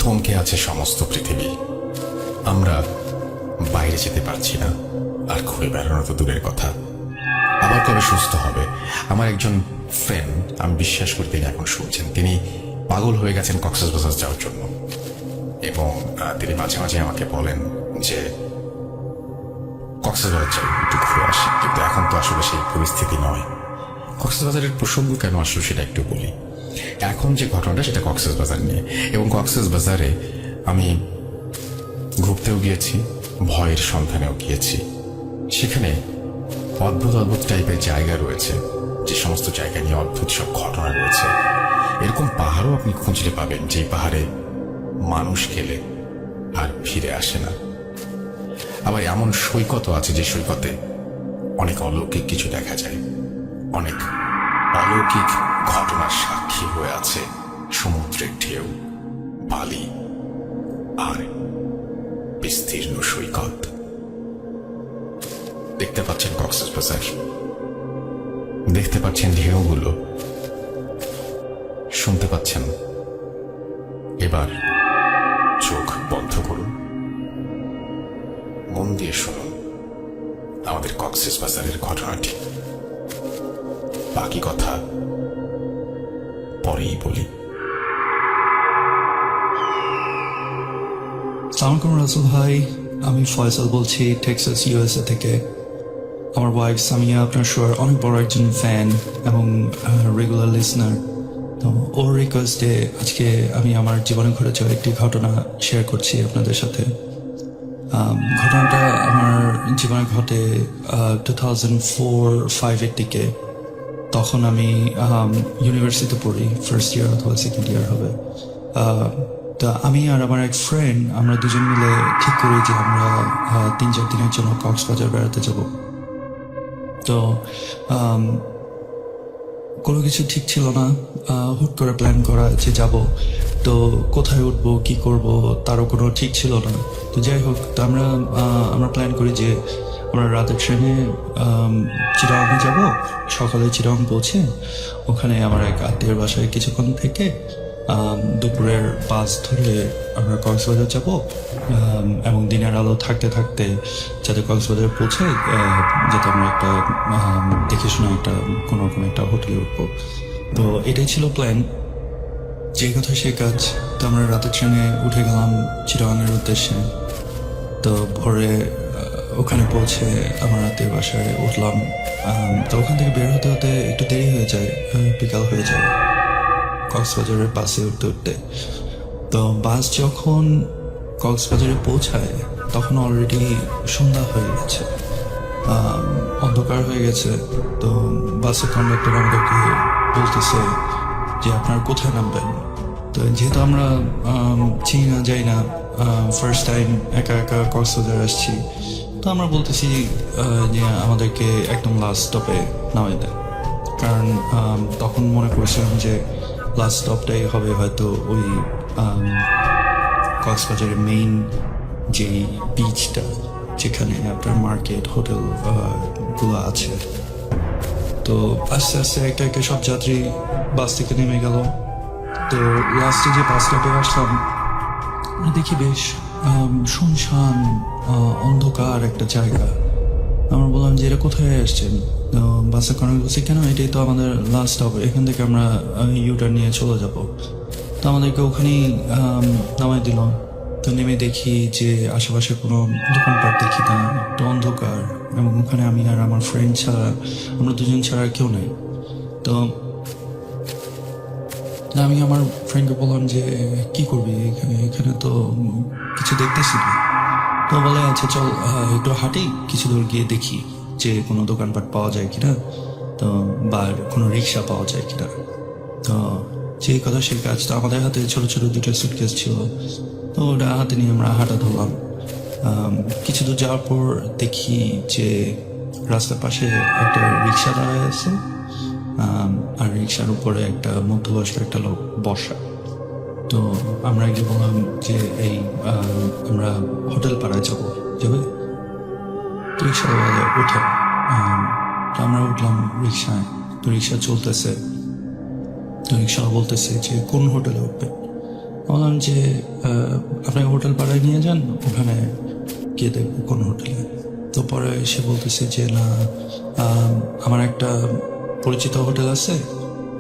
থমকে আছে সমস্ত পৃথিবী। আমরা বাইরে যেতে পারছি না, আর ঘুরে বেড়ানো তো দূরের কথা। আবার কবে সুস্থ হবে? আমার একজন ফ্রেন্ড, আমি বিশ্বাস করি তিনি এখন শুনছেন, তিনি পাগল হয়ে গেছেন কক্সবাজার যাওয়ার জন্য। এবং তিনি মাঝে মাঝে আমাকে বলেন যে কক্সবাজার যাই, একটু ঘুরে আসি, কিন্তু এখন তো আসলে সেই পরিস্থিতি নয়। কক্সবাজারের প্রসঙ্গ কেন আসলো সেটা একটু বলি। এখন যে ঘটনাটা সেটা কক্সবাজার নিয়ে, এবং কক্সবাজারে আমি ঘুরতেও গিয়েছি, ভয়ের সন্ধানেও গিয়েছি। সেখানে অদ্ভুত অদ্ভুত টাইপের জায়গা রয়েছে, যে সমস্ত জায়গা নিয়ে অদ্ভুত সব ঘটনা রয়েছে। এরকম পাহাড়ও আপনি খুঁজলে পাবেন যে পাহাড়ে মানুষ গেলে আর ফিরে আসে না। আবার এমন সৈকতও আছে যে সৈকতে অনেক অলৌকিক কিছু দেখা যায়, অনেক অলৌকিক ঘটনার সাক্ষী হয়ে আছে সমুদ্রের ঢেউ, বালি আর বিস্তীর্ণ সৈকত। দেখতে পাচ্ছেন কক্সবাজার, দেখতে পাচ্ছেন ঢেউগুলো, শুনতে পাচ্ছেন। এবার চোখ বন্ধ করুন, মন দিয়ে শুনুন আমাদের কক্সবাজারের ঘটনাটি। বাকি কথা পরেই বলি। সালাম আলাইকুম রাসেল ভাই, আমি ফয়সাল বলছি টেক্সাস ইউএসএ থেকে। আমার ওয়াইফ সামিয়া আপনার শোয়ার অনেক বড় একজন ফ্যান এবং রেগুলার লিসনার। তো ওর রিকোয়েস্টে আজকে আমি আমার জীবনে ঘটে যাওয়া একটি ঘটনা শেয়ার করছি আপনাদের সাথে। ঘটনাটা আমার জীবনে ঘটে 2004-05 দিকে। তখন আমি ইউনিভার্সিটিতে পড়ি, ফার্স্ট ইয়ার অথবা সেকেন্ড ইয়ার হবে। তা আমি আর আমার এক ফ্রেন্ড, আমরা দুজন মিলে ঠিক করি যে আমরা 3-4 দিনের জন্য কক্সবাজার বেড়াতে যাব। তো কোনো কিছু ঠিক ছিল না, হুট করে প্ল্যান করা যে যাব। তো কোথায় উঠবো, কি করব তারও কোনো ঠিক ছিল না। তো যাই হোক, তো আমরা প্ল্যান করি যে আমরা রাতের ট্রেনে চিটাগং যাব। সকালে চিটাগং পৌঁছে ওখানে আমার এক আত্মীয়ের বাসায় কিছুক্ষণ থেকে দুপুরের বাস ধরে আমরা কক্সবাজার যাব, এবং দিনের আলো থাকতে থাকতে যাতে কক্সবাজার পৌঁছে যাতে আমরা একটা দেখে শুনে একটা কোনো একটা হোটেলে উঠবো। তো এটাই ছিল প্ল্যান, যে কথা সে কাজ। তো আমরা রাতের ট্রেনে উঠে গেলাম চিটাগংয়ের উদ্দেশ্যে। তো ভোরে ওখানে পৌঁছে আমার রাতের বাসায় উঠলাম। তো ওখান থেকে বের হতে হতে একটু দেরি হয়ে যায়, বিকাল হয়ে যায় কক্সবাজারের বাসে উঠতে উঠতে। তো বাস যখন কক্সবাজারে পৌঁছায় তখন অলরেডি সন্ধ্যা হয়ে গেছে, অন্ধকার হয়ে গেছে। তো বাসের কন্ডাক্টর আমাদেরকে বলতেছে যে আপনারা কোথায় নামবেন। তো যেহেতু আমরা চিনি না, যাই না, ফার্স্ট টাইম একা একা কক্সবাজার আসছি, তো আমরা বলতেছি যে আমাদেরকে একদম লাস্ট স্টপে নামিয়ে দেয়। কারণ তখন মনে করছিলাম যে লাস্ট স্টপটাই হবে হয়তো ওই কক্সবাজারের মেইন যেই বিচটা, যেখানে আপনার মার্কেট হোটেল গুলো আছে। তো আস্তে আস্তে একটা একটা সব যাত্রী বাস থেকে নেমে গেল। তো লাস্টে যে বাস স্টপে আসলাম, দেখি বেশ শুনশান অন্ধকার একটা জায়গা। আমরা বললাম যে এটা কোথায় আসছেন? বাসে কর্নার বলছি কেন, এটাই তো আমাদের লাস্ট স্টপ, এখান থেকে আমরা ইউটার্ন নিয়ে চলে যাব। তো আমাদেরকে ওখানেই নামাই দিল। তো নেমে দেখি যে আশেপাশে কোনো দোকানপাট দেখি না, একটু অন্ধকার, এবং ওখানে আমি আর আমার ফ্রেন্ড ছাড়া, আমরা দুজন ছাড়া আর কেউ নেই। তো আমি আমার ফ্রেন্ডকে বললাম যে কি করবি এখানে, এখানে তো কিছু দেখতেছি না। তো বলে আচ্ছা চল একটু হাঁটি, কিছু দূর গিয়ে দেখি যে কোনো দোকানপাট পাওয়া যায় কিনা, তো বা কোনো রিক্সা পাওয়া যায় কিনা। তো সেই কথা সেই কাজ। তো আমাদের হাতে ছোট ছোট দুটো সুটকেস ছিল, তো ওটা হাতে নিয়ে আমরা হাঁটা ধরলাম। কিছু দূর যাওয়ার পর দেখি যে রাস্তার পাশে একটা রিক্সা দাঁড়ায় আছে, আর রিক্সার উপরে একটা মধ্যবয়স্ক একটা লোক বসা। তো আমরা গিয়ে বললাম যে এই আমরা হোটেল পাড়ায় যাবে। তো রিক্সাওয়ালা উঠে, তো আমরা উঠলাম রিক্সায়। তো রিক্সা চলতেছে, তো রিক্সাওয়ালা বলতেছে যে কোন হোটেলে উঠবে। বললাম যে আপনাকে হোটেল পাড়ায় নিয়ে যান, ওখানে গিয়ে দেখবো কোন হোটেলে। তো পরে সে বলতেছে যে না, আমার একটা পরিচিত হোটেল আছে,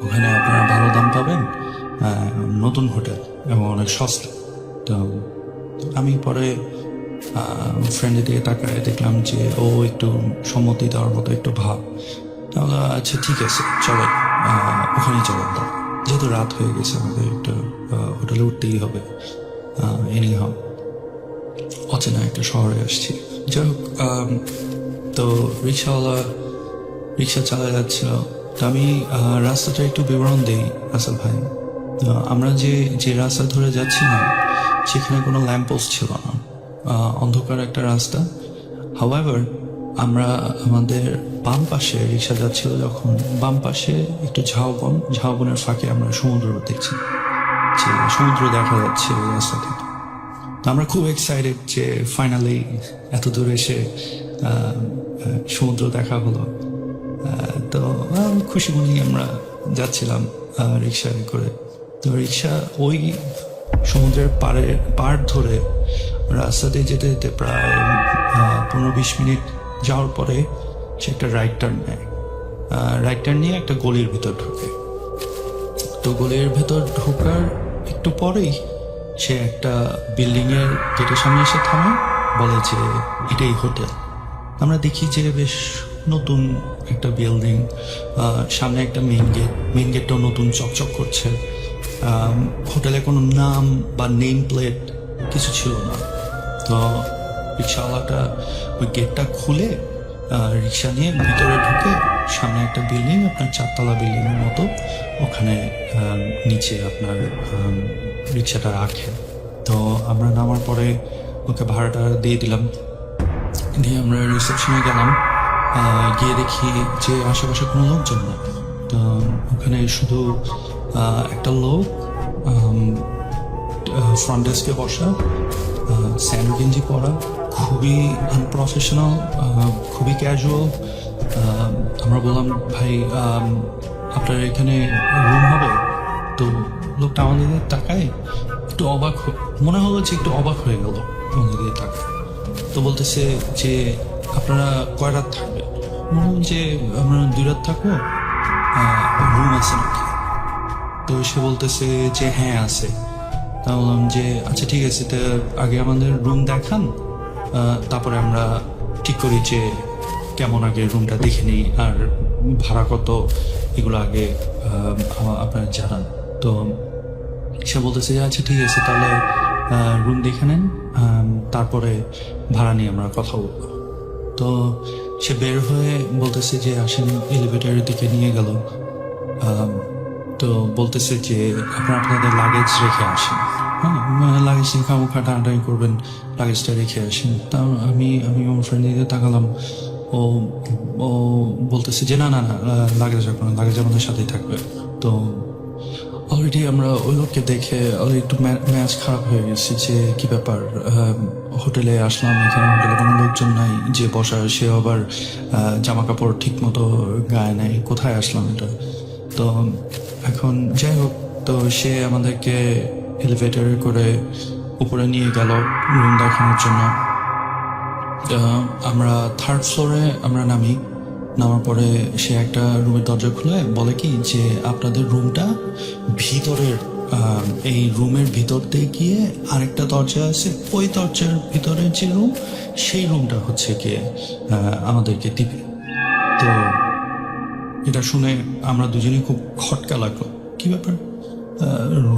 ওখানে আপনারা ভালো দাম পাবেন, নতুন হোটেল এবং অনেক সস্তা। তো আমি পরে ফ্রেন্ডের দিকে তাকায় দেখলাম যে ও একটু সম্মতি দেওয়ার মতো একটু ভাব। তাহলে আচ্ছা ঠিক আছে চলে, ওখানেই চলেন। তার যেহেতু রাত হয়ে গেছে, আমাদের একটু হোটেলে উঠতেই হবে। এনিহাউ অচেনা একটা শহরে আসছি। যাই হোক, তো রিক্সাওয়ালা রিক্সা চালা যাচ্ছিল। তো আমি রাস্তাটা একটু বিবরণ দিই আসল ভাই। আমরা যে রাস্তা ধরে যাচ্ছিলাম সেখানে কোনো ল্যাম্পপোস্ট ছিল না, অন্ধকার একটা রাস্তা। হাওয়েভার আমরা আমাদের বাম পাশে রিক্সা যাচ্ছিল, যখন বাম পাশে একটু ঝাউবনের ফাঁকে আমরা সমুদ্র দেখছি, যে সমুদ্র দেখা যাচ্ছে ওই রাস্তা থেকে। তো আমরা খুব এক্সাইটেড যে ফাইনালি এত দূর এসে সমুদ্র দেখা হলো। তো খুশি মনে আমরা যাচ্ছিলাম রিক্সায় করে। তো রিক্সা ওই সমুদ্রের পাড় ধরে রাস্তা দিয়ে যেতে যেতে প্রায় 15-20 মিনিট যাওয়ার পরে সে একটা রাইট টার্ন নেয়। রাইট টার্ন নিয়ে একটা গলির ভিতর ঢোকে। তো গলির ভেতর ঢোকার একটু পরেই সে একটা বিল্ডিংয়ের গেটের সামনে এসে থামে, বলে যে এটাই হোটেল। আমরা দেখি যে বেশ নতুন একটা বিল্ডিং, সামনে একটা মেইন গেটটাও নতুন চকচক করছে। হোটেলে কোনো নাম বা নেম প্লেট কিছু ছিল না। তো রিক্সাওয়ালাটা ওই গেটটা খুলে রিক্সা নিয়ে ভিতরে ঢুকে সামনে একটা বিল্ডিং, আপনার 4 তলা বিল্ডিংয়ের মতো, ওখানে নিচে আপনার রিক্সাটা রাখে। তো আমরা নামার পরে ওকে ভাড়াটা দিয়ে দিলাম, দিয়ে আমরা রিসেপশনে গেলাম। গিয়ে দেখি যে আশেপাশে কোনো লোকজন না। তো ওখানে শুধু একটা লোক ফ্রন্ট ডেস্কে বসা, স্যান্ডো গেঞ্জি পরা, খুবই আনপ্রফেশনাল, খুবই ক্যাজুয়াল। আমরা বললাম ভাই আপনার এখানে রুম হবে? তো লোকটা আমাদের দিকে তাকায়, একটু অবাক, মনে হলো যে একটু অবাক হয়ে গেল আমাদের দিকে তাকায়। তো বলতেছে যে আপনারা কয় রাত থাকবেন? মনে হল যে আমরা 2 রাত থাকবো, রুম আছে নাকি? তো সে বলতেছে যে হ্যাঁ আছে। তা বললাম যে আচ্ছা ঠিক আছে, তো আগে আমাদের রুম দেখান, তারপরে আমরা ঠিক করি যে কেমন, আগে রুমটা দেখে নিই, আর ভাড়া কত এগুলো আগে আপনার জানান। তো সে বলতেছে যে আচ্ছা ঠিক আছে, তাহলে রুম দেখে নেন, তারপরে ভাড়া নিয়ে আমরা কথা বলবো। তো সে বের হয়ে বলতেছে যে আসেন, এলিভেটরের দিকে নিয়ে গেল। তো বলতেছে যে আপনারা আপনাদের লাগেজ রেখে আসেন। হ্যাঁ, লাগেজ নিয়ে খামোখা টানাটানি করবেন, লাগেজটা রেখে আসেন। তা আমি আমার ফ্রেন্ডদের তাকালাম। ও বলতেছে যে না না না, লাগেজ রাখবো না, লাগেজ আমাদের সাথেই থাকবে। তো অলরেডি আমরা ওই লোককে দেখে একটু ম্যাচ খারাপ হয়ে গেছি যে কি ব্যাপার, হোটেলে আসলাম, এখানে হোটেলে কোনো লোকজন নাই, যে বসার সে আবার জামা কাপড় ঠিক মতো গায়ে নেই, কোথায় আসলাম এটা। তো এখন যাই হোক, তো সে আমাদেরকে এলিভেটরে করে উপরে নিয়ে গেল রুম দেখানোর জন্য। আমরা 3rd ফ্লোরে আমরা নামার পরে সে একটা রুমের দরজা খুলে বলে কি যে আপনাদের রুমটা ভিতরের, এই রুমের ভিতর দিয়ে গিয়ে আরেকটা দরজা আছে, ওই দরজার ভিতরে যে রুম, সেই রুমটা হচ্ছে গিয়ে আমাদেরকে দিবে। তো এটা শুনে আমরা দুজনেই খুব খটকা লাগলো, কি ব্যাপার,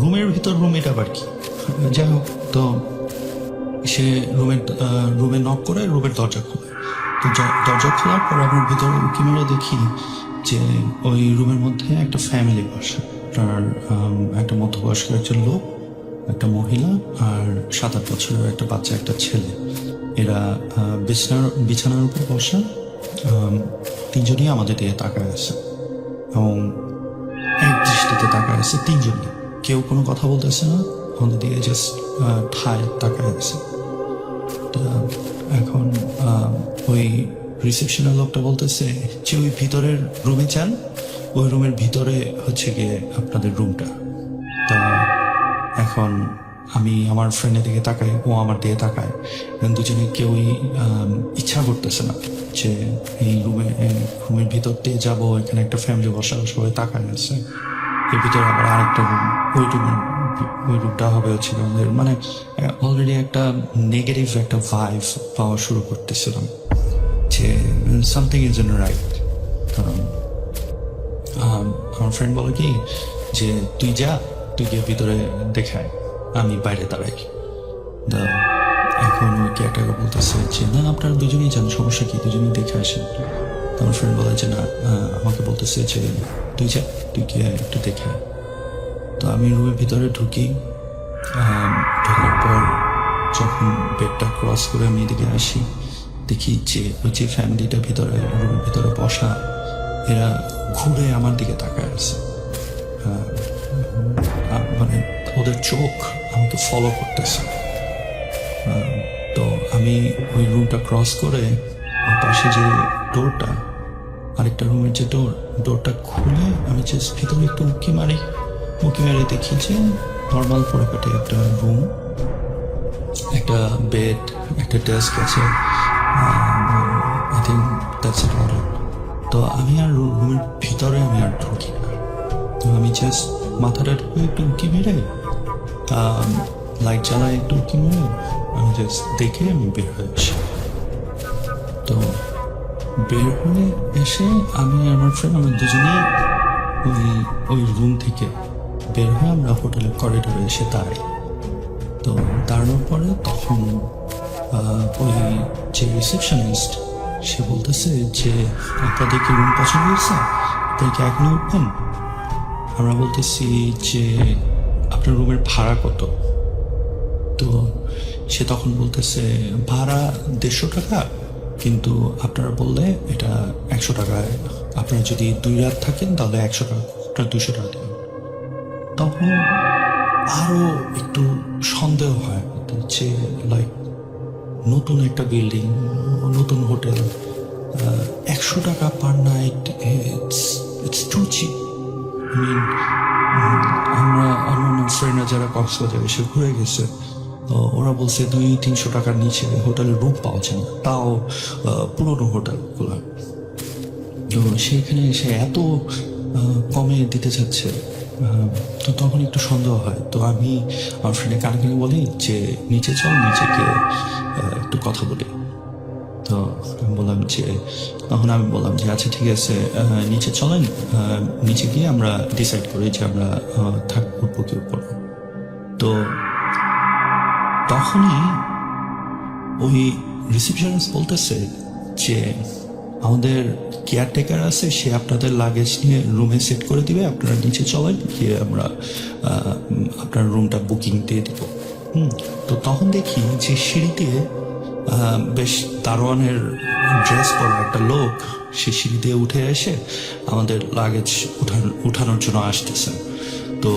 রুমের ভিতর রুম, এটা আবার কি? যাই হোক, তো সে রুমে নক করে রুমের দরজা খোলে। তো দরজা খোলার পর আমরা ভিতরে উঁকি মেরে দেখি যে ওই রুমের মধ্যে একটা ফ্যামিলি বসে, তার একটা মধ্যবয়স্ক একজন লোক, একটা মহিলা, আর 7-8 বছরের একটা বাচ্চা, একটা ছেলে। এরা বিছানার উপর বসা, 3জনই আমাদের দিকে তাকায় আছে এবং এক দৃষ্টিতে তাকায় আছে। 3জনই, কেউ কোনো কথা বলতেছে না, আমাদের দিকে জাস্ট ঠায় তাকায় আছে। এখন ওই রিসেপশনের লোকটা বলতেছে যে ওই ভিতরের রুমে যান, ওই রুমের ভিতরে হচ্ছে গিয়ে আপনাদের রুমটা। তা এখন এখন আমি আমার ফ্রেন্ডের দিকে তাকাই, ও আমার দিকে তাকায়, এবং দুজনে কেউই ইচ্ছা করতেছে না যে এই রুমের ভিতর দিয়ে যাবো। এখানে একটা ফ্যামিলি বসা, সবাই তাকায় আছে, এর ভিতরে আবার আরেকটা রুম, ওই রুমটা হবে হচ্ছে আমাদের, মানে অলরেডি একটা নেগেটিভ একটা ভাইব পাওয়া শুরু করতেছিলাম যে সামথিং ইজ ইন রাইট। আমার ফ্রেন্ড বলে কি যে তুই গিয়ে ভিতরে দেখায়, আমি বাইরে দাঁড়াই। এখন ওই ক্যাটাকে বলতেছে যে না, আপনারা দুজনেই যান, সমস্যা কি, দুজনেই দেখে আসেন। তো আমার ফ্রেন্ড বলে যে না, আমাকে বলতেছে যে তুই গিয়ে একটু দেখে আয়। তো আমি রুমের ভিতরে ঢুকি, ঢোকার পর যখন বেডটা ক্রস করে আমি এদিকে আসি, দেখি যে ওই যে ফ্যামিলিটা ভিতরে রুমের ভিতরে বসা, এরা ঘুরে আমার দিকে তাকায় আছে। মানে ওদের চোখ আমাকে ফলো করতেছে। তো আমি ওই রুমটা ক্রস করে আমার পাশে যে ডোরটা, আরেকটা রুমের যে ডোরটা খুলে আমি জাস্ট ভিতরে একটু উঁকি মারি দেখি যে নর্মাল পরিপাটি একটা রুম, একটা বেড, একটা ডেস্ক আছে। I think that's it all. তো আমি আর রুমের ভিতরে আমি আর ঢুকি না। তো আমি জাস্ট মাথাটা একটু উঁকি মেরে, লাইট জ্বালায় একটু উঁকি মেরে আমি জাস্ট দেখে আমি বের হয়ে আসি। তো বের হয়ে এসে আমি আর আমার ফ্রেন্ড, আমরা দুজনেই ওই রুম থেকে বের হয়ে আমরা হোটেলের করিডোরে এসে দাঁড়াই। তো দাঁড়ানোর পরে তখন ওই যে রিসেপশনিস্ট, সে বলতেছে যে আপনাদের কি রুম পছন্দ হয়েছে, আপনারা কি এখনই উঠবেন? আমরা বলতেছি যে আপনার রুমের ভাড়া কত? তো সে তখন বলতেছে ভাড়া 150 টাকা, কিন্তু আপনারা বললে এটা 100 টাকায়, আপনারা যদি 2 রাত থাকেন তাহলে 100 টাকা, আপনারা 200 টাকা দেবেন। তখন আরো একটু সন্দেহ হয় যে লাইক নতুন একটা বিল্ডিং, নতুন হোটেল, 100 টাকা per night, it's too cheap. আমরা অন্যান্য ফ্রেন্ডরা যারা কক্সবাজার এসে ঘুরে গেছে, তো ওরা বলছে 200-300 টাকার নিচে হোটেলের রুম পাওয়া যায় না, তাও পুরোনো হোটেলগুলো। তো সেইখানে এসে এত কমে দিতে চাচ্ছে, তো তখন একটু সন্দেহ হয়। তো আমি আমার ফ্রেন্ডের কানে বলি যে নিচে চল, নিচে গিয়ে একটু কথা বলি। তো তখন আমি বললাম যে আচ্ছা ঠিক আছে, নিচে চলেন, নিচে গিয়ে আমরা ডিসাইড করি যে আমরা উঠবো কি উঠবো না। তো তখনই ওই রিসেপশনিস্ট বলতেছে যে আমাদের কেয়ারটেকার আছে, সে আপনাদের লাগেজ নিয়ে রুমে সেট করে দিবে, আপনারা নিচে চলেন, গিয়ে আমরা আপনার রুমটা বুকিং দিয়ে দিব। তো তখন দেখি যে সিঁড়ি দিয়ে বেশ দারোয়ানের ড্রেস পরা একটা লোক সে সিঁড়ি দিয়ে উঠে এসে আমাদের লাগেজ উঠানোর জন্য আসতেছে। তো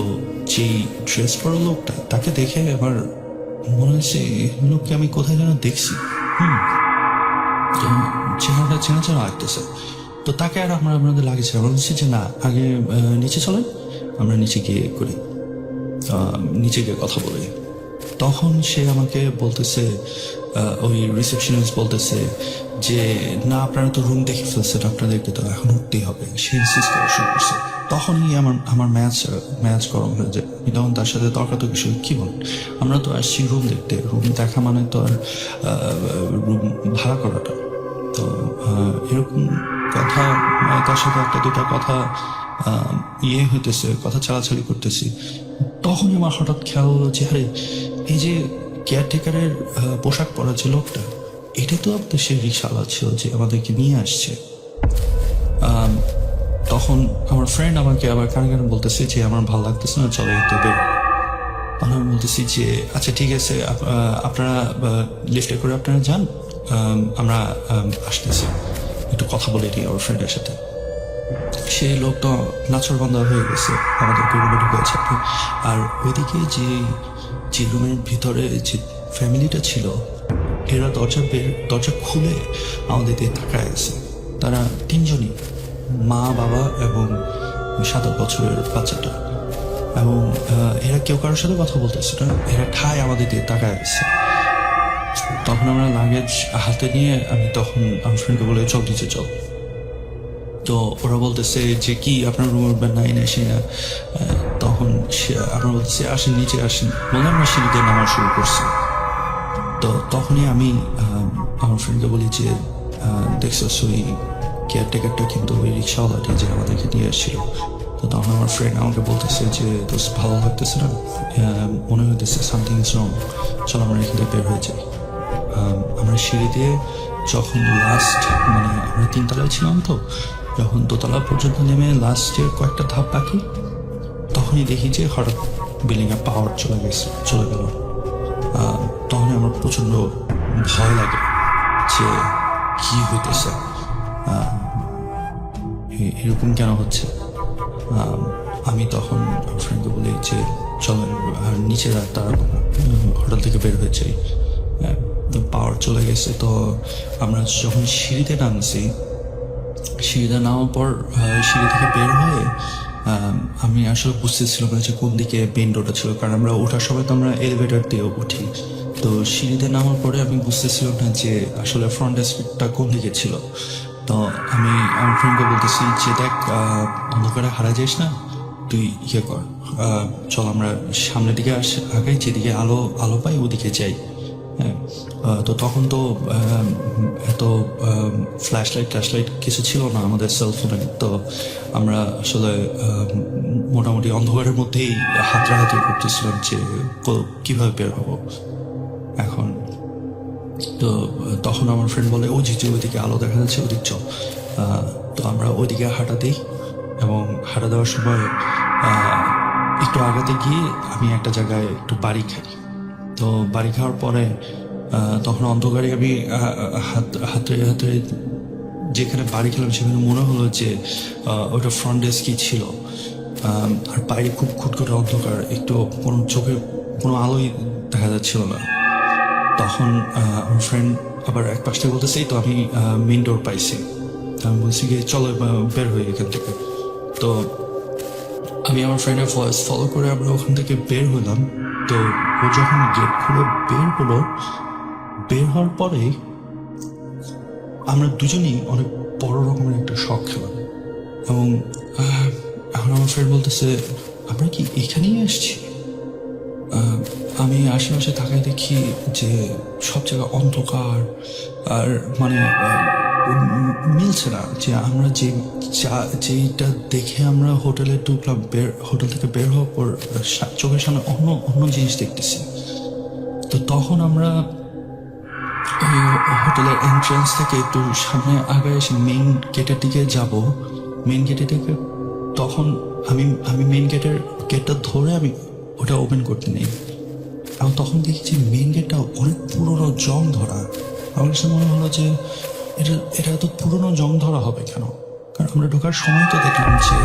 যেই ড্রেস পরা লোকটা, তাকে দেখে আমার মনে হচ্ছে লোককে আমি কোথায় যেন দেখছি, চেহারাটা চেনা লাগতেছে। তো তাকে আর আমাদের লাগেছে, আমরা বলছি যে না, আগে নিচে চলেন, আমরা নিচে গিয়ে করি, নিচে গিয়ে কথা বলি। তখন সে আমাকে বলতেছে, ওই রিসেপশনিস্ট বলতেছে যে না, আপনারা তো রুম দেখে ফেলছেন, আপনাদেরকে তো এখন উঠতেই হবে। সে ইনসিস্ট করা শুরু করছে। তখনই আমার ম্যাচ গরম হয়ে যায়। তখন তার সাথে তর্কাত কিছু, কি বলেন, আমরা তো আসছি রুম দেখতে, রুম দেখা মানে তো আর রুম ভাড়া করাটা। তো এরকম কথা, তার সাথে একটা দুটা কথা হইতেছে, কথা চালাচালি করতেছি। তখনই আমার হঠাৎ খেয়াল হলো যে আরে, এই যে কেয়ারটেকারের পোশাক পরা যে লোকটা, এটা তো আপনার সে রিক্সাওয়ালা ছিল যে আমাদেরকে নিয়ে আসছে। তখন আমার ফ্রেন্ড আমাকে আবার কানে বলতেছে যে আমার ভালো লাগতেছে না, চলে যেতে বের। তখন আমি বলতেছি যে আচ্ছা ঠিক আছে, আপনারা লিফটে করে আপনারা যান, আমরা আসতেছি, একটু কথা বলে দিই আমার ফ্রেন্ডের সাথে। সেই লোকটা নাচরবান্ধা হয়ে গেছে, আমাদেরকে রুমে ঢুকেছে। আর ওইদিকে যে রুমের ভিতরে যে ফ্যামিলিটা ছিল, এরা দরজা খুলে আমাদের দিকে তাকায় গেছে। তারা 3 জনই, মা, বাবা এবং 7 বছরের বাচ্চাটা। এবং এরা কেউ কারোর সাথে কথা বলতেছে না, এরা ঠায় আমাদের দিয়ে তাকায় আছে। তখন আমরা লাগেজ হাতে নিয়ে আমি তখন আমার ফ্রেন্ডকে বলে চল নিচে চল। তো ওরা বলতেছে যে কি আপনার রুমে উঠবেন না, এনে আসি না। তখন আমরা বলতেছি আসেন নিচে আসেন, বলে আমরা সিঁড়িতে নামা শুরু করছি। তো তখনই আমি আমার ফ্রেন্ডকে বলি যে দেখছো ওই কেয়ারটেকারটা কিন্তু ওই রিক্সাওয়ালাটি যে আমাদেরকে নিয়ে এসেছিল। তো তখন আমার ফ্রেন্ড আমাকে বলতেছে যে দোস্ত ভালো লাগতেছে না, মনে হইতেছে সামথিং ইজ রং, চলো আমরা এখান থেকে বের হয়ে যাই। আমরা সিঁড়ি দিয়ে যখন লাস্ট মানে আমরা 3 তলায় ছিলাম, তো যখন 2 তলা পর্যন্ত নেমে লাস্টের কয়েকটা ধাপ বাকি, তখনই দেখি যে হঠাৎ বিল্ডিংয়ে পাওয়ার চলে গেল। তখন আমার প্রচণ্ড ভয় লাগে যে কি হইতেছে, এরকম কেন হচ্ছে। আমি তখন ফ্রেন্ডকে বলি যে চলো নিচে তারা হোটেল থেকে বের হয়ে যাই। পাওয়ার চলে গেছে। তো আমরা যখন সিঁড়িতে নামছি, সিঁড়িতে নামার পর সিঁড়ি থেকে বের হয়ে আমি আসলে বুঝতেছিলাম না যে কোন দিকে মেইন রোডটা ছিল, কারণ আমরা ওঠার সময় তো আমরা এলিভেটর দিয়ে উঠি। তো সিঁড়িতে নামার পরে আমি বুঝতেছিলাম না যে আসলে ফ্রন্ট ডেস্কটা কোন দিকে ছিল। তো আমি আমার ফ্রেন্ডকে বলতেছি যে দেখ অন্ধকারে হারা যাস না, তুই ইয়ে কর, চল আমরা সামনের দিকে আগাই, যেদিকে আলো পাই ওদিকে যাই। হ্যাঁ, তো তখন তো এত ফ্ল্যাশ লাইট কিছু ছিল না আমাদের সেলফোনে। তো আমরা আসলে মোটামুটি অন্ধকারের মধ্যেই হাতড়াহাতি করতেছিলাম যে কিভাবে বের হবো এখন। তো তখন আমার ফ্রেন্ড বলে ও যে ওইদিকে আলো দেখা যাচ্ছে, ওদিক চল। তো আমরা ওইদিকে হাঁটা দিই, এবং হাঁটা দেওয়ার সময় একটু আগাতে গিয়ে আমি একটা জায়গায় একটু বাড়ি খাই। তো বাড়ি খাওয়ার পরে তখন অন্ধকারে আমি হাতে যেখানে বাড়ি খেলাম সেখানে মনে হলো যে ওটা ফ্রন্ট ডেস্কই ছিল। আর বাইরে খুব খুটখুটে অন্ধকার, একটু কোনো চোখে কোনো আলোই দেখা যাচ্ছিল না। তখন আমার ফ্রেন্ড আবার এক পাশ থেকে বলতেছে তো আমি মেইন ডোর পাইছি। আমি বলছি গিয়ে চলো বের হই এখান থেকে। তো আমি আমার ফ্রেন্ডের ভয়েস ফলো করে আমরা ওখান থেকে বের হলাম। তো ও যখন গেট খুলে বের হলো, বের হওয়ার পরে আমরা দুজনেই অনেক বড় রকমের একটা শক খেলাম। এবং এখন আমার ফ্রেন্ড বলতেছে আমরা কি এখানেই আসছি। আমি আশেপাশে তাকায় দেখি যে সব জায়গায় অন্ধকার, আর মানে মিলছে না যে আমরা যেইটা দেখে আমরা হোটেলে ঢুকলাম, হোটেল থেকে বের হওয়ার পর চোখের সামনে অন্য জিনিস দেখতেছি। তো তখন আমরা হোটেলের এন্ট্রান্স থেকে একটু সামনে আগে এসে মেইন গেটের দিকে যাব। মেইন গেটের দিকে তখন আমি মেইন গেটটা ধরে আমি ওটা ওপেন করতে নেই। এবং তখন দেখি যে মেইন গেটটা অনেক পুরোনো জং ধরা। আমার কাছে মনে হলো যে এটা তো পুরোনো জং ধরা হবে কেন, কারণ আমরা ঢোকার সময় তো দেখলাম যে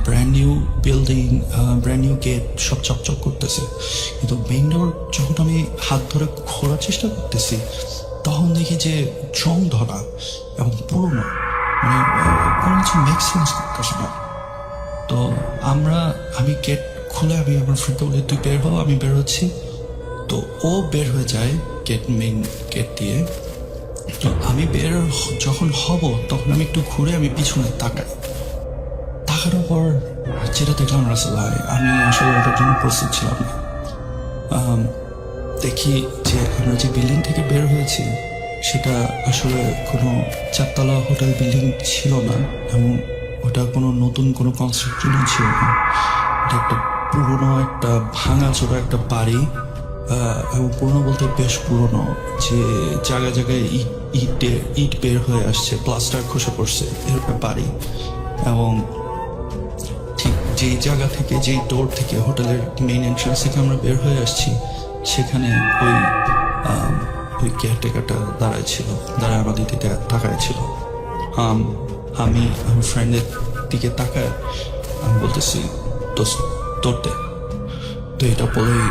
brand new building, brand new gate, সব চকচক করতেছে। কিন্তু মেইন ডোর যখন আমি হাত ধরে খোলার চেষ্টা করতেছি, তখন দেখি যে জং ধরা এবং পুরোনো, মানে কোনো কিছু মেক সেন্স করতেছে না। তো আমি গেট খুলে আমি আমার ফ্রেন্ডকে বলি তুই বের হও, আমি বের হচ্ছি। তো ও বের হয়ে যায় মেইন গেট দিয়ে। তো আমি যখন হব তখন আমি একটু ঘুরে আমি পিছনে তাকানোর পর যেটা দেখলাম রাসেল ভাই, আমি আসলে ওটার জন্য প্রস্তুত ছিলাম না। দেখি যে আমরা যে বিল্ডিং থেকে বের হয়েছি সেটা আসলে কোনো 4 তলা হোটেল বিল্ডিং ছিল না, এবং ওটা কোনো নতুন কোনো কনস্ট্রাকশনই ছিল না। এটা একটা পুরোনো একটা ভাঙাচোরা একটা বাড়ি, এবং পুরোনো বলতে বেশ পুরোনো, যে জায়গায় ইট বের হয়ে আসছে, প্লাস্টার খসে পড়ছে, এরকম বাড়ি। এবং ঠিক যেই জায়গা থেকে, যেই ডোর থেকে হোটেলের মেইন এন্ট্রান্স থেকে আমরা বের হয়ে আসছি, সেখানে ওই কেয়ারটেকারটা দাঁড়ায় আমাদের দিকে তাকায় ছিল। আমি আমার ফ্রেন্ডের দিকে তাকায় আমি বলতেছি তোরতে। তো এটা বলেই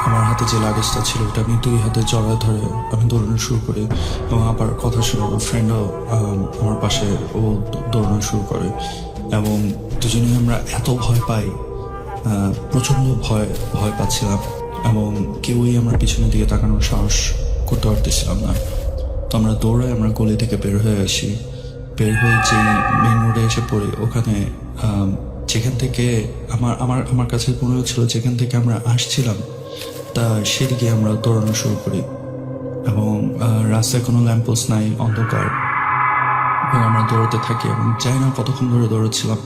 আমার হাতে যে লাগেজটা ছিল ওটা আমি 2 হাতে জড়ায় ধরে আমি দৌড়ানো শুরু করি, এবং আবার কথা শুরু। ওর ফ্রেন্ডও আমার পাশে, ও দৌড়ানো শুরু করে, এবং দুজনেই আমরা এত ভয় পাই প্রচণ্ড ভয় ভয় পাচ্ছিলাম এবং কেউই আমার পিছনের দিকে তাকানোর সাহস করতে পারতেছিলাম না। তো আমরা দৌড়াই আমরা গলি থেকে বের হয়ে আসি। বের হয়ে যে মেইন রোডে এসে পড়ি, ওখানে যেখান থেকে আমার আমার আমার কাছে মনে হচ্ছিল যেখান থেকে আমরা আসছিলাম তা সেদিকে আমরা দৌড়ানো শুরু করি এবং রাস্তায় কোনো ল্যাম্পপোস্ট নাই, অন্ধকার, এবং আমরা দৌড়াতে থাকি এবং জানি না কতক্ষণ ধরে দৌড়াচ্ছিলাম।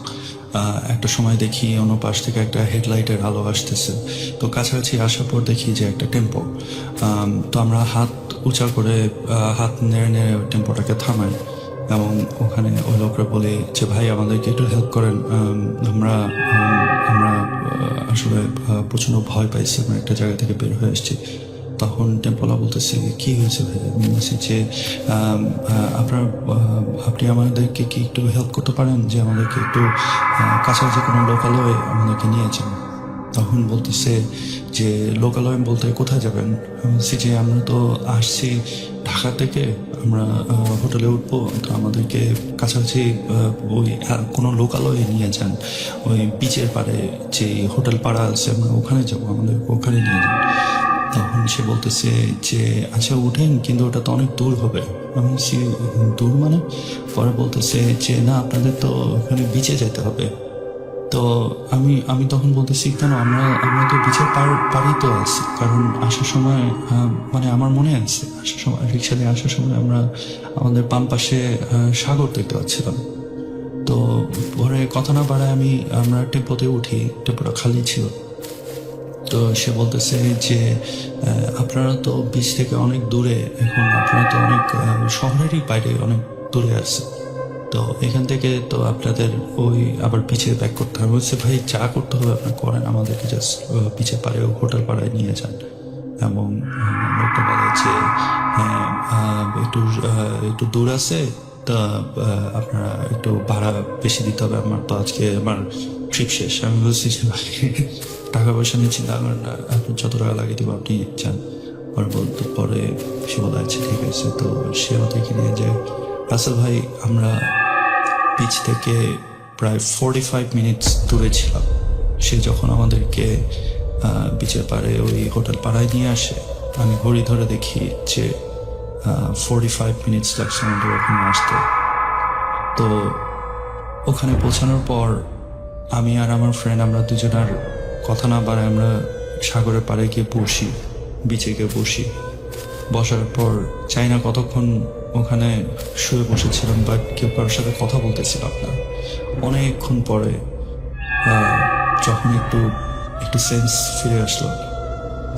একটা সময় দেখি অন্য পাশ থেকে একটা হেডলাইটের আলো আসতেছে। তো কাছাকাছি আসার পর দেখি যে একটা টেম্পো। তো আমরা হাত উঁচা করে হাত নেড়ে নেড়ে টেম্পোটাকে থামাই এবং ওখানে ওই লোকরা বলে যে ভাই আমাদেরকে একটু হেল্প করেন, আমরা আমরা আসলে প্রচণ্ড ভয় পাইছি, আমরা একটা জায়গা থেকে বের হয়ে এসেছি। তখন টেম্পোলা বলতেছে কি হয়েছে ভাই? আমি বলছি যে আপনি আমাদেরকে কি একটু হেল্প করতে পারেন, যে আমাদেরকে একটু কাছাকাছি কোনো লোকালয়ে আমাদেরকে নিয়ে যান। তখন বলতেছে যে লোকালয় বলতে কোথায় যাবেন? আমি বলছি যে আমরা তো আসছি ঢাকা থেকে, আমরা হোটেলে উঠবো, তো আমাদেরকে কাছাকাছি ওই কোনো লোকালয়ে নিয়ে যান, ওই বিচের পাড়ে যে হোটেল পাড়া আছে আমরা ওখানে যাবো, আমাদেরকে ওখানে নিয়ে যান। তখন সে বলতেছে যে আচ্ছা উঠেন, কিন্তু ওটা তো অনেক দূর হবে। আমি বলছি দূর মানে? পরে বলতেছে যে না আপনাদের তো ওখানে বিচে যেতে হবে। তো আমি তখন বলতেছি কেন, আমরা তো বিচের পাড়েই তো আছি, কারণ আসার সময় মানে আমার মনে আছে আসার সময় রিক্সা দিয়ে আসার সময় আমরা আমাদের বাম পাশে সাগর দেখতে পাচ্ছিলাম। তো পরে কথা না বাড়ায় আমরা টেম্পোতে উঠি, টেম্পোটা খালি ছিল। তো সে বলতেছে যে আপনারা তো বিচ থেকে অনেক দূরে, এখন আপনারা তো অনেক শহরেরই বাইরে অনেক দূরে আছে, তো এখান থেকে তো আপনাদের ওই আবার পিছিয়ে ব্যাক করতে হবে। বলছে ভাই যা করতে হবে আপনার করেন, আমাদেরকে জাস্ট পিছিয়ে পাড়ে হোটেল পাড়ায় নিয়ে যান। এবং লোকটা বলে যে হ্যাঁ একটু দূর আছে, তা আপনারা একটু ভাড়া বেশি দিতে হবে, আমার তো আজকে আমার ট্রিপ শেষ। আমি বলছি যে ভাই টাকা পয়সা নিয়ে চিন্তা করেন না, আপনি যত টাকা লাগিয়ে দেবো আপনি চান। পরে সে বলে আচ্ছা ঠিক আছে। তো সে ওদেরকে নিয়ে যায়। রাসেল ভাই আমরা বিচ থেকে প্রায় 45 মিনিটস দূরে ছিলাম। সে যখন আমাদেরকে বিচের পাড়ে ওই হোটেল পাড়ায় নিয়ে আসে, আমি ঘড়ি ধরে দেখি যে 45 মিনিটস লাগছে আমাদের ওখানে আসতে। তো ওখানে পৌঁছানোর পর আমি আর আমার ফ্রেন্ড আমরা দুজনের কথা না বাড়ায় আমরা সাগরের পাড়ে গিয়ে বসি, বিচে গিয়ে বসি। বসার পর চাই না কতক্ষণ ওখানে শুয়ে বসেছিলাম, বাট কেউ কারোর সাথে কথা বলতেছিলাম না। অনেকক্ষণ পরে যখন একটু সেন্স ফিরে আসলো,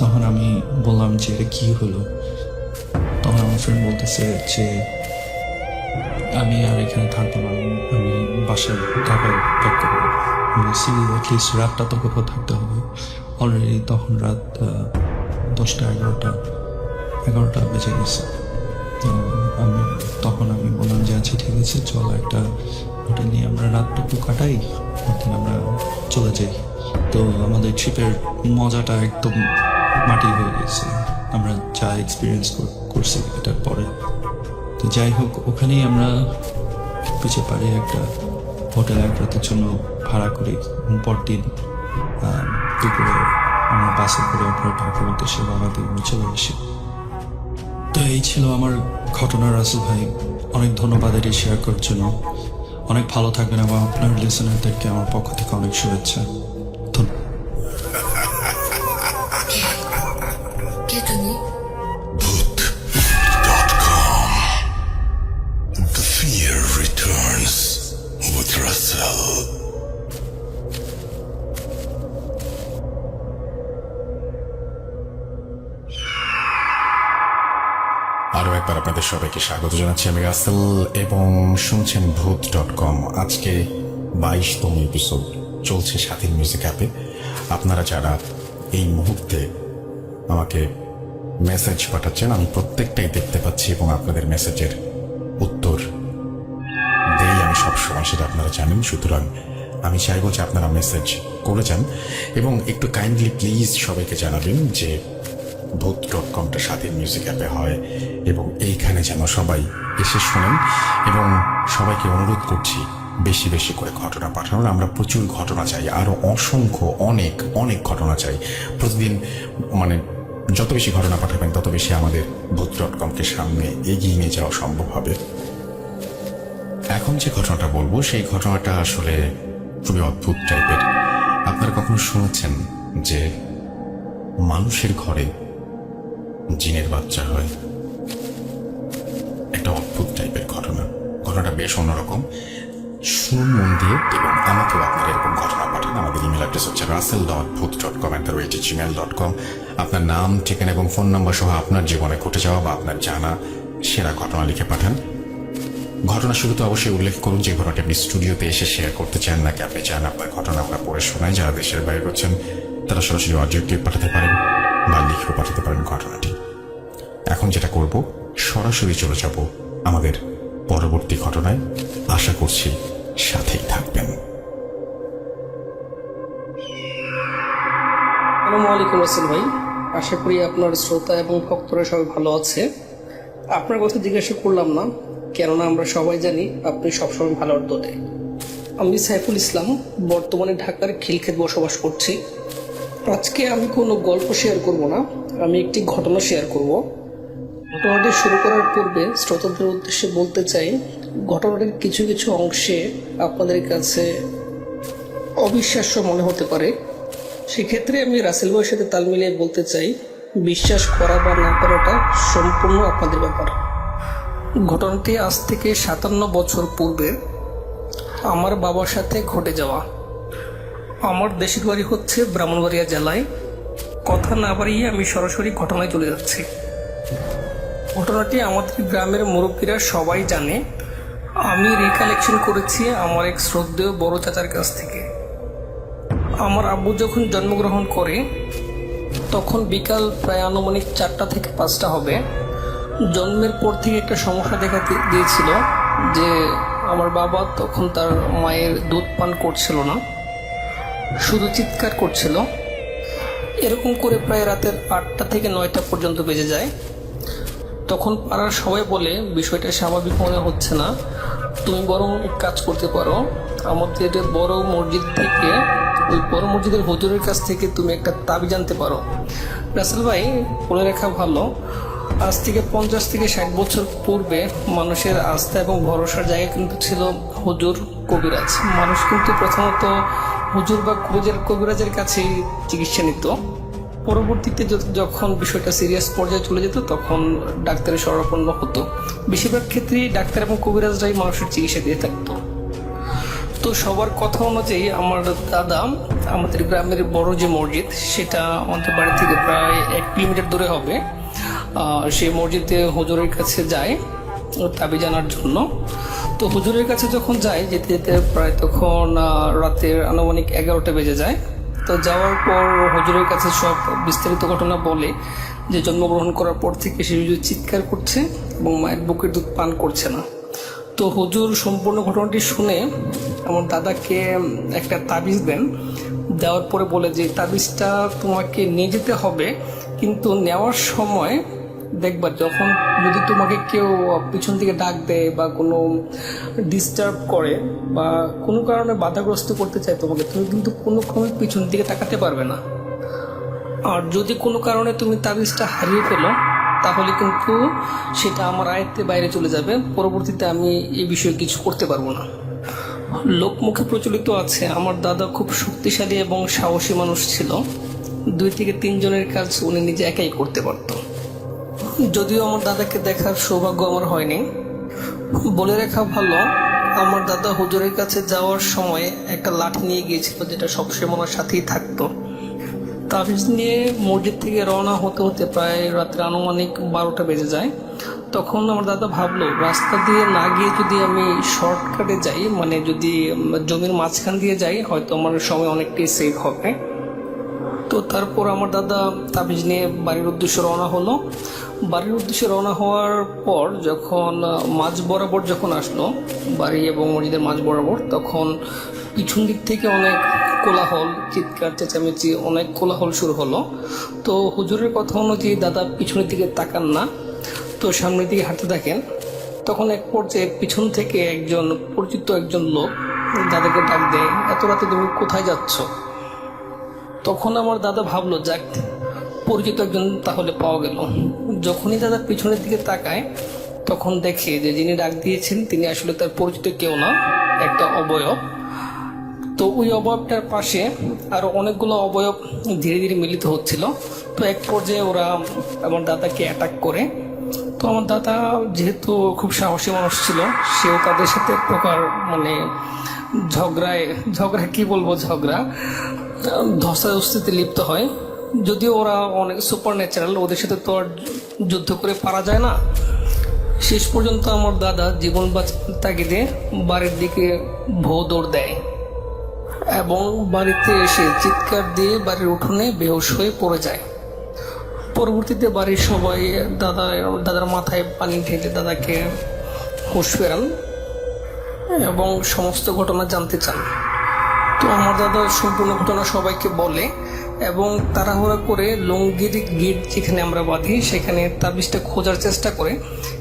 তখন আমি বললাম যে এটা কি হলো। তখন আমার ফ্রেন্ড বলতেছে যে আমি আর এখানে থাকবো না, আমি বাসায় ঢাকায় ব্যাক করবো। বলছি অ্যাটলিস্ট রাতটা তো কোথাও থাকতে হবে। অলরেডি তখন রাত 10টা 11টা বেজে গেছে। তো আমি বললাম যে আচ্ছা ঠিক আছে চল একটা হোটেল নিয়ে আমরা রাতটুকু কাটাই, দিন আমরা চলে যাই। তো আমাদের ট্রিপের মজাটা একদম মাটি হয়ে গেছে, আমরা যা এক্সপিরিয়েন্স করছি এটার পরে। তো যাই হোক ওখানেই আমরা পিছিয়ে পাড়ে একটা হোটেল এক রাতের জন্য ভাড়া করি। পরদিন দুপুরে আমরা বাসে করে আমরা ঢাকার উদ্দেশ্যে রওনা দিয়ে চলে আসি। তো এই ছিল আমার ঘটনা রাসেল ভাই, অনেক ধন্যবাদ এটি শেয়ার করার জন্য। অনেক ভালো থাকবেন এবং আপনার লিসেনারদেরকে আমার পক্ষ থেকে অনেক শুভেচ্ছা। কে তুমি? The fear returns with Russell. আরও একবার আপনাদের সবাইকে স্বাগত জানাচ্ছি, আমি রাসেল এবং শুনছেন ভূত.com। আজকে 22তম এপিসোড চলছে স্বাধীন মিউজিক অ্যাপে। আপনারা যারা এই মুহূর্তে আমাকে মেসেজ পাঠাচ্ছেন আমি প্রত্যেকটাই দেখতে পাচ্ছি এবং আপনাদের মেসেজের উত্তর দেই আমি সবসময়, সেটা আপনারা জানেন। সুতরাং আমি চাইবো যে আপনারা মেসেজ করে যান এবং একটু কাইন্ডলি প্লিজ সবাইকে জানাবেন যে ভূত.comটা স্বাধীন মিউজিক অ্যাপে হয় এবং এইখানে যেন সবাই এসে শোনেন। এবং সবাইকে অনুরোধ করছি বেশি বেশি করে ঘটনা পাঠানোর। আমরা প্রচুর ঘটনা চাই, আরও অসংখ্য অনেক অনেক ঘটনা চাই প্রতিদিন। মানে যত বেশি ঘটনা পাঠাবেন তত বেশি আমাদের ভূত.কমকে সামনে এগিয়ে নিয়ে যাওয়া সম্ভব হবে। এখন যে ঘটনাটা বলবো সেই ঘটনাটা আসলে খুবই অদ্ভুত টাইপের। আপনারা কখনো শুনেছেন যে মানুষের ঘরে জিনের বাচ্চা হয়? একটা অদ্ভুত টাইপের ঘটনা। ঘটনাটা বেশ অন্যরকম। শুনুন মন দিয়ে, এবং আমাকেও আপনারা এরকম ঘটনা পাঠান। আমাদের ইমেল অ্যাড্রেস হচ্ছে russell.booth.com@gmail.com। আপনার নাম, ঠিকানা এবং ফোন নাম্বার সহ আপনার জীবনে ঘটে যাওয়া বা আপনার জানা সেরা ঘটনা লিখে পাঠান। ঘটনা শুরুতে অবশ্যই উল্লেখ করুন যে ঘটনাটি আপনি স্টুডিওতে এসে শেয়ার করতে চান, নাকি আপনি চান আপনার ঘটনা আমরা পড়ে শোনাই। যারা দেশের বাইরে রয়েছেন তারা সরাসরি অডিও ক্লিপ পাঠাতে পারেন বা লিখেও পাঠাতে পারেন ঘটনাটি। এখন যেটা করব, সরাসরি চলে যাব আমাদের পরবর্তী ঘটনায়। আশা করছি সাথেই থাকবেন। আসসালামু আলাইকুম রাসেল ভাই, আশা করি আপনার শ্রোতা এবং ভক্তরা সবাই ভালো আছে। আপনার কথা জিজ্ঞাসা করলাম না, কেননা আমরা সবাই জানি আপনি সবসময় ভালো অর্থে। আমি সাইফুল ইসলাম, বর্তমানে ঢাকার খিলক্ষেত বসবাস করছি। আজকে আমি কোনো গল্প শেয়ার করব না, আমি একটি ঘটনা শেয়ার করব। ঘটনাটি শুরু করার পূর্বে শ্রোতাদের উদ্দেশ্যে বলতে চাই, ঘটনাটির কিছু কিছু অংশে আপনাদের কাছে অবিশ্বাস্য মনে হতে পারে। সেক্ষেত্রে আমি রাসেল ভাইয়ের সাথে তাল মিলিয়ে বলতে চাই, বিশ্বাস করা বা না করাটা সম্পূর্ণ আপনাদের ব্যাপার। ঘটনাটি আজ থেকে 57 বছর পূর্বে আমার বাবার সাথে ঘটে যাওয়া। আমার দেশের বাড়ি হচ্ছে ব্রাহ্মণবাড়িয়া জেলায়। কথা না বাড়িয়ে আমি সরাসরি ঘটনায় চলে যাচ্ছি। ঘটনাটি আমাদের গ্রামের মুরব্বীরা সবাই জানে। আমি রিকালেকশন করেছি আমার এক শ্রদ্ধেয় বড় চাচার কাছ থেকে। আমার আব্বু যখন জন্মগ্রহণ করে তখন বিকাল প্রায় আনুমানিক 4টা থেকে 5টা হবে। জন্মের পর থেকে একটা সমস্যা দেখা দিয়েছিল যে আমার বাবা তখন তার মায়ের দুধ পান করছিল না, শুধু চিৎকার করছিল। এরকম করে প্রায় রাতের 8টা থেকে 9টা পর্যন্ত বেজে যায়। তখন পাড়ার সবাই বলে বিষয়টা স্বাভাবিক মনে হচ্ছে না, তুমি বরং এক কাজ করতে পারো, আমাদের বড় মসজিদ থেকে, ওই বড় মসজিদের হুজুরের কাছ থেকে তুমি একটা তাবিজ আনতে পারো। রাসেল ভাই, বলে রাখা ভালো, আজ থেকে 50 থেকে 60 বছর পূর্বে মানুষের আস্থা এবং ভরসার জায়গা কিন্তু ছিল হুজুর, কবিরাজ। মানুষ কিন্তু প্রথমত হুজুর বা কবিরাজের কাছেই চিকিৎসা নিত। পরবর্তীতে যখন বিষয়টা সিরিয়াস পর্যায়ে চলে যেত তখন ডাক্তারের শরণাপন্ন হতো। বেশিরভাগ ক্ষেত্রেই ডাক্তার এবং কবিরাজরাই মানুষের চিকিৎসা দিয়ে থাকতো। তো সবার কথা অনুযায়ী আমার দাদা আমাদের গ্রামের বড় যে মসজিদ, সেটা আমাদের বাড়ি থেকে প্রায় 1 কিলোমিটার দূরে হবে, সেই মসজিদে হুজুরের কাছে যায় তাবিজ আনার জন্য। তো হুজুরের কাছে যখন যায়, যেতে যেতে প্রায় তখন রাতের আনুমানিক 11টা বেজে যায়। তো যাওয়ার পর হুজুরের কাছে সব বিস্তারিত ঘটনা বলে যে জন্মগ্রহণ করার পর থেকে সে চিৎকার করছে এবং মায়ের বুকের দুধ পান করছে না। তো হুজুর সম্পূর্ণ ঘটনাটি শুনে আমার দাদাকে একটা তাবিজ দেন। দেওয়ার পরে বলে যে তাবিজটা তোমাকে নিয়ে যেতে হবে, কিন্তু নেওয়ার সময় দেখবা যখন যদি তোমাকে কেউ পিছন থেকে ডাক দেয় বা কোনো ডিস্টার্ব করে বা কোনো কারণে বাধাগ্রস্ত করতে চায় তোমাকে, তুমি কিন্তু কোনো ক্রমে পিছন দিকে তাকাতে পারবে না। আর যদি কোনো কারণে তুমি তাবিজটা হারিয়ে ফেলো তাহলে কিন্তু সেটা আমার আয়ত্তের বাইরে চলে যাবে, পরবর্তীতে আমি এই বিষয়ে কিছু করতে পারবো না। লোকমুখে প্রচলিত আছে আমার দাদা খুব শক্তিশালী এবং সাহসী মানুষ ছিল। 2 থেকে 3 জনের কাজ উনি নিজে একাই করতে পারত। যদিও আমার দাদাকে দেখার সৌভাগ্য আমার হয়নি। বলে রাখা ভালো, আমার দাদা হুজুরের কাছে যাওয়ার সময় একটা লাঠি নিয়ে গিয়েছিল, যেটা সবসময় আমার সাথেই থাকতো। তাবিজ নিয়ে মসজিদ থেকে রওনা হতে হতে প্রায় রাত্রে আনুমানিক 12টা বেজে যায়। তখন আমার দাদা ভাবলো রাস্তা দিয়ে না গিয়ে যদি আমি শর্টকাটে যাই, মানে যদি জমির মাঝখান দিয়ে যাই, হয়তো আমার সময় অনেকটাই সেভ হবে। তো তারপর আমার দাদা তাবিজ নিয়ে বাড়ির উদ্দেশ্যে রওনা হলো। বাড়ির উদ্দেশ্যে রওনা হওয়ার পর যখন মাঝ বরাবর যখন আসলো, বাড়ি এবং মসজিদের মাঝ বরাবর, তখন পিছন দিক থেকে অনেক কোলাহল, চিৎকার চেঁচামেচি, অনেক কোলাহল শুরু হলো। তো হুজুরের কথা অনুযায়ী দাদা পিছনের দিকে তাকান না, তো সামনের দিকে হাঁটতে থাকেন। তখন এক পর্যায়ে পিছন থেকে একজন পরিচিত একজন লোক দাদাকে ডাক দেয়, এত রাতে তুমি কোথায় যাচ্ছ? তখন আমার দাদা ভাবলো, যাক পরিচিত একজন তাহলে পাওয়া গেল। যখনই দাদা পিছনের দিকে তাকায় তখন দেখে যে যিনি ডাক দিয়েছেন তিনি আসলে তার পরিচিত কেউ না, একটা অবয়ব। তো ওই অবয়বটার পাশে আরো অনেকগুলো অবয়ব ধীরে ধীরে মিলিত হচ্ছিল। তো এক পর্যায়ে ওরা আমার দাদাকে অ্যাটাক করে। তো আমার দাদা যেহেতু খুব সাহসী মানুষ ছিল, সেও তাদের সাথে এক প্রকার মানে ঝগড়া কি বলবো, ধস্তাধস্তিতে লিপ্ত হয়। যদিও ওরা অনেক সুপার ন্যাচারাল, ওদের সাথে তো আর যুদ্ধ করে পারা যায় না। শেষ পর্যন্ত আমার দাদা জীবন বাঁচানোর তাগিদে বাড়ির দিকে দৌড় দেয় এবং বাড়িতে এসে চিৎকার দিয়ে বাড়ির উঠোনে বেহুশ হয়ে পড়ে যায়। পরবর্তীতে বাড়ির সবাই দাদার মাথায় পানি ঢেলে দাদাকে হুঁশ ফেরান এবং সমস্ত ঘটনা জানতে চান। তো আমার দাদা সম্পূর্ণ ঘটনা সবাইকে বলে এবং তাড়াহুড়া করে লঙ্গির গিট যেখানে আমরা বাঁধি সেখানে তাবিজটা খোঁজার চেষ্টা করে,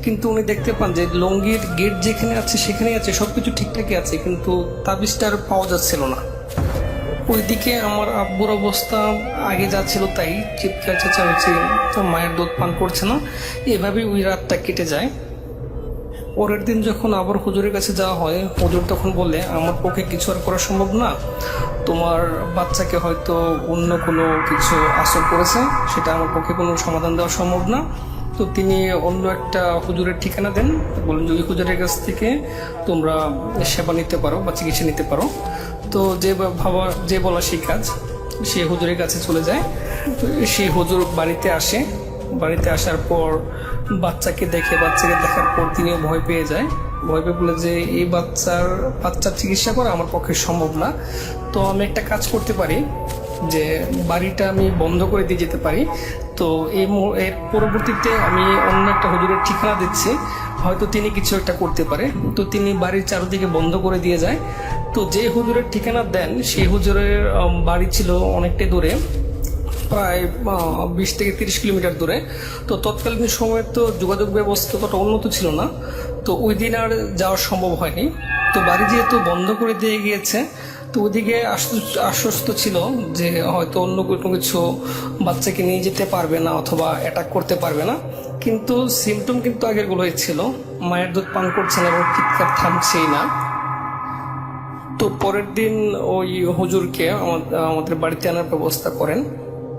কিন্তু উনি দেখতে পান যে লঙ্গির গিট যেখানে আছে সেখানেই আছে, সবকিছু ঠিকঠাকই আছে, কিন্তু তাবিজটা আর পাওয়া যাচ্ছিল না। ওইদিকে আমার আব্বুর অবস্থা আগে যা ছিল তাই, চিৎকার চেঁচামেচি, মায়ের দুধ পান করছে না, এভাবেই ওই রাতটা কেটে যায়। পরের দিন যখন আবার হুজুরের কাছে যাওয়া হয়, হুজুর তখন বলে, আমার পক্ষে কিছু আর করা সম্ভব না, তোমার বাচ্চাকে হয়তো অন্য কোনো কিছু আসর করেছে, সেটা আমার পক্ষে কোনো সমাধান দেওয়া সম্ভব না। তো তিনি অন্য একটা হুজুরের ঠিকানা দেন, বলেন যে ওই হুজুরের কাছ থেকে তোমরা সেবা নিতে পারো বা চিকিৎসা নিতে পারো। তো যে বলা সেই কাজ, সে হুজুরের কাছে চলে যায়। সেই হুজুর বাড়িতে আসে, বাড়িতে আসার পর বাচ্চাকে দেখার পর তিনিও ভয় পেয়ে যায়। ভয় পেয়ে বলে যে এই বাচ্চার চিকিৎসা করা আমার পক্ষে সম্ভব না, তো আমি একটা কাজ করতে পারি যে বাড়িটা আমি বন্ধ করে দিয়ে যেতে পারি। তো এর পরবর্তীতে আমি অন্য একটা হুজুরের ঠিকানা দিচ্ছি, হয়তো তিনি কিছু একটা করতে পারে। তো তিনি বাড়ির চারদিকে বন্ধ করে দিয়ে যায়। তো যে হুজুরের ঠিকানা দেন সেই হুজুরের বাড়ি ছিল অনেকটাই দূরে, প্রায় 20 থেকে 30 কিলোমিটার দূরে। তো তৎকালীন সময়ে তো যোগাযোগ ব্যবস্থা ততটা উন্নত ছিল না, তো ওই দিন আর যাওয়া সম্ভব হয়নি। তো বাড়ি যেহেতু বন্ধ করে দিয়ে গিয়েছে, তো ওদিকে আশ্বস্ত ছিল যে হয়তো অন্য কোনো কিছু বাচ্চাকে নিয়ে যেতে পারবে না অথবা অ্যাটাক করতে পারবে না, কিন্তু সিমটম কিন্তু আগেরগুলোই ছিল, মায়ের দুধ পান করছেন এবং চিৎকার থামছেই না। তো পরের দিন ওই হুজুরকে আমাদের বাড়িতে আনার ব্যবস্থা করেন।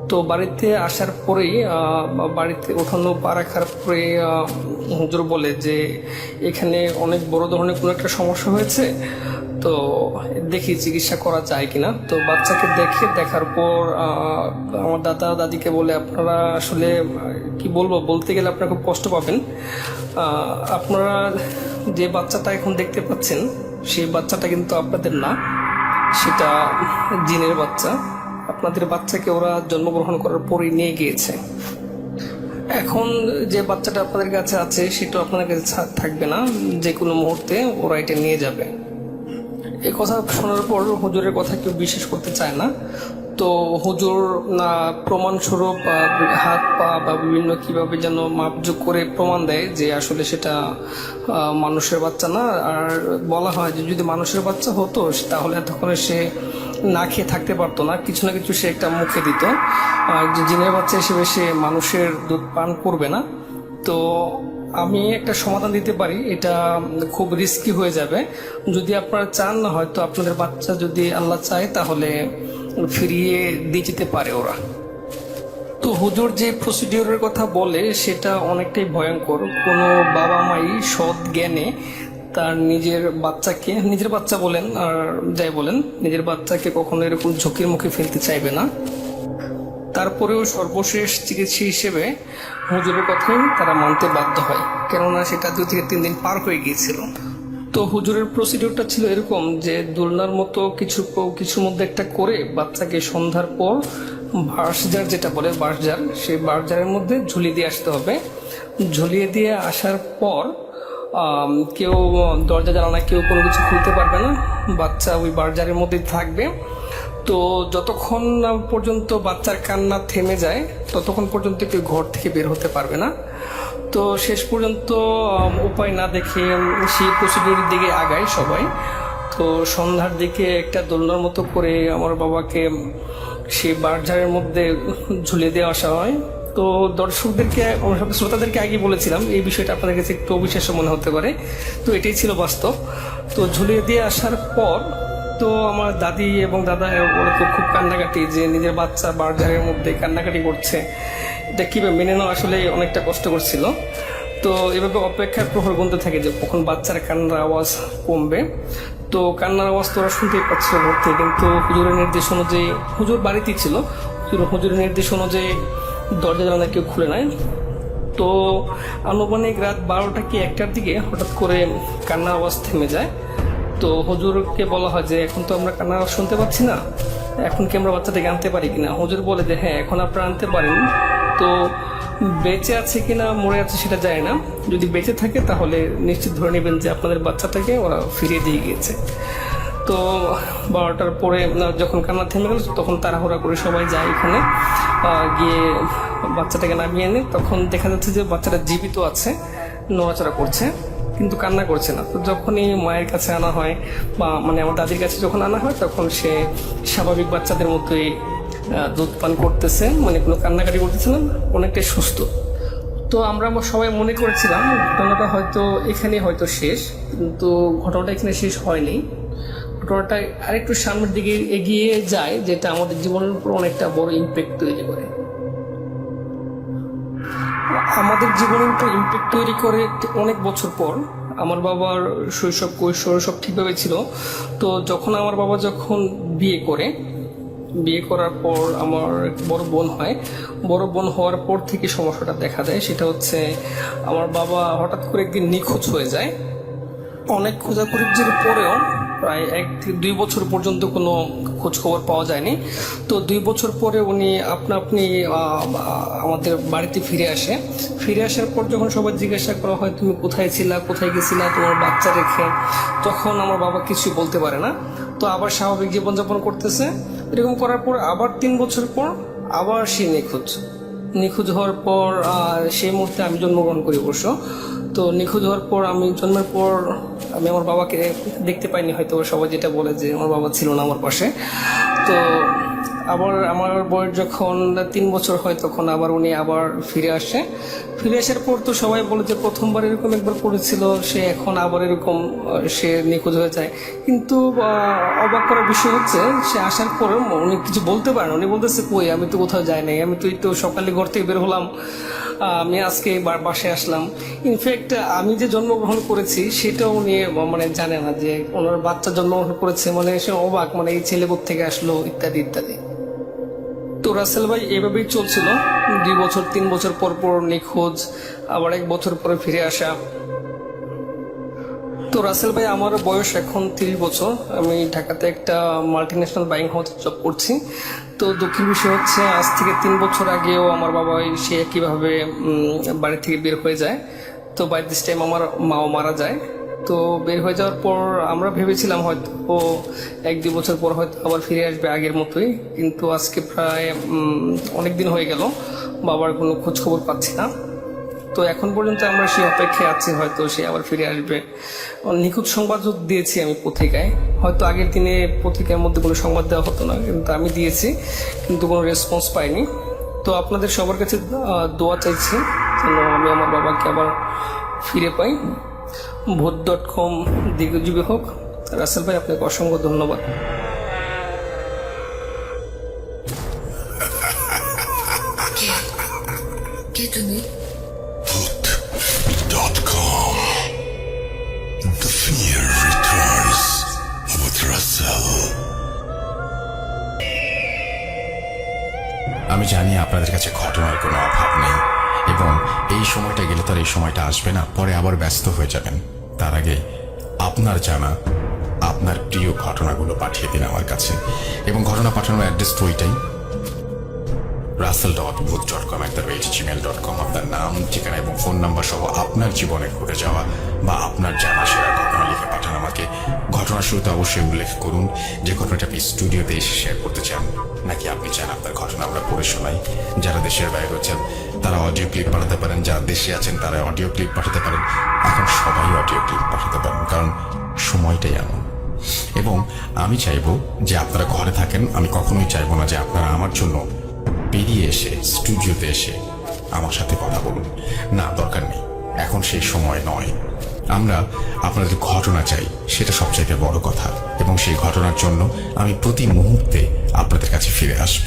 তো বাড়িতে আসার পরেই বাড়িতে উঠানো পা রাখার পরে হুজুর বলে যে এখানে অনেক বড় ধরনের কোনো একটা সমস্যা হয়েছে, তো দেখি চিকিৎসা করা যায় কিনা। তো বাচ্চাকে দেখার পর আমার দাদিকে বলে, আপনারা আসলে কি বলবো, বলতে গেলে আপনারা খুব কষ্ট পাবেন। আপনারা যে বাচ্চাটা এখন দেখতে পাচ্ছেন সেই বাচ্চাটা কিন্তু আপনাদের না, সেটা জিনের বাচ্চা। আপনাদের বাচ্চাকে ওরা জন্মগ্রহণ করার পরই নিয়ে গিয়েছে। এখন যে বাচ্চাটা আপনাদের কাছে আছে সেটা আপনাদের কাছে থাকবে না, যে কোনো মুহূর্তে ওরা এটা নিয়ে যাবে। এই কথা শোনার পর হুজুরের কথা কেউ বিশ্বাস করতে চায় না। তো হুজুর প্রমাণস্বরূপ হাত পা বা বিভিন্ন কিভাবে যেন মাপযোগ করে প্রমাণ দেয় যে আসলে সেটা মানুষের বাচ্চা না। আর বলা হয় যে যদি মানুষের বাচ্চা হতো তাহলে তখন সে না খেয়ে থাকতে পারতো না, কিছু না কিছু সে একটা মুখে দিত। যে জিনের বাচ্চা হিসেবে সে মানুষের দুধ পান করবে না। তো আমি একটা সমাধান দিতে পারি, এটা খুব রিস্কি হয়ে যাবে। যদি আপনারা চান, না হয়তো আপনাদের বাচ্চা যদি আল্লাহ চায় তাহলে ফিরিয়ে দিয়ে যেতে পারে ওরা। তো হুজুর যে প্রসিডিওরের কথা বলে সেটা অনেকটাই ভয়ঙ্কর। কোনো বাবা মাই সৎ জ্ঞানে তার নিজের বাচ্চা বলেন আর যাই বলেন, নিজের বাচ্চাকে কখনো এরকম ঝুঁকির মুখে ফেলতে চাইবে না। তারপরেও সর্বশেষ চিকিৎসা হিসেবে হুজুরের কথাই তারা মানতে বাধ্য হয়, কেননা সেটা 2 থেকে 3 দিন পার হয়ে গিয়েছিল। তো হুজুরের প্রসিডিওরটা ছিল এরকম যে দোলনার মতো কিছুর মধ্যে একটা করে বাচ্চাকে সন্ধ্যার পর বাঁশঝাড়, যেটা বলে বাঁশঝাড়, সেই বাঁশঝাড়ের মধ্যে ঝুলিয়ে দিয়ে আসতে হবে। ঝুলিয়ে দিয়ে আসার পর কেউ দরজা জানালা কেউ কোনো কিছু খুলতে পারবে না, বাচ্চা ওই বাঁশঝাড়ের মধ্যেই থাকবে। তো যতক্ষণ না পর্যন্ত বাচ্চার কান্না থেমে যায় ততক্ষণ পর্যন্ত কেউ ঘর থেকে বের হতে পারবে না। তো শেষ পর্যন্ত উপায় না দেখে সেই প্রসিডিউরের দিকে আগায় সবাই। তো সন্ধ্যার দিকে একটা দোলনার মতো করে আমার বাবাকে সেই বাঁশঝাড়ের মধ্যে ঝুলিয়ে দিয়ে আসা হয়। তো দর্শকদেরকে, শ্রোতাদেরকে আগে বলেছিলাম এই বিষয়টা আপনাদের কাছে একটু অবিশ্বাস্য মনে হতে পারে, তো এটাই ছিল বাস্তব। তো ঝুলিয়ে দিয়ে আসার পর তো আমার দাদি এবং দাদা ওরা তো খুব কান্নাকাটি, যে নিজের বাচ্চা বাঁশঝাড়ের মধ্যে কান্নাকাটি করছে, এটা কীভাবে মেনে নেওয়া আসলে অনেকটা কষ্ট করছিল। তো এভাবে অপেক্ষার প্রহর গুনতে থাকে যে কখন বাচ্চার কান্নার আওয়াজ কমবে। তো কান্নার আওয়াজ তো ওরা শুনতেই পাচ্ছিল ঘর থেকে, কিন্তু হুজুরের নির্দেশ অনুযায়ী, হুজুর বাড়িতেই ছিল, হুজুরের নির্দেশ অনুযায়ী দরজা জানালা কেউ খুলে নেয়। তো আনুমানিক রাত 12টা কি 1টার দিকে হঠাৎ করে কান্নার আওয়াজ থেমে যায়। তো হুজুরকে বলা হয় যে এখন তো আমরা কান্নার আওয়াজ শুনতে পাচ্ছি না, এখন কি আমরা বাচ্চাটাকে আনতে পারি কিনা? হুজুর বলে যে হ্যাঁ, এখন আপনারা আনতে পারেন। তো বেঁচে আছে কিনা মরে আছে সেটা যায় না, যদি বেঁচে থাকে তাহলে নিশ্চিত ধরে নেবেন যে আপনাদের বাচ্চাটাকে ওরা ফিরিয়ে দিয়ে গিয়েছে। তো 12টার পরে যখন কান্না থেমে গেল তখন তাড়াহুড়া করে সবাই যায় এখানে, গিয়ে বাচ্চাটাকে নামিয়ে এনে তখন দেখা যাচ্ছে যে বাচ্চাটা জীবিত আছে, নড়াচড়া করছে কিন্তু কান্না করছে না। তো যখনই মায়ের কাছে আনা হয় বা মানে আমার দাদির কাছে যখন আনা হয় তখন সে স্বাভাবিক বাচ্চাদের মতোই দুধ পান করতেছে, মানে কোনো কান্নাকাটি করতেছে না, অনেকটাই সুস্থ। তো আমরা সবাই মনে করেছিলাম ঘটনাটা হয়তো এখানে হয়তো শেষ, কিন্তু ঘটনাটা এখানে শেষ হয়নি। ঘটনাটা আরেকটু সামনের দিকে এগিয়ে যায়, যেটা আমাদের জীবনের উপর অনেকটা বড় ইম্প্যাক্ট তৈরি করে। আমাদের জীবনের উপর ইম্প্যাক্ট তৈরি করে অনেক বছর পর। আমার বাবার শৈশব কৈশোর সব ঠিকভাবে ছিল। তো যখন আমার বাবা যখন বিয়ে করার পর আমার বড় বোন হয়, বড় বোন হওয়ার পর থেকে সমস্যাটা দেখা দেয়। সেটা হচ্ছে আমার বাবা হঠাৎ করে একদিন নিখোঁজ হয়ে যায়। অনেক খোঁজাখুঁজির পরেও প্রায় 1 থেকে 2 বছর পর্যন্ত কোনো খোঁজ খবর পাওয়া যায়নি। তো 2 বছর পরে উনি আপনি আমাদের বাড়িতে ফিরে আসার পর যখন সবাই জিজ্ঞাসা করা হয় তুমি কোথায় ছিলা, কোথায় গেছিলা তোমার বাচ্চা রেখে, তখন আমার বাবা কিছু বলতে পারে না। তো আবার স্বাভাবিক জীবনযাপন করতেছে। এরকম করার পর আবার 3 বছর পর আবার সে নিখোঁজ হওয়ার পর সেই মুহূর্তে আমি জন্মগ্রহণ করি অবশ্য। তো নিখোঁজ হওয়ার পর আমি জন্মের পর আমি আমার বাবাকে দেখতে পাইনি, হয়তো সবাই যেটা বলে যে আমার বাবা ছিল না আমার পাশে। তো আবার আমার বয়স যখন 3 বছর হয় তখন আবার উনি আবার ফিরে আসার পর তো সবাই বলে যে প্রথমবার এরকম একবার করেছিল, সে এখন আবার এরকম সে নিখোঁজ হয়ে যায়। কিন্তু অবাক করার বিষয় হচ্ছে সে আসার পরে উনি কিছু বলতে পারেন, উনি বলতেছে কই আমি তো কোথাও যাই নাই, আমি তো একটু সকালে ঘর থেকে বের হলাম, আমি আজকে বাসায় আসলাম। ইনফ্যাক্ট আমি যে জন্মগ্রহণ করেছি সেটাও উনি মানে জানে না, যে ওনার বাচ্চা জন্মগ্রহণ করেছে, মানে সে অবাক, মানে এই ছেলে থেকে আসলো ইত্যাদি ইত্যাদি। তো রাসেল ভাই এভাবেই চলছিল, 2 বছর 3 বছর পর নিখোঁজ, আবার 1 বছর পরে ফিরে আসা। তো রাসেল ভাই আমার বয়স এখন 30 বছর, আমি ঢাকাতে একটা মাল্টিন্যাশনাল বাইং হাউসে জব করছি। তো দুঃখের বিষয় হচ্ছে আজ থেকে 3 বছর আগেও আমার বাবা সে একইভাবে বাড়ি থেকে বের হয়ে যায়। তো বাই দিস টাইম আমার মাও মারা যায়। তো বের হয়ে যাওয়ার পর আমরা ভেবেছিলাম হয়তো 1-2 বছর পর হয়তো আবার ফিরে আসবে আগের মতোই, কিন্তু আজকে প্রায় অনেক দিন হয়ে গেল বাবার কোনো খোঁজ খবর পাচ্ছি না। তো এখন পর্যন্ত আমরা সেই অপেক্ষায় আছি, হয়তো সে আবার ফিরে আসবে। নিখোঁজ সংবাদ দিয়েছি আমি পত্রিকায়, হয়তো আগের দিনে পত্রিকার মধ্যে কোনো সংবাদ দেওয়া হতো না, কিন্তু আমি দিয়েছি, কিন্তু কোনো রেসপন্স পাইনি। তো আপনাদের সবার কাছে দোয়া চাইছি যেন আমি আমার বাবাকে আবার ফিরে পাই। vote.com দীর্ঘজীবী হোক। রাসেল ভাই আপনাকে অসংখ্য ধন্যবাদ। কে তুমি? Vote.com. The fear returns with Russell. আমি জানি আপনাদের কাছে ঘটনার কোনো অভাব নেই, এবং এই সময়টা গেলে তো আর এই সময়টা আসবে না, পরে আবার ব্যস্ত হয়ে যাবেন। তার আগে আপনার জানা আপনার প্রিয় ঘটনাগুলো পাঠিয়ে দিন আমার কাছে, এবং ঘটনা পাঠানোর অ্যাড্রেস তো ওইটাই, russell.booth.com@gmail.com আপনার নাম, ঠিকানা এবং ফোন নাম্বার সহ আপনার জীবনে ঘটে যাওয়া বা আপনার জানা সেরা ঘটনা লিখে পাঠান আমাকে। ঘটনার শুরুতে অবশ্যই উল্লেখ করুন যে ঘটনাটা আপনি স্টুডিওতে এসে শেয়ার করতে চান, নাকি আপনি চান আপনার ঘটনা আমরা পড়ে শোনাই। যারা দেশের বাইরে রয়েছেন তারা অডিও ক্লিপ পাঠাতে পারেন, যারা দেশে আছেন তারা অডিও ক্লিপ পাঠাতে পারেন। এখন সবাই অডিও ক্লিপ পাঠাতে পারেন, কারণ সময়টাই এমন। এবং আমি চাইবো যে আপনারা ঘরে থাকেন, আমি কখনোই চাইবো না যে আপনারা আমার জন্য বেরিয়ে এসে স্টুডিওতে এসে আমার সাথে কথা বলুন। না, দরকার নেই, এখন সেই সময় নয়। আমরা আপনাদের ঘটনা চাই, সেটা সবচাইতে বড় কথা। এবং সেই ঘটনার জন্য আমি প্রতি মুহূর্তে আপনাদের কাছে ফিরে আসব।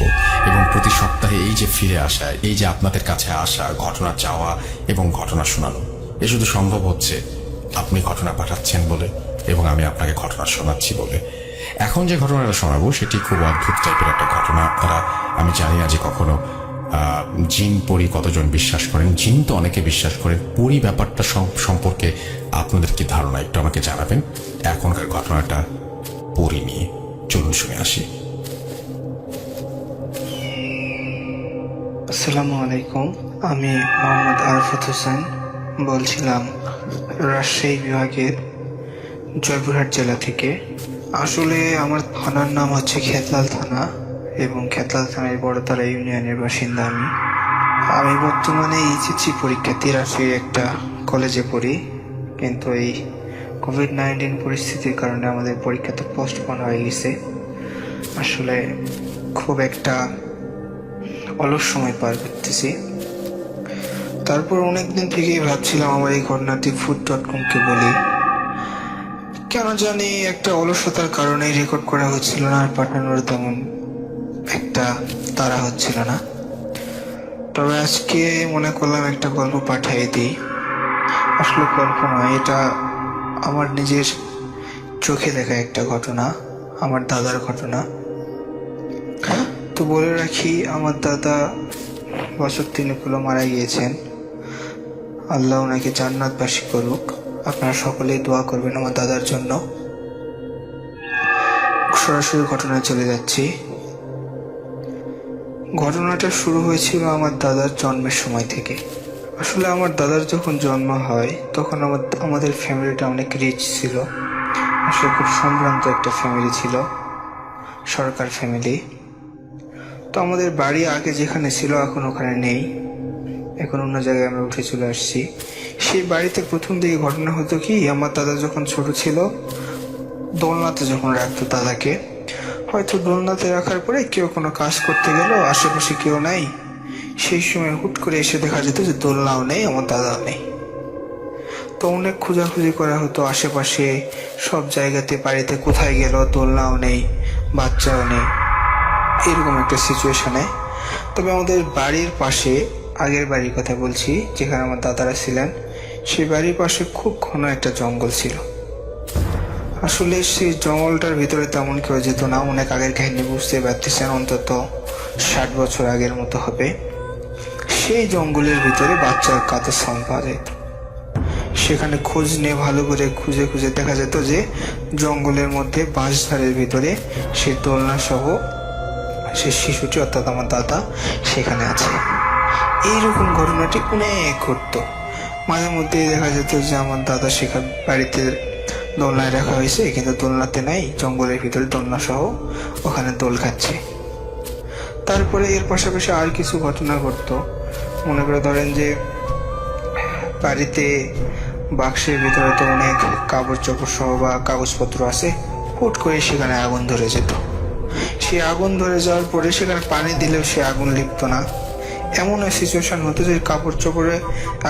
এবং প্রতি সপ্তাহে এই যে ফিরে আসা, এই যে আপনাদের কাছে আসা, ঘটনা চাওয়া এবং ঘটনা শোনানো, এ শুধু সম্ভব হচ্ছে আপনি ঘটনা পাঠাচ্ছেন বলে এবং আমি আপনাকে ঘটনা শোনাচ্ছি বলে। এখন যে ঘটনাটা শোনাবো সেটি খুব অদ্ভুত টাইপের একটা ঘটনা। আপনারা, আমি জানি না যে কখনো জিন পরি কতজন বিশ্বাস করেন। জিন তো অনেকে বিশ্বাস করেন, পরি ব্যাপারটা সম্পর্কে আপনাদের কি ধারণা একটু আমাকে জানাবেন। এখনকার ঘটনাটা পরি নিয়ে, চলুন শুনে আসি। আসসালামু আলাইকুম, আমি মোহাম্মদ আরফত হোসেন বলছিলাম রাজশাহী বিভাগের জয়পুরহাট জেলা থেকে। আসলে আমার থানার নাম হচ্ছে খেতলাল থানা এবং খেতলাল থানার বড়তলা ইউনিয়নের বাসিন্দা আমি বর্তমানে এইচএসসি পরীক্ষার্থী রাজশাহী একটা কলেজে পড়ি, কিন্তু এই কোভিড-19 পরিস্থিতির কারণে আমাদের পরীক্ষাটা পোস্টপোন হয়ে গেছে। আসলে খুব একটা অলস সময় পার করতেছি। তারপর অনেকদিন থেকেই ভাবছিলাম আমার এই ঘটনাটি food.com-কে বলি। কেন জানি একটা অলসতার কারণে রেকর্ড করা হচ্ছিল না, আর পাঠানোর তেমন একটা তাড়া হচ্ছিল না। তবে আজকে মনে করলাম একটা গল্প পাঠিয়ে দিই। আসলে গল্প নয়, এটা আমার নিজের চোখে দেখা একটা ঘটনা, আমার দাদার ঘটনা। তো বলে রাখি, আমার দাদা বছর 3 হলো মারা গিয়েছেন। আল্লাহ ওনাকে জান্নাতবাসী করুক। আপনারা সকলেই দোয়া করবেন আমার দাদার জন্য। সরাসরি ঘটনায় চলে যাচ্ছি। ঘটনাটা শুরু হয়েছিল আমার দাদার জন্মের সময় থেকে। আসলে আমার দাদার যখন জন্ম হয় তখন আমাদের ফ্যামিলিটা অনেক রিচ ছিল। আসলে খুব সম্ভ্রান্ত একটা ফ্যামিলি ছিল, সরকার ফ্যামিলি। তো আমাদের বাড়ি আগে যেখানে ছিল এখন ওখানে নেই, এখন অন্য জায়গায় আমরা উঠে চলে আসছি। সেই বাড়িতে প্রথম দিকে ঘটনা হতো কি, আমার দাদা যখন ছোট ছিল দোলনাতে যখন রাখতো দাদাকে, হয়তো দোলনাতে রাখার পরে কেউ কোনো কাজ করতে গেল, আশেপাশে কেউ নাই, সেই সময় হুট করে এসে দেখা যেত যে দোলনাও নেই, আমার দাদাও নেই। তো অনেক খোঁজাখুঁজি করা হতো আশেপাশে সব জায়গাতে, বাড়িতে কোথায় গেল, দোলনাও নেই, বাচ্চাও নেই, এরকম একটা সিচুয়েশনে। তবে আমাদের বাড়ির পাশে, আগের বাড়ির কথা বলছি যেখানে আমার দাদারা ছিলেন, সেই বাড়ির পাশে খুব ঘন একটা জঙ্গল ছিল। আসলে সেই জঙ্গলটার ভিতরে তেমন কেউ যেত না। অনেক আগের কাহিনী, বুঝতে পারতেছেন, অন্তত 60 বছর আগের মতো হবে। সেই জঙ্গলের ভিতরে বাচ্চার কাঁদে সাউন্ড পাওয়া যেত। সেখানে খোঁজ নিয়ে ভালো করে খুঁজে খুঁজে দেখা যেত যে জঙ্গলের মধ্যে বাঁশঝাড়ের ভিতরে সেই দোলনা সহ সে শিশুটি, অর্থাৎ আমার দাদা, সেখানে আছে। এইরকম ঘটনাটি অনেক ঘটতো। মাঝে মধ্যে দেখা যেত যে আমার দাদা সেখানে বাড়িতে দোলনায় রাখা হয়েছে, কিন্তু দোলনাতে নাই, জঙ্গলের ভিতরে দোলনা সহ ওখানে দোল খাচ্ছে। তারপরে এর পাশাপাশি আর কিছু ঘটনা ঘটতো। মনে করে ধরেন যে বাড়িতে বাক্সের ভিতরে তো অনেক কাপড় চোপড় সহ বা কাগজপত্র আছে, হুট করে সেখানে আগুন ধরে যেত। সেই আগুন ধরে যাওয়ার পরে সেখানে পানি দিলেও সে আগুন লিখতো না। এমন সিচুয়েশন হতো যে কাপড় চোপড়ে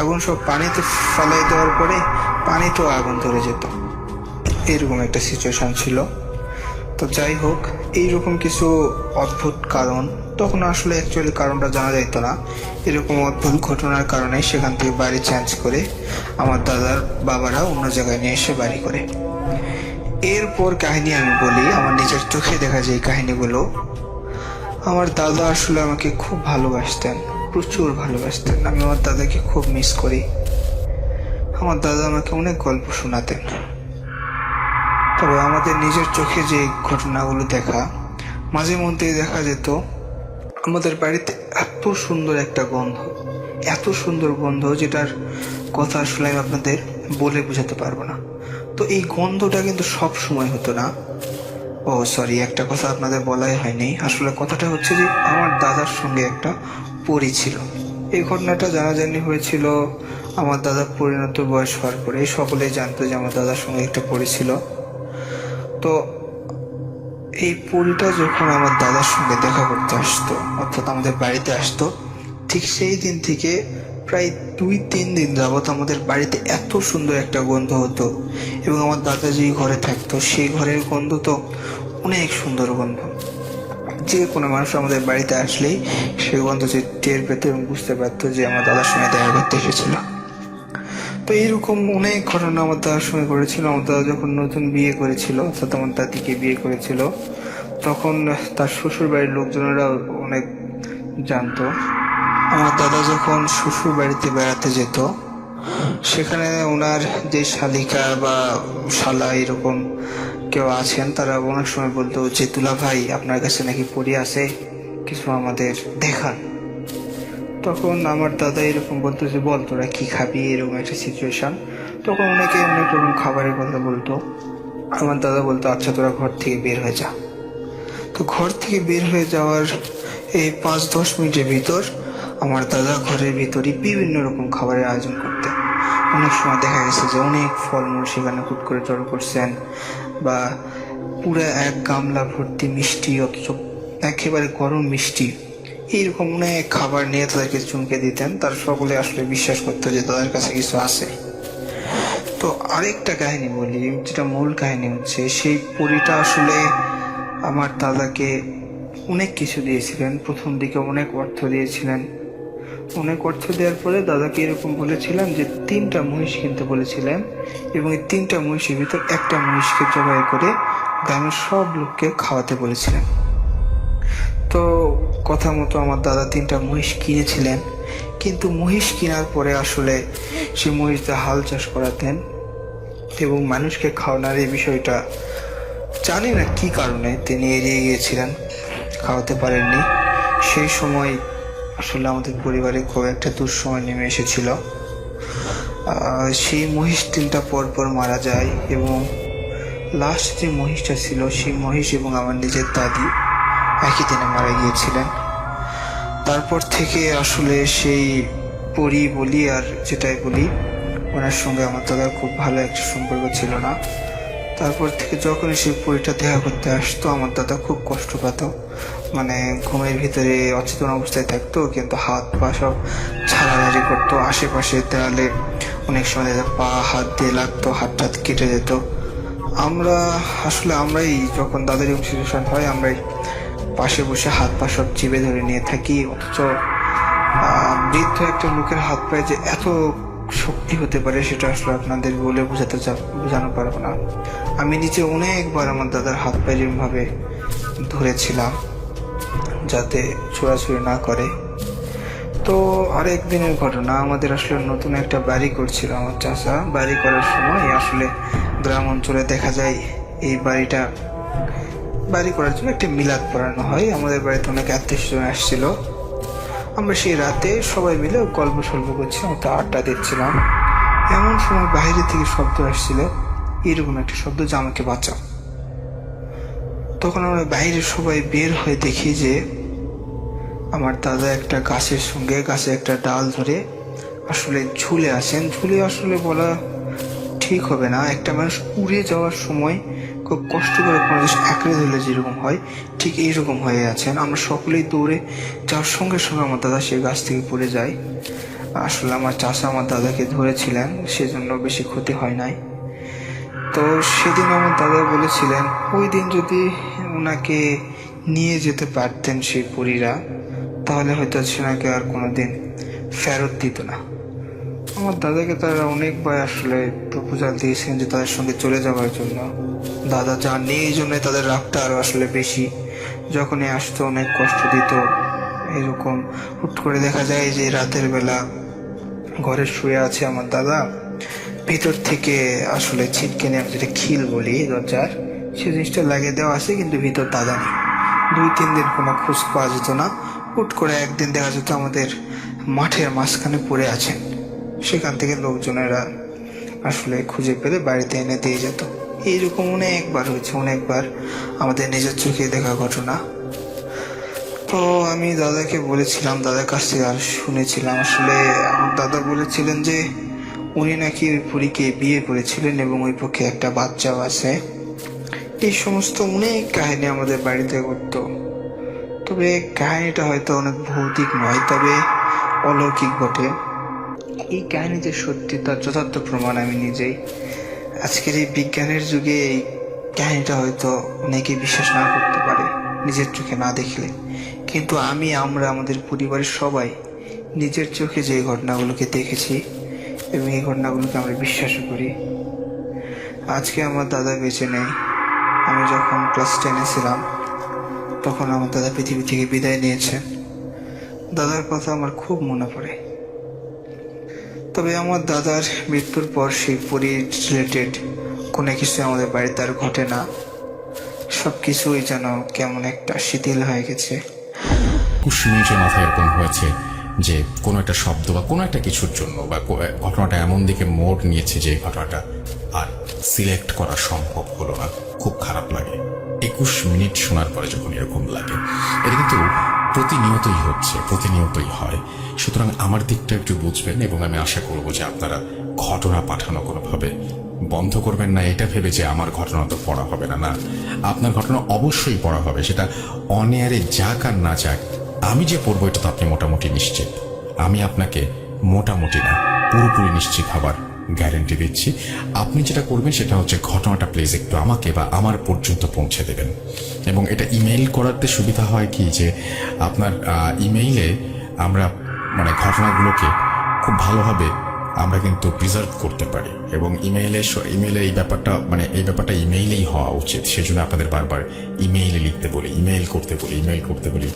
আগুন সব পানিতে ফেলাই দেওয়ার পরে পানিতেও আগুন ধরে যেত। এরকম একটা সিচুয়েশন ছিল। তো যাই হোক, এইরকম কিছু অদ্ভুত কারণ, তখন আসলে অ্যাকচুয়ালি কারণটা জানা যাইতো না। এরকম অদ্ভুত ঘটনার কারণে সেখান থেকে বাড়ি চেঞ্জ করে আমার দাদার বাবারা অন্য জায়গায় নিয়ে এসে বাড়ি করে। এরপর কাহিনী আমি বলি, আমার নিজের চোখে দেখা যায় কাহিনীগুলো। আমার দাদা আসলে আমাকে খুব ভালোবাসতেন, প্রচুর ভালোবাসতেন। আমি আমার দাদাকে খুব মিস করি। আমার দাদা আমাকে অনেক গল্প শোনাতেন। তবে আমাদের নিজের চোখে যে ঘটনাগুলো দেখা, মাঝে মধ্যে দেখা যেত আমাদের বাড়িতে এত সুন্দর একটা গন্ধ, এত সুন্দর গন্ধ যেটার কথা আসলে আমি আপনাদের বলে বোঝাতে পারবো না। তো এই গন্ধটা কিন্তু সব সময় হতো না। ও সরি, একটা কথা আপনাদের বলাই হয়নি। আসলে কথাটা হচ্ছে যে আমার দাদার সঙ্গে একটা পরী ছিল। এই ঘটনাটা জানাজানি হয়েছিল আমার দাদার পরিণত বয়স হওয়ার পরে। সকলেই জানতো যে আমার দাদার সঙ্গে একটা পরী ছিল। তো এই পরীটা যখন আমার দাদার সঙ্গে দেখা করতে আসতো, অর্থাৎ আমাদের বাড়িতে আসতো, ঠিক সেই দিন থেকে প্রায় 2-3 দিন যাবৎ আমাদের বাড়িতে এত সুন্দর একটা গন্ধ হতো। এবং আমার দাদা যেই ঘরে থাকতো সেই ঘরের গন্ধ তো অনেক সুন্দর গন্ধ। যে কোনো মানুষ আমাদের বাড়িতে আসলেই সেই গন্ধ যে টের পেত এবং বুঝতে পারতো যে আমার দাদার সঙ্গে দেখা করতে এসেছিল। তো এইরকম অনেক ঘটনা আমার দাদার সঙ্গে করেছিল। আমার দাদা যখন নতুন বিয়ে করেছিল, অর্থাৎ আমার দাদিকে বিয়ে করেছিল, তখন তার শ্বশুর বাড়ির লোকজনেরা অনেক জানতো। আমার দাদা যখন শ্বশুর বাড়িতে বেড়াতে যেত, সেখানে ওনার যে শালিকা বা শালা এরকম কেউ আছেন, তারা অনেক সময় বলতো যে দুলা ভাই, আপনার কাছে নাকি পরী আছে, কিছু আমাদের দেখান। তখন আমার দাদা এরকম বলতো যে বল তোরা কি খাবি, এরকম একটা সিচুয়েশন। তখন অনেকে অনেক রকম খাবারের কথা বলতো। আমার দাদা বলতো আচ্ছা তোরা ঘর থেকে বের হয়ে যা। তো ঘর থেকে বের হয়ে যাওয়ার এই 5-10 মিনিটের ভিতর আমার দাদা ঘরের ভিতরই বিভিন্ন রকম খাবারের আয়োজন করতেন। অনেক সময় দেখা গেছে যে অনেক ফলমূল সেখানে হুট করে জড়ো করছেন, বা পুরো এক গামলা ভর্তি মিষ্টি, অথচ একেবারে গরম মিষ্টি, এইরকম অনেক খাবার নিয়ে তাদেরকে চুমকে দিতেন। তার সকলে আসলে বিশ্বাস করতো যে তাদের কাছে কিছু আছে। তো আরেকটা কাহিনী বলি, যেটা মূল কাহিনী হচ্ছে, সেই পরীটা আসলে আমার দাদাকে অনেক কিছু দিয়েছিলেন। প্রথম দিকে অনেক অর্থ দিয়েছিলেন। অনেক অর্থ দেওয়ার পরে দাদাকে এরকম বলেছিলেন যে 3টা মহিষ কিনতে বলেছিলেন, এবং এই 3টা মহিষের ভিতর একটা মহিষকে জবাই করে গ্রামের সব লোককে খাওয়াতে বলেছিলেন। তো কথা মতো আমার দাদা 3টা মহিষ কিনেছিলেন, কিন্তু মহিষ কেনার পরে আসলে সে মহিষতে হাল চাষ করাতেন এবং মানুষকে খাওয়ানোর এই বিষয়টা জানি না কি কারণে তিনি এড়িয়ে গিয়েছিলেন, খাওয়াতে পারেননি। সেই সময় আসলে আমাদের পরিবারে খুব একটা দুঃসময় নেমে এসেছিল। সেই মহিষ 3টা পর পর মারা যায়, এবং লাস্ট যে মহিষটা ছিল সেই মহিষ এবং আমার নিজের দাদি একই দিনে মারা গিয়েছিলেন। তারপর থেকে আসলে সেই পরী বলি আর যেটাই বলি, ওনার সঙ্গে আমার দাদার খুব ভালো একটা সম্পর্ক ছিল না। তারপর থেকে যখনই সেই পরীটা দেখা করতে আসতো, আমার দাদা খুব কষ্ট পেত। মানে ঘুমের ভিতরে অচেতন অবস্থায় থাকতো, কিন্তু হাত পা সব ছাড়াছাড়ি করতো। আশেপাশে দেওয়ালে অনেক সময় পা হাত দিয়ে লাগতো, হাত টাত কেটে যেত। আমরাই যখন দাদার এরকম সিচুয়েশন হয়, আমরাই পাশে বসে হাত পা সব চিপে ধরে নিয়ে থাকি। অথচ বৃদ্ধ একটা লোকের হাত পায়ে যে এত শক্তি হতে পারে সেটা আসলে আপনাদের বলে বোঝানো পারবো না। আমি নিজে অনেকবার আমার দাদার হাত পায়ে এরকমভাবে ধরেছিলাম যাতে ছোড়াছুড়ি না করে। তো আরেক দিনের ঘটনা, আমাদের আসলে নতুন একটা বাড়ি করছিল আমার চাচা। বাড়ি করার সময় আসলে গ্রাম অঞ্চলে দেখা যায় এই বাড়ি করার জন্য একটা মিলাদ পড়ানো হয়। আমাদের বাড়িতে অনেক আত্মীয়স্বজন আসছিল। আমরা সেই রাতে সবাই মিলে গল্প সল্প করছিলাম, তো আড্ডা দিচ্ছিলাম। এমন সময় বাইরে থেকে শব্দ আসছিল, এরকম একটা শব্দ যে আমাকে বাঁচাও। তখন আমরা বাইরে সবাই বের হয়ে দেখি যে আমার দাদা একটা গাছের সঙ্গে গাছে একটা ডাল ধরে আসলে ঝুলে আছেন। ঝুলে আসলে বলা ঠিক হবে না, একটা মানুষ উড়ে যাওয়ার সময় খুব কষ্ট করে কোনো জিনিস আঁকড়ে ধরলে যেরকম হয়, ঠিক এইরকম হয়ে আছেন। আমরা সকলেই দৌড়ে যাওয়ার সঙ্গে সঙ্গে আমার দাদা সেই গাছ থেকে পড়ে যায়। আসলে আমার চাচা আমার দাদাকে ধরেছিলেন, সেজন্য বেশি ক্ষতি হয় নাই। তো সেদিন আমার দাদা বলেছিলেন ওই দিন যদি ওনাকে নিয়ে যেতে পারতেন সেই পরীরা, তাহলে হয়তো সেনাকে আর কোনোদিন ফেরত দিত না। আমার দাদাকে তারা অনেকবার আসলে প্রপোজাল দিয়েছেন যে তাদের সঙ্গে চলে যাওয়ার জন্য। দাদা যাননি, এই জন্য তাদের রাগটা আরও আসলে বেশি। যখনই আসতো অনেক কষ্ট দিত। এরকম হুট করে দেখা যায় যে রাতের বেলা ঘরে শুয়ে আছে আমার দাদা, ভিতর থেকে আসলে ছিটকে নিয়ে, যেটা খিল বলি দরজার, সে জিনিসটা লাগিয়ে দেওয়া আছে, কিন্তু ভিতর দাদা নেই। 2-3 দিন কোনো খোঁজ পাওয়া যেত না। হুট করে একদিন দেখা যেত আমাদের মাঠের মাঝখানে পড়ে আছেন। সেখান থেকে লোকজনেরা আসলে খুঁজে পেলে বাড়িতে এনে দিয়ে যেত। এইরকম অনেকবার হয়েছে, অনেকবার আমাদের নিজের চোখে দেখা ঘটনা। তো আমি দাদাকে বলেছিলাম, দাদার কাছ থেকে আর শুনেছিলাম, আসলে আমার দাদা বলেছিলেন যে উনি নাকি ওই পরীকে বিয়ে করেছিলেন এবং ওই পক্ষে একটা বাচ্চাও আছে। এই সমস্ত অনেক কাহিনী আমাদের বাড়িতে ঘটতো। তবে কাহিনীটা হয়তো অনেক ভৌতিক নয়, তবে অলৌকিক বটে। এই কাহিনী যে সত্যি তার যথার্থ প্রমাণ আমি নিজেই। আজকের এই বিজ্ঞানের যুগে এই কাহিনীটা হয়তো অনেকে বিশ্বাস না করতে পারে নিজের চোখে না দেখলে, কিন্তু আমরা আমাদের পরিবারের সবাই নিজের চোখে যে ঘটনাগুলোকে দেখেছি এবং এই ঘটনাগুলোকে আমরা বিশ্বাসও করি। আজকে আমার দাদা বেঁচে নেই। আমি যখন ক্লাস 10-এ ছিলাম তখন আমার দাদা পৃথিবী থেকে বিদায় নিয়েছেন। দাদার কথা আমার খুব মনে পড়ে। তবে আমার দাদার মৃত্যুর পর সেই রিলেটেড কোনো কিছু আমাদের বাড়িতে আর ঘটে না। সব কিছুই যেন কেমন একটা শিথিল হয়ে গেছে। 20 মিনিটের মাথায় এরকম হয়েছে যে কোনো একটা শব্দ বা কোনো একটা কিছুর জন্য বা ঘটনাটা এমন দিকে মোড় নিয়েছে যে ঘটনাটা আর সিলেক্ট করা সম্ভব হলো না। খুব খারাপ লাগে 21 মিনিট শোনার পরে যখন এরকম লাগে। এটা কিন্তু প্রতিনিয়তই হচ্ছে, প্রতিনিয়তই হয়। সুতরাং আমার দিকটা একটু বুঝবেন এবং আমি আশা করবো যে আপনারা ঘটনা পাঠানো কোনোভাবে বন্ধ করবেন না এটা ভেবে যে আমার ঘটনা তো পড়া হবে না। না, আপনার ঘটনা অবশ্যই পড়া হবে, সেটা অন এয়ারে যাক আর না যাক। আমি যে পড়বো এটা তো আপনি মোটামুটি নিশ্চিত। আমি আপনাকে মোটামুটি না, পুরোপুরি নিশ্চিত হবার গ্যারেন্টি দিচ্ছি। আপনি যেটা করবেন সেটা হচ্ছে ঘটনাটা প্লিজ একটু আমাকে বা আমার পর্যন্ত পৌঁছে দেবেন। এবং এটা ইমেইল করাতে সুবিধা হয় কি যে আপনার ইমেইলে আমরা মানে ঘটনাগুলোকে খুব ভালোভাবে আমরা কিন্তু প্রিজার্ভ করতে পারি এবং ইমেইলে এই ব্যাপারটা ইমেইলেই হওয়া উচিত। সেজন্য আপনাদের বারবার ইমেইলে লিখতে বলি, ইমেইল করতে বলি।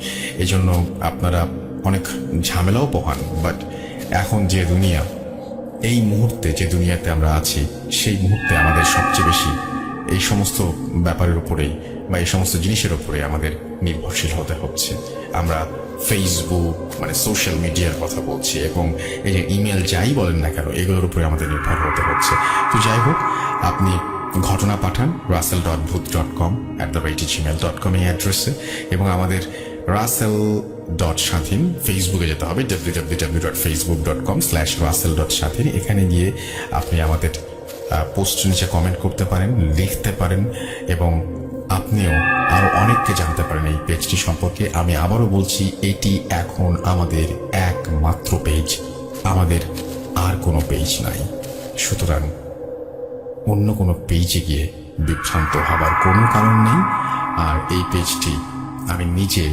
এই জন্য আপনারা অনেক ঝামেলাও পোহান। বাট এখন যে দুনিয়া, এই মুহূর্তে যে দুনিয়াতে আমরা আছি, সেই মুহূর্তে আমাদের সবচেয়ে বেশি এই সমস্ত ব্যাপারের উপরেই বা এই সমস্ত জিনিসের উপরে আমাদের নির্ভরশীল হতে হচ্ছে। আমরা ফেসবুক মানে সোশ্যাল মিডিয়ার কথা বলছি এবং এই যে ইমেল যাই বলেন না কেন এগুলোর উপরে আমাদের নির্ভর হতে হচ্ছে। তো যাই হোক, আপনি ঘটনা পাঠান russell.booth.com@gmail.com এই অ্যাড্রেসে এবং আমাদের russell.স্বাধীন ফেসবুকে যেতে হবে www.facebook.com/russell.স্বাধীন। এখানে গিয়ে আপনি আমাদের পোস্ট নিচে কমেন্ট করতে পারেন, লিখতে পারেন এবং আপনিও আরো অনেককে জানতে পারেন এই পেজটি সম্পর্কে। আমি আবারও বলছি, এটি এখন আমাদের একমাত্র পেজ, আমাদের আর কোনো পেজ নাই। সুতরাং অন্য কোনো পেজে গিয়ে বিভ্রান্ত হবার কোনো কারণ নেই। আর এই পেজটি আমি নিজে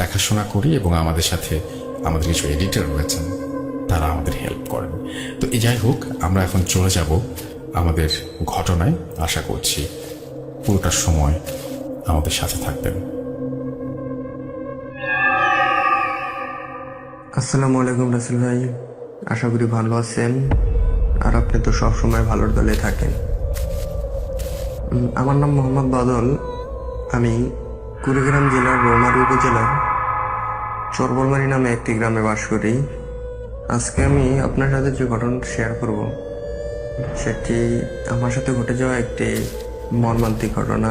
দেখাশোনা করি এবং আমাদের সাথে আমাদের কিছু এডিটর রয়েছেন, তারা আমাদের হেল্প করেন। তো এই যাই হোক, আমরা এখন চলে যাব আমাদের ঘটনায়। আশা করছি পুরোটা সময় আমাদের সাথে থাকবেন। আসসালামু আলাইকুম রাসেল ভাই, আশা করি ভালো আছেন। আর আপনি তো সবসময় ভালোর দলে থাকেন। আমার নাম মোহাম্মদ বাদল। আমি কুড়িগ্রাম জেলার রৌমারী উপজেলার চরবলমারি নামে একটি গ্রামে বাস করি। আজকে আমি আপনার সাথে যে ঘটনাটা শেয়ার করব সেটি আমার সাথে ঘটে যাওয়া একটি মর্মান্তিক ঘটনা।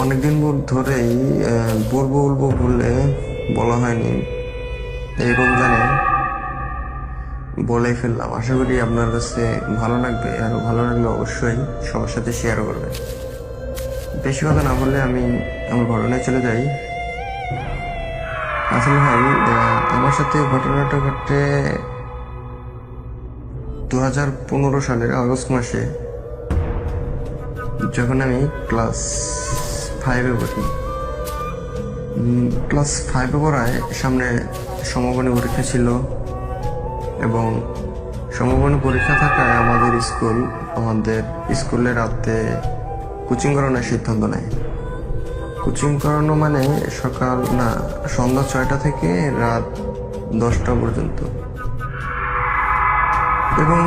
অনেকদিন ধরেই বলবো বলে বলা হয়নি, এই রমজানে বলে ফেললাম। আশা করি আপনার কাছে ভালো লাগবে, আর ভালো লাগলে অবশ্যই সবার সাথে শেয়ার করবেন। বেশি কথা না বললে আমি আমার ঘটনায় চলে যাই। আসলে ভাই, আমার সাথে ঘটনাটা ঘটে 2015 সালের আগস্ট মাসে, যখন আমি ক্লাস 5-এ পড়ি। ক্লাস 5-এ পড়ায় সামনে সমাপনী পরীক্ষা ছিল এবং সমাপনী পরীক্ষা থাকায় আমাদের স্কুলে রাতে কোচিং করানোর সিদ্ধান্ত নেয়। কোচিং করানো মানে সন্ধ্যা 6টা থেকে রাত 10টা পর্যন্ত। এবং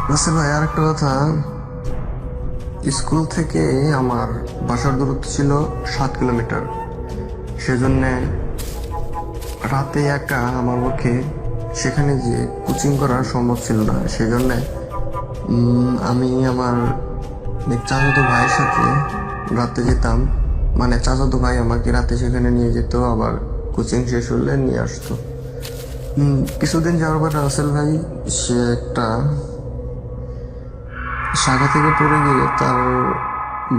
রাসেল ভাই, আরেকটা কথা, স্কুল থেকে আমার বাসার দূরত্ব ছিল 7 কিলোমিটার সেজন্যে রাতে একা আমার পক্ষে সেখানে যে কোচিং করা সম্ভব ছিল না। সেজন্যে আমি আমার চাচাতো ভাইয়ের সাথে রাতে যেতাম, মানে চাচাতো ভাই আমাকে রাতে সেখানে নিয়ে যেত, আবার কোচিং শেষ হলে নিয়ে আসতো। কিছুদিন যাওয়ার পর রাসেল ভাই সে একটা শাখা থেকে পড়ে গিয়ে তার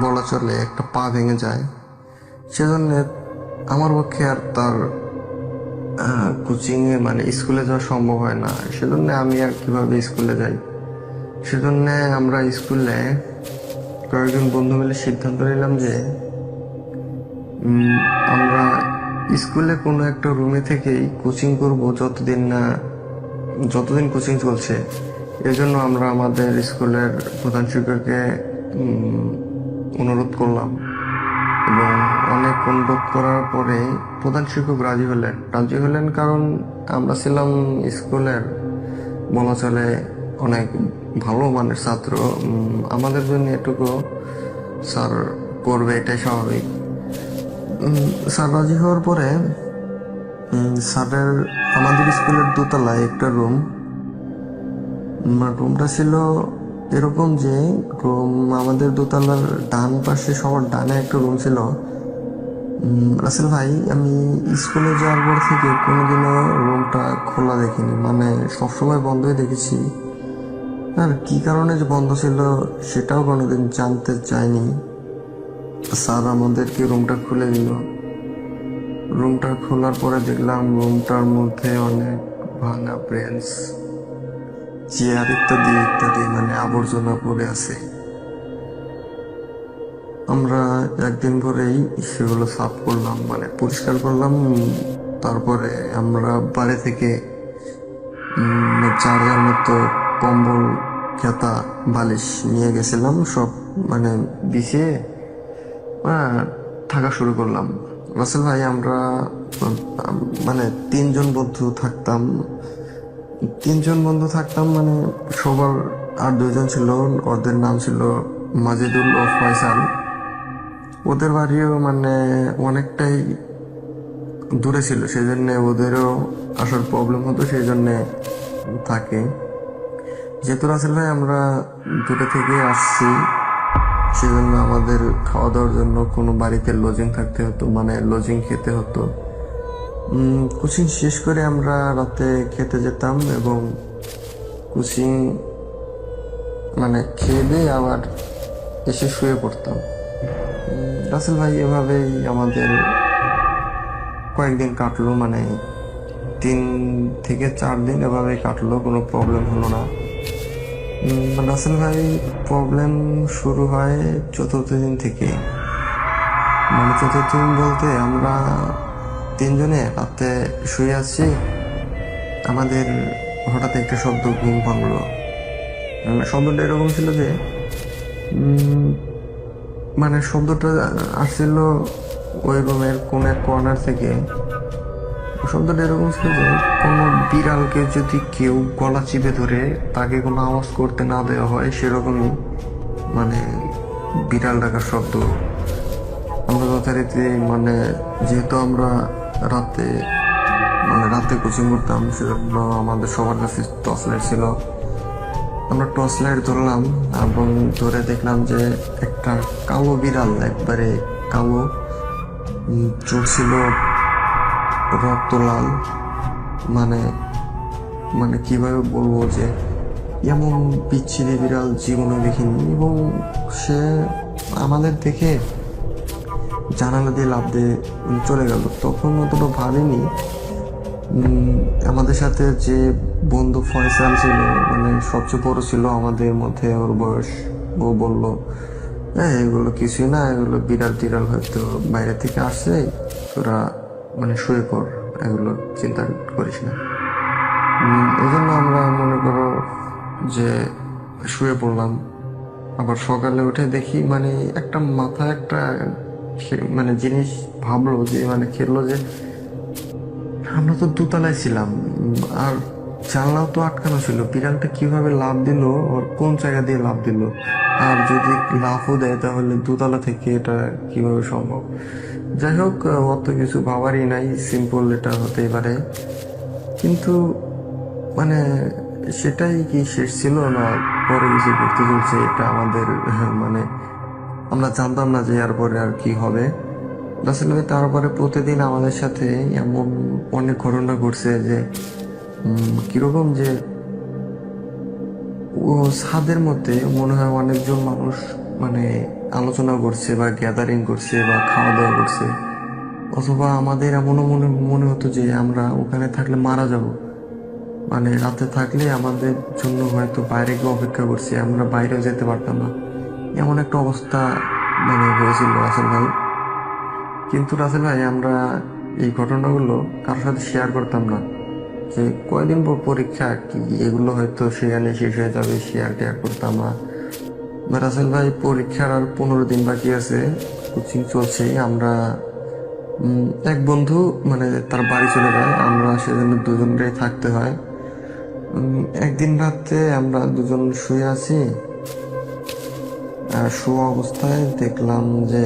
বলা চলে একটা পা ভেঙে যায়। সেজন্য আমার পক্ষে আর তার কোচিংয়ে মানে স্কুলে যাওয়া সম্ভব হয় না। সেজন্য আমি আর কিভাবে স্কুলে যাই। সেজন্য আমরা স্কুলে কয়েকজন বন্ধু মিলে সিদ্ধান্ত নিলাম যে আমরা স্কুলে কোনো একটা রুমে থেকেই কোচিং করব যতদিন কোচিং চলছে। এজন্য আমরা আমাদের স্কুলের প্রধান শিক্ষককে অনুরোধ করলাম এবং অনেক অনুরোধ করার পরে প্রধান শিক্ষক রাজি হলেন কারণ আমরা ছিলাম স্কুলের বলা চলে অনেক ভালো মানের ছাত্র। আমাদের জন্য এটুকু স্যার করবে, এটাই স্বাভাবিক। স্যার রাজি হওয়ার পরে স্যারের আমাদের স্কুলের দোতলায় একটা রুমটা ছিল এরকম যে আমাদের দোতলার ডান পাশে সবার ডানে একটা রুম ছিল। রাসেল ভাই, আমি স্কুলে যাওয়ার পর থেকে কোনোদিনও রুমটা খোলা দেখিনি, মানে সবসময় বন্ধই দেখেছি। আর কি কারণে যে বন্ধ ছিল সেটাও কোনোদিন জানতে চাইনি। স্যার আমাদেরকে রুমটা খুলে দিল। রুমটা খোলার পরে দেখলাম রুমটার মধ্যে অনেক ভাঙা বেঞ্চ, চেয়ার ইত্যাদি ইত্যাদি মানে আবর্জনা পড়ে আছে। আমরা একদিন পরেই সেগুলো সাফ করলাম, মানে পরিষ্কার করলাম। তারপরে আমরা বাড়ি থেকে 4 মতো কম্বল, খেতা, বালিশ নিয়ে গেছিলাম, সব মানে বিছিয়ে থাকা শুরু করলাম। রাসেল ভাই, আমরা মানে 3 জন বন্ধু থাকতাম, মানে সবার আর 2 জন ছিল, ওদের নাম ছিল মাজিদুল ও ফয়সাল। ওদের বাড়িও মানে অনেকটাই দূরে ছিল, সেই জন্য ওদেরও আসার প্রবলেম হতো, সেই জন্য থাকে। যেহেতু রাসেল ভাই আমরা দূরে থেকে আসছি, সেজন্য আমাদের খাওয়া দাওয়ার জন্য কোনো বাড়িতে লজিং থাকতে হতো, মানে লজিং খেতে হতো। কোচিং শেষ করে আমরা রাতে খেতে যেতাম এবং কোচিং মানে খেয়ে দিয়ে আবার এসে শুয়ে পড়তাম। রাসেল ভাই, এভাবেই আমাদের কয়েকদিন কাটলো, মানে 3 থেকে 4 দিন এভাবেই কাটলো, কোনো প্রবলেম হলো না। রাসেল ভাই, প্রবলেম শুরু হয় 4th দিন থেকে। মানে 4th দিন বলতে আমরা 3 জনে রাতে শুয়ে আছি, আমাদের হঠাৎ একটা শব্দ ঘুম ভাঙলো। শব্দটা এরকম ছিল যে মানে শব্দটা আসছিল ওই রুমের কোন এক কর্নার থেকে। শব্দটা এরকম ছিল যে কোনো বিড়ালকে যদি কেউ গলা চিপে ধরে তাকে কোনো আওয়াজ করতে না দেওয়া হয়, সেরকমই মানে বিড়াল ডাকার শব্দ। আমরা যথারীতি মানে যেহেতু আমরা রাতে কোচিং করতাম, সেজন্য আমাদের সবার কাছে টর্চ লাইট ছিল। আমরা টর্চ লাইট ধরলাম এবং ধরে দেখলাম যে একটা কালো বিড়াল, একবারে কালো, চোখ ছিল রক্ত লাল, মানে কিভাবে বলবো যে এমন বিচ্ছিরি বিড়াল জীবনে দেখিনি। এবং সে আমাদের দেখে জানালা দিয়ে লাফ দিয়ে চলে গেল। তখন অতটা ভাবিনি। আমাদের সাথে যে বন্ধু ফয়সাল ছিল, মানে সবচেয়ে বড় ছিল আমাদের মধ্যে, ওর বয়স, ও বলল, এগুলো কিছুই না, এগুলো বিড়াল টিড়াল হয়তো বাইরে থেকে আসছে, তোরা মানে শুয়ে পড়, এগুলো চিন্তা করিস না। এই জন্য আমরা মনে করো যে শুয়ে পড়লাম। আবার সকালে উঠে দেখি মানে একটা মাথায় একটা মানে জিনিস ভাবলো যে মানে খেললো যে আমরা তো দোতলায় ছিলাম আর জানলাও তো আটকানো ছিল, বিড়ালটা কিভাবে লাফ দিল, ওর কোন জায়গা দিয়ে লাফ দিল, আর যদি লাফও দেয় তাহলে দোতলা থেকে এটা কিভাবে সম্ভব। যাই হোক, অত কিছু ভাবারই নাই, সিম্পল এটা হতেই পারে। কিন্তু মানে সেটাই কি শেষ ছিল, না পরে কিছু করতে চলছে, এটা আমাদের মানে আমরা জানতাম না যে এরপরে আর কি হবে। রাসেল ভাই তারপরে প্রতিদিন আমাদের সাথে এমন অনেক ঘটনা ঘটছে যে কিরকম যে ও ছাদের মধ্যে মনে হয় অনেকজন মানুষ মানে আলোচনা করছে বা গ্যাদারিং করছে বা খাওয়া দাওয়া করছে, অথবা আমাদের এমনও মনে মনে হতো যে আমরা ওখানে থাকলে মারা যাব। মানে রাতে থাকলে আমাদের জন্য হয়তো বাইরে গিয়ে অপেক্ষা করছে, আমরা বাইরেও যেতে পারতাম না, এমন একটা অবস্থা মানে হয়েছিল রাসেল ভাই। কিন্তু রাসেল ভাই আমরা এই ঘটনাগুলো কারোর সাথে শেয়ার করতাম না, যে কয়দিন পর পরীক্ষা কি এগুলো হয়তো সেখানে শেষ হয়ে যাবে, শেয়ার করতাম না। রাসেল ভাই পরীক্ষার আর 15 দিন বাকি আছে, কোচিং চলছে। আমরা এক বন্ধু মানে তার বাড়ি চলে যায়, আমরা সেজন্য দুজনেই থাকতে হয়। একদিন রাতে আমরা দুজন শুয়ে আছি, আর শোয়া অবস্থায় দেখলাম যে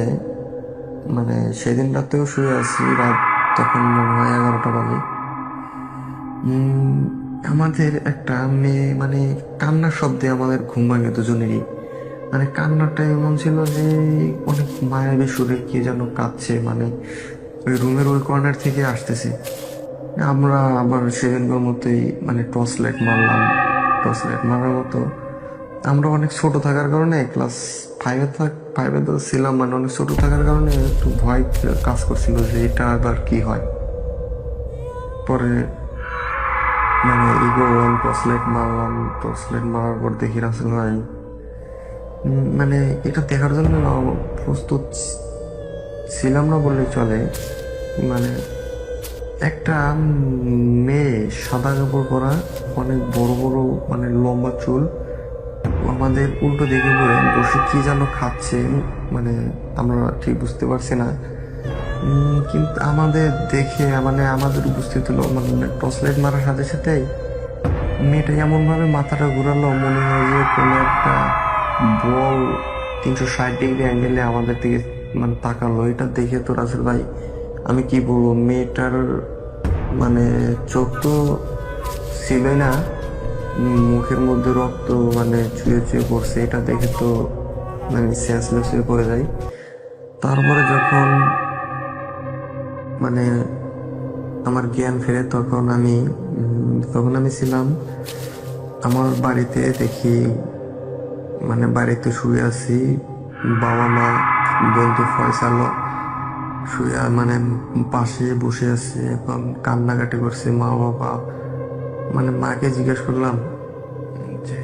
মানে সেদিন রাতেও শুয়ে আছি, রাত তখন মনে হয় 11টা বাজে। আমাদের একটা মেয়ে মানে কান্নার শব্দে আমাদের ঘুম ভাঙে দুজনেরই। মানে কান্নাটা এমন ছিল যে অনেক মায়াবী সুরে কে যেন কাঁদছে, মানে ওই রুমের ওই কর্নার থেকে আসতেছে। আমরা আবার সেদিনকার মতোই মানে টর্চ লাইট মারার মতো। আমরা অনেক ছোট থাকার কারণে ক্লাস 5-এ তো ছিলাম, মানে অনেক ছোট থাকার কারণে একটু ভয় কাজ করছিল যে এটা আবার কি হয়। পরে মানে টর্চ লাইট মারার পর দেখি রাসেল ভাই মানে এটা দেখার জন্য প্রস্তুত ছিলাম না বললে চলে। মানে একটা মেয়ে সাদা কাপড় পরা, অনেক বড় বড় মানে লম্বা চুল, আমাদের উল্টো দিকে পড়ে বসে কি যেন খাচ্ছে, মানে আমরা ঠিক বুঝতে পারছি না। কিন্তু আমাদের দেখে মানে আমাদের উপস্থিত হলো, মানে টর্চ লাইট মারার সাথে সাথেই মেয়েটা এমন ভাবে মাথাটা ঘুরালো, মনে হয় যে কোনো একটা বল 360 ডিগ্রি অ্যাঙ্গেলে আমাদের দিকে মানে তাকালো। এটা দেখে তো রাসেল ভাই আমি কি বলবো, মেয়েটার মানে চোখ তো ছিলই না, মুখের মধ্যে রক্ত মানে চুয়ে পড়ছে। এটা দেখে তো মানে সেন্সলেস হয়ে পড়ে যায়। তারপরে যখন মানে আমার জ্ঞান ফেরে তখন আমি ছিলাম আমার বাড়িতে। দেখি মানে বাড়িতে শুয়ে আছি, বাবা মা বন্ধু ফয়সালও শুয়ে মানে পাশে বসে আছে, এখন কান্নাকাটি করছে মা বাবা। মানে মাকে জিজ্ঞেস করলাম যে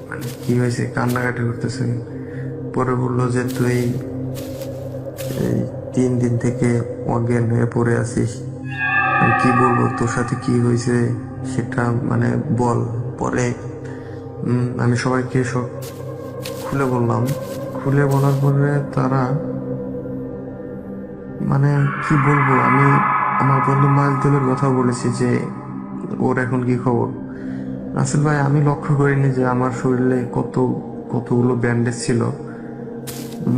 মানে কি হয়েছে, কান্নাকাটি করতেছে। পরে বললো যে তুই এই 3 দিন থেকে অজ্ঞান হয়ে পড়ে আছিস, আমি কি বলবো তোর সাথে কি হয়েছে সেটা মানে বল। পরে আমি সবাইকে সব খুলে বলার পরে তারা মানে কি বলবো, আমি আমার বন্ধু মাজদুলের কথা বলেছি যে ওর এখন কি খবর। রাসেল ভাই আমি লক্ষ্য করিনি যে আমার শরীরে কতগুলো ব্যান্ডেজ ছিল,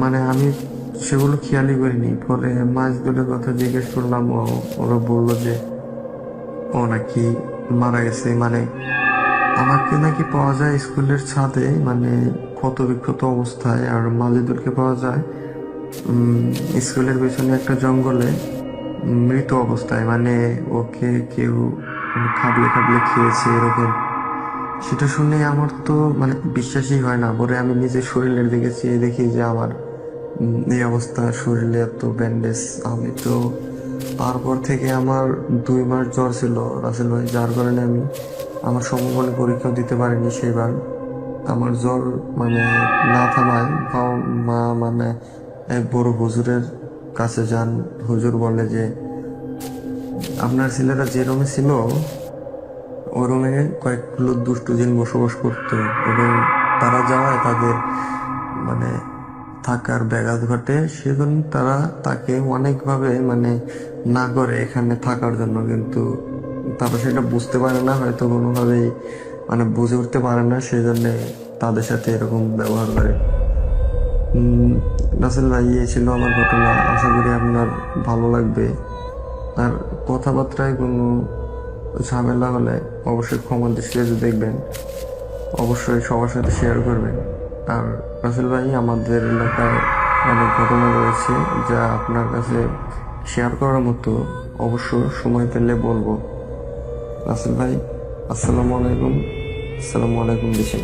মানে আমি সেগুলো খেয়ালই করিনি। পরে মাজদুলের কথা জিজ্ঞেস করলাম, ওরা বললো যে ও নাকি মারা গেছে। মানে আমাকে নাকি পাওয়া যায় স্কুলের ছাদে, মানে ক্ষত বিক্ষত অবস্থায়, আর মাজদুলকে পাওয়া যায় স্কুলের পেছনে একটা জঙ্গলে মৃত অবস্থায়, মানে ওকে কেউ খাবলে খেয়েছে এরকম। সেটা শুনে আমার তো মানে বিশ্বাসই হয় না। পরে আমি নিজের শরীরের দিকে চেয়ে দেখি যে আমার এই অবস্থা, শরীরে এত ব্যান্ডেজ। আমি তো তারপর থেকে আমার 2 মাস জ্বর ছিল রাসেল ভাই, যার কারণে আমি আমার সমবনে পরীক্ষাও দিতে পারিনি সেবার। আমার জ্বর মানে না থামায় মা মানে এক বড় হুজুরের কাছে যান। হুজুর বলে যে আপনার ছেলেরা যে রুমে ছিল ওই রুমে কয়েকগুলো দুষ্টু জিন বসবাস করতো, এবং তারা যাওয়ায় তাদের মানে থাকার ব্যাঘাত ঘটে। সেজন্য তারা তাকে অনেকভাবে মানে না করে এখানে থাকার জন্য, কিন্তু তারা সেটা বুঝতে পারে না, হয়তো কোনোভাবেই মানে বুঝে উঠতে পারে না, সেজন্য তাদের সাথে এরকম ব্যবহার করে। রাসেল ভাই, এই ছিল আমার ঘটনা। আশা করি আপনার ভালো লাগবে। আর কথাবার্তায় কোনো ঝামেলা হলে অবশ্যই ক্ষমা দৃষ্টিতে দেখবেন, অবশ্যই সবার সাথে শেয়ার করবেন। আর রাসেল ভাই, আমাদের এলাকায় অনেক ঘটনা রয়েছে যা আপনার কাছে শেয়ার করার মতো। অবশ্য সময় পেলে বলবো। রাসেল ভাই, আসসালামু আলাইকুম। আসসালামু আলাইকুম দিশা।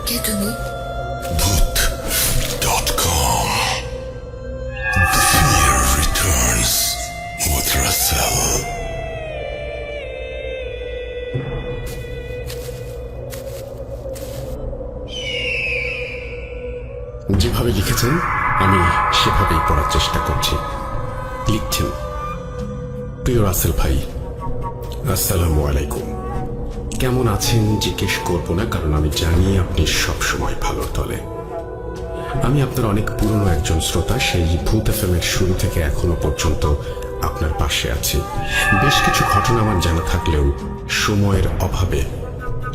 কে তুমি? Bhoot.com. The fear returns with Russell. যেভাবে লিখেছেন আমি সেভাবেই পড়ার চেষ্টা করছি। লিখছেন, প্রিয় রাসেল ভাই, আসসালামু আলাইকুম। কেমন আছেন জিজ্ঞেস করবো না, কারণ আমি জানি আপনি সবসময় ভালোর দলে। আমি আপনার অনেক পুরনো একজন শ্রোতা। সেই ভূত এফএমের শুরু থেকে এখনো পর্যন্ত আপনার পাশে আছি। বেশ কিছু ঘটনা আমার জানা থাকলেও সময়ের অভাবে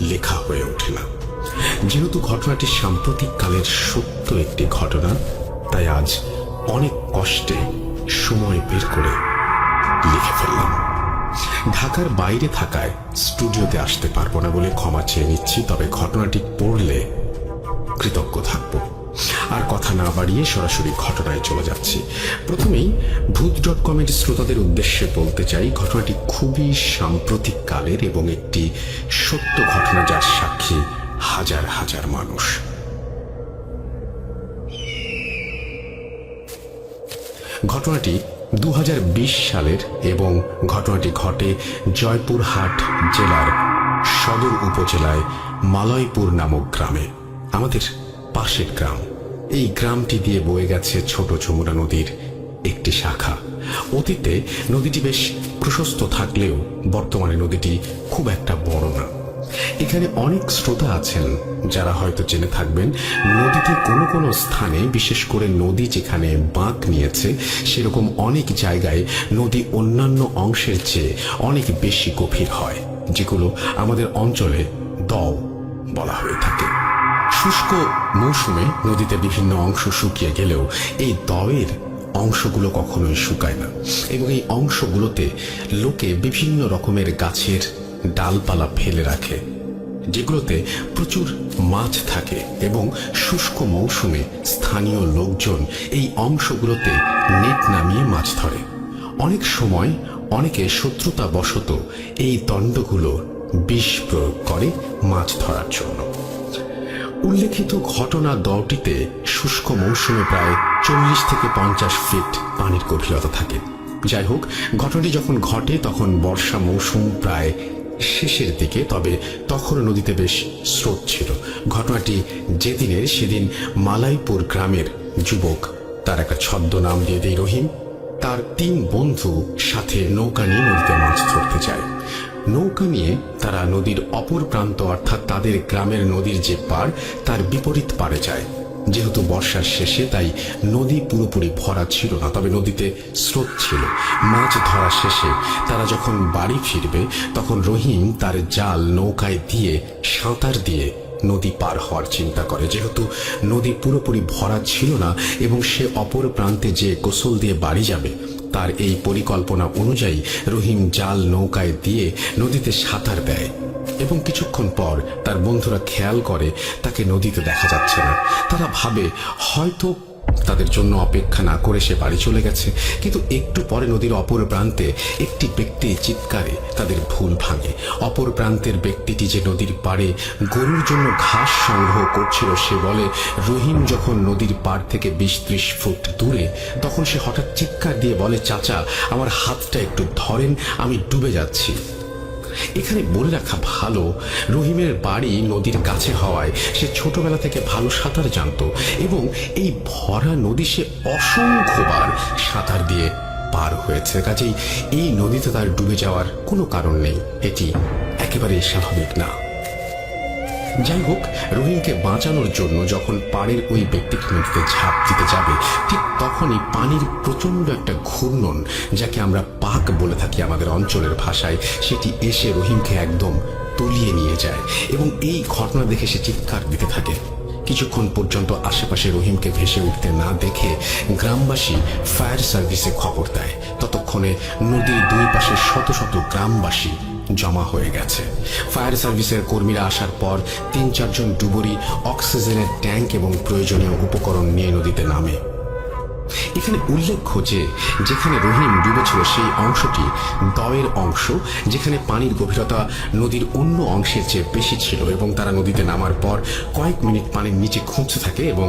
লেখা হয়ে ওঠে না। যেহেতু ঘটনাটি সাম্প্রতিক কালের সত্য একটি ঘটনা, তাই আজ অনেক কষ্টে সময় বের করে লিখে ফেললাম। ঢাকার বাইরে থাকায় স্টুডিওতে আসতে পারবো না বলে ক্ষমা চেয়ে নিচ্ছি, তবে ঘটনাটি পড়লে কৃতজ্ঞ থাকব। আর কথা না বাড়িয়ে সরাসরি ঘটনায় চলে যাচ্ছি। প্রথমেই ভূত.com এর শ্রোতাদের উদ্দেশ্যে বলতে চাই, ঘটনাটি খুবই সাম্প্রতিক কালের এবং একটি সত্য ঘটনা, যার সাক্ষী হাজার হাজার মানুষ। ঘটনাটি 2020 সালের এবং ঘটনাটি ঘটে জয়পুরহাট জেলার সদর উপজেলায় মালয়পুর নামক গ্রামে, আমাদের পাশের গ্রাম। এই গ্রামটি দিয়ে বয়ে গেছে ছোট যমুনা নদীর একটি শাখা। অতীতে নদীটি বেশ প্রশস্ত থাকলেও বর্তমানে নদীটি খুব একটা বড় না। এখানে অনেক শ্রোতা আছেন যারা হয়তো জেনে থাকবেন, নদীতে কোনো কোনো স্থানে, বিশেষ করে নদী যেখানে বাঁক নিয়েছে সেরকম অনেক জায়গায় নদী অন্যান্য অংশের চেয়ে অনেক বেশি গভীর হয়, যেগুলো আমাদের অঞ্চলে দও বলা হয়ে থাকে। শুষ্ক মৌসুমে নদীতে বিভিন্ন অংশ শুকিয়ে গেলেও এই দওয়ের অংশগুলো কখনোই শুকায় না, এবং এই অংশগুলোতে লোকে বিভিন্ন রকমের গাছের ডালপালা ফেলে রাখে, যেগুলোতে প্রচুর মাছ থাকে, এবং শুষ্ক মৌসুমে স্থানীয় লোকজন এই অংশগুলোতে নেট নামিয়ে মাছ ধরে। অনেক সময় অনেকে শত্রুতা বশত এই দণ্ডগুলো বিষ প্রয়োগ করে মাছ ধরার জন্য। উল্লেখিত ঘটনা দওটিতে শুষ্ক মৌসুমে প্রায় 40 থেকে 50 ফিট পানির গভীরতা থাকে। যাই হোক, ঘটনাটি যখন ঘটে তখন বর্ষা মৌসুম প্রায় শেষের দিকে, তবে তখন নদীতে বেশ স্রোত ছিল। ঘটনাটি যেদিনের সেদিন মালাইপুর গ্রামের যুবক, তার একটা ছদ্মনাম দিয়ে দেই রহিম, তার 3 বন্ধু সাথে নৌকা নিয়ে নদীতে মাছ ধরতে যায়। নৌকা নিয়ে তারা নদীর অপর প্রান্ত, অর্থাৎ তাদের গ্রামের নদীর যে পার, তার বিপরীত পারে যায়। যেহেতু বর্ষার শেষে, তাই নদী পুরোপুরি ভরা ছিল না, তবে নদীতে স্রোত ছিল। মাছ ধরা শেষে তারা যখন বাড়ি ফিরবে তখন রহিম তার জাল নৌকায় দিয়ে সাঁতার দিয়ে নদী পার হওয়ার চিন্তা করে। যেহেতু নদী পুরোপুরি ভরা ছিল না এবং সে অপর প্রান্তে যে গোসল দিয়ে বাড়ি যাবে, তার এই পরিকল্পনা অনুযায়ী রহিম জাল নৌকায় দিয়ে নদীতে সাঁতার দেয়, এবং কিছুক্ষণ পর তার বন্ধুরা খেয়াল করে তাকে নদীতে দেখা যাচ্ছে না। তারা ভাবে হয়তো তাদের জন্য অপেক্ষা না করে সে বাড়ি চলে গেছে, কিন্তু একটু পরে নদীর অপর প্রান্তে একটি ব্যক্তি চিৎকারে তাদের ভুল ভাঙে। অপর প্রান্তের ব্যক্তিটি যে নদীর পাড়ে গরুর জন্য ঘাস সংগ্রহ করছিল, সে বলে রহিম যখন নদীর পাড় থেকে 20-30 ফুট দূরে, তখন সে হঠাৎ চিৎকার দিয়ে বলে, চাচা আমার হাতটা একটু ধরেন, আমি ডুবে যাচ্ছি। এখানে বলে রাখা ভালো, রহিমের বাড়ি নদীর কাছে হওয়ায় সে ছোটবেলা থেকে ভালো সাঁতার জানত, এবং এই ভরা নদী সে অসংখ্যবার সাঁতার দিয়ে পার হয়েছে। কাজেই এই নদীতে তার ডুবে যাওয়ার কোনো কারণ নেই, এটি একেবারে স্বাভাবিক না। যাই হোক, রহিমকে বাঁচানোর জন্য যখন পাড়ের ওই ব্যক্তিটি নদীতে ঝাঁপ দিতে যাবে, ঠিক তখনই পানির প্রচন্ড একটা ঘূর্ণন, যাকে আমরা পাক বলে থাকি আমাদের অঞ্চলের ভাষায়, সেটি এসে রহিমকে একদম তলিয়ে নিয়ে যায় এবং এই ঘটনা দেখে সে চিৎকার দিতে থাকে। কিছুক্ষণ পর্যন্ত আশেপাশে রহিমকে ভেসে উঠতে না দেখে গ্রামবাসী ফায়ার সার্ভিসে খবর দেয়। ততক্ষণে নদীর দুই পাশে শত শত গ্রামবাসী জমা হয়ে গেছে। ফায়ার সার্ভিসের কর্মীরা আসার পর ৩-৪ জন ডুবুরি অক্সিজেনের ট্যাঙ্ক এবং প্রয়োজনীয় উপকরণ নিয়ে নদীতে নামে। এখানে উল্লেখ্য যে যেখানে রহিম ডুবেছিল সেই অংশটি দয়ের অংশ, যেখানে পানির গভীরতা নদীর অন্য অংশের চেয়ে বেশি ছিল এবং তারা নদীতে নামার পর কয়েক মিনিট পানির নিচে খুঁজতে থাকে এবং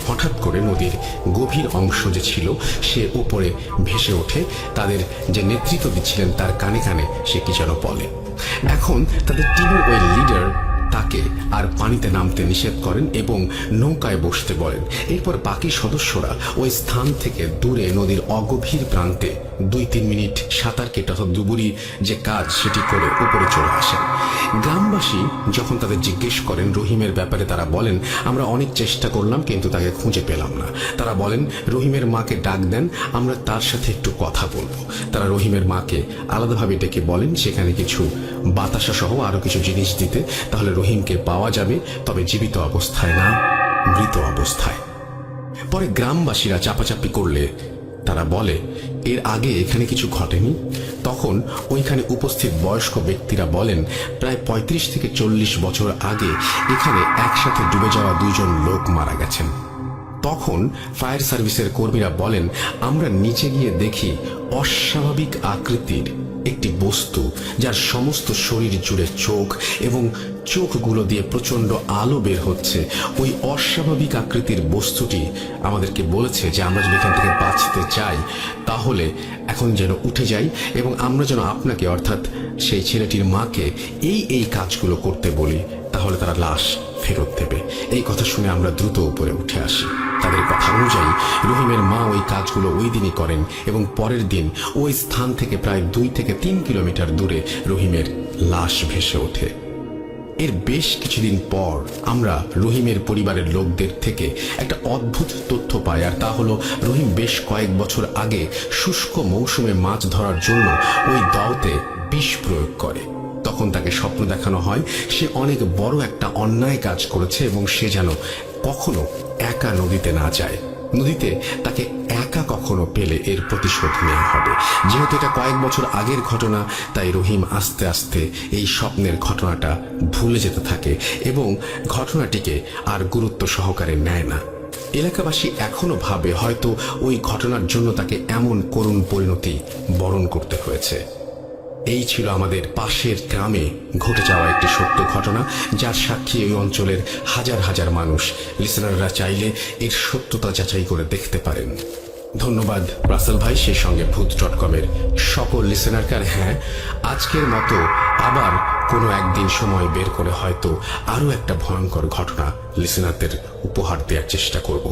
হঠাৎ করে নদীর গভীর অংশ যে ছিল সে উপরে ভেসে ওঠে। তাদের যে নেতৃত্ব দিচ্ছিলেন তার কানে কানে সে কি যেন বলে। এখন তাদের টিমের ওই লিডার তাকে আর পানিতে নামতে নিষেধ করেন এবং নৌকায় বসতে বলেন। এরপর বাকি সদস্যরা ওই স্থান থেকে দূরে নদীর অগভীর প্রান্তে 2-3 মিনিট সাঁতার কেটে অর্থাৎ ডুবুরি যে কাজ সেটি করে উপরে চলে আসেন। গ্রামবাসী যখন তাদের জিজ্ঞেস করেন রহিমের ব্যাপারে, তারা বলেন আমরা অনেক চেষ্টা করলাম কিন্তু তাকে খুঁজে পেলাম না। তারা বলেন রহিমের মাকে ডাক দেন, আমরা তার সাথে একটু কথা বলবো। তারা রহিমের মাকে আলাদাভাবে ডেকে বলেন সেখানে কিছু বাতাসা সহ আরো কিছু জিনিস দিতে, তাহলে রহিমকে পাওয়া যাবে, তবে জীবিত অবস্থায় না, মৃত অবস্থায়। পরে গ্রামবাসীরা চাপাচাপি করলে তারা বলে এর আগে এখানে কিছু ঘটেনি। তখন ওইখানে উপস্থিত বয়স্ক ব্যক্তিরা বলেন প্রায় 35 থেকে 40 বছর আগে এখানে একসাথে ডুবে যাওয়া 2 জন লোক মারা গেছেন। তখন ফায়ার সার্ভিসের কর্মীরা বলেন আমরা নিচে গিয়ে দেখি অস্বাভাবিক আকৃতির একটি বস্তু, যার সমস্ত শরীর জুড়ে চোখ এবং চোখগুলো দিয়ে প্রচন্ড আলো বের হচ্ছে। ওই অস্বাভাবিক আকৃতির বস্তুটি আমাদেরকে বলেছে যে আমরা যদি এখান থেকে বাঁচতে চাই তাহলে এখন যেন উঠে যাই এবং আমরা যেন আপনাকে অর্থাৎ সেই ছেলেটির মাকে এই কাজগুলো করতে বলি, তাহলে তারা লাশ ফেরত দেবে। এই কথা শুনে আমরা দ্রুত উপরে উঠে আসি। তাদের কথা অনুযায়ী রহিমের মা ওই কাজগুলো ওই দিনই করেন এবং পরের দিন ওই স্থান থেকে প্রায় 2 থেকে 3 কিলোমিটার দূরে রহিমের লাশ ভেসে ওঠে। এর বেশ কিছুদিন পর আমরা রহিমের পরিবারের লোকদের থেকে একটা অদ্ভুত তথ্য পাই, আর তা হলো রহিম বেশ কয়েক বছর আগে শুষ্ক মৌসুমে মাছ ধরার জন্য ওই দাওতে বিষ প্রয়োগ করে। তখন তাকে স্বপ্ন দেখানো হয় সে অনেক বড় একটা অন্যায় কাজ করেছে এবং সে যেন কখনো একা নদীতে না যায়। নদীতে তাকে একা কখনো পেলে এর প্রতিশোধ নেওয়া হবে। যেহেতু এটা কয়েক বছর আগের ঘটনা, তাই রহিম আস্তে আস্তে এই স্বপ্নের ঘটনাটা ভুলে যেতে থাকে এবং ঘটনাটিকে আর গুরুত্ব সহকারে নেয় না। এলাকাবাসী এখনো ভাবে হয়তো ওই ঘটনার জন্য তাকে এমন করুণ পরিণতি বরণ করতে হয়েছে। এই ছিল আমাদের পাশের গ্রামে ঘটে যাওয়া একটি সত্য ঘটনা, যার সাক্ষী এই অঞ্চলের হাজার হাজার মানুষ। লিসেনাররা চাইলে এর সত্যতা যাচাই করে দেখতে পারেন। ধন্যবাদ রাসেল ভাই, সেই সঙ্গে ভূত.com-এর সকল লিসেনারকে। হ্যাঁ, আজকের মতো আবার কোনো একদিন সময় বের করে হয়তো আরো একটা ভয়ঙ্কর ঘটনা লিসেনারদের উপহার দেওয়ার চেষ্টা করব।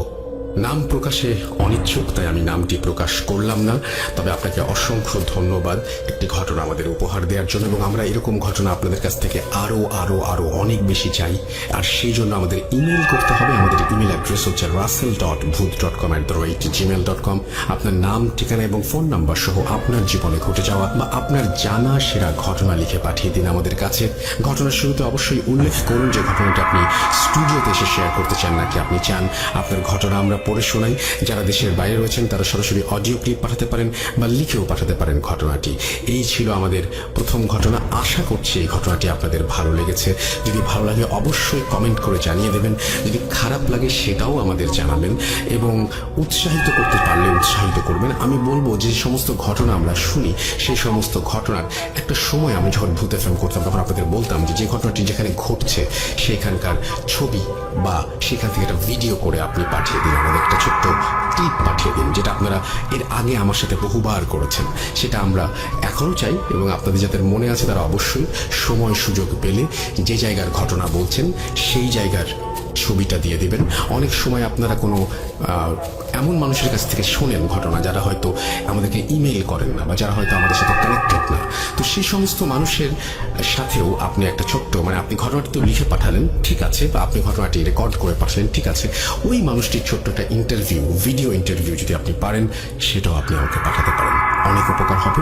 নাম প্রকাশে অনিচ্ছুক, তাই আমি নামটি প্রকাশ করলাম না। তবে আপনাকে অসংখ্য ধন্যবাদ একটি ঘটনা আমাদের উপহার দেওয়ার জন্য, এবং আমরা এরকম ঘটনা আপনাদের কাছ থেকে আরো আরো আরো অনেক বেশি চাই। আর সেই জন্য আমাদের ইমেল করতে হবে। আমাদের ইমেল অ্যাড্রেস হচ্ছে russell.booth.com@gmail.com। আপনার নাম, ঠিকানা এবং ফোন নাম্বার সহ আপনার জীবনে ঘটে যাওয়া বা আপনার জানা সেরা ঘটনা লিখে পাঠিয়ে দিন আমাদের কাছে। ঘটনার শুরুতে অবশ্যই উল্লেখ করুন যে ঘটনাটি আপনি স্টুডিওতে এসে শেয়ার করতে চান নাকি আপনি চান আপনার ঘটনা আমরা পড়ে শোনাই। যারা দেশের বাইরে রয়েছেন তারা সরাসরি অডিও ক্লিপ পাঠাতে পারেন বা লিখেও পাঠাতে পারেন ঘটনাটি। এই ছিল আমাদের প্রথম ঘটনা। আশা করছি এই ঘটনাটি আপনাদের ভালো লেগেছে। যদি ভালো লাগে অবশ্যই কমেন্ট করে জানিয়ে দেবেন, যদি খারাপ লাগে সেটাও আমাদের জানাবেন, এবং উৎসাহিত করতে পারলে উৎসাহিত করবেন। আমি বলবো যে সমস্ত ঘটনা আমরা শুনি সেই সমস্ত ঘটনার একটা সময় আমি যখন ভূত FM করতাম তখন আপনাদের বলতাম যে ঘটনাটি যেখানে ঘটছে সেখানকার ছবি বা সেখান থেকে একটা ভিডিও করে আপনি পাঠিয়ে দিন, আমাদের একটা ছোট্ট ক্লিপ পাঠিয়ে দিন, যেটা আপনারা এর আগে আমার সাথে বহুবার করেছেন। সেটা আমরা এখনো চাই, এবং আপনাদের যাদের মনে আছে তারা অবশ্যই সময় সুযোগ পেলে যে জায়গার ঘটনা বলছেন সেই জায়গার ছবিটা দিয়ে দিবেন। অনেক সময় আপনারা কোনো এমন মানুষের কাছ থেকে শোনেন ঘটনা যারা হয়তো আমাদেরকে ইমেইল করেন না বা যারা হয়তো আমাদের সাথে কানেক্টেড না, তো সেই সমস্ত মানুষের সাথেও আপনি একটা ছোট্ট মানে আপনি ঘটনাটি তো লিখে পাঠালেন, ঠিক আছে, বা আপনি ঘটনাটি রেকর্ড করে পাঠালেন, ঠিক আছে, ওই মানুষটির ছোট্ট একটা ইন্টারভিউ, ভিডিও ইন্টারভিউ যদি আপনি পারেন, সেটাও আপনি আমাকে পাঠাতে পারেন। অনেক উপকার হবে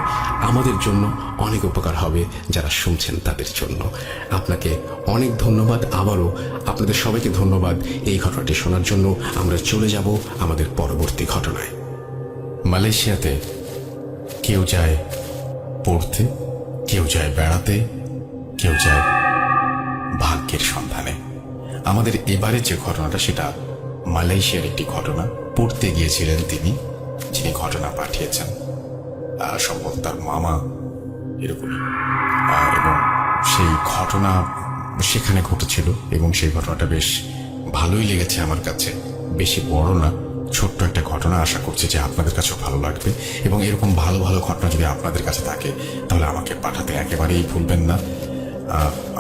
আমাদের জন্য, অনেক উপকার হবে যারা শুনছেন তাদের জন্য। আপনাকে অনেক ধন্যবাদ, আবারও আপনাদের সবাইকে ধন্যবাদ এই ঘটনাটি শোনার জন্য। আমরা চলে যাব আমাদের পরবর্তী ঘটনায়। মালয়েশিয়াতে কেউ যায় পড়তে, কেউ যায় বেড়াতে, কেউ যায় ভাগ্যের সন্ধানে। আমাদের এবারে যে ঘটনাটা সেটা মালয়েশিয়ার একটি ঘটনা। পড়তে গিয়েছিলেন তিনি, যিনি ঘটনা পাঠিয়েছেন, সম্ভবত তার মামা এরকমই, এবং সেই ঘটনা সেখানে ঘটেছিল এবং সেই ঘটনাটা বেশ ভালোই লেগেছে আমার কাছে। বেশি বড় না, ছোট্ট একটা ঘটনা। আশা করছি যে আপনাদের কাছেও ভালো লাগবে এবং এরকম ভালো ভালো ঘটনা যদি আপনাদের কাছে থাকে তাহলে আমাকে পাঠাতে একেবারেই ভুলবেন না।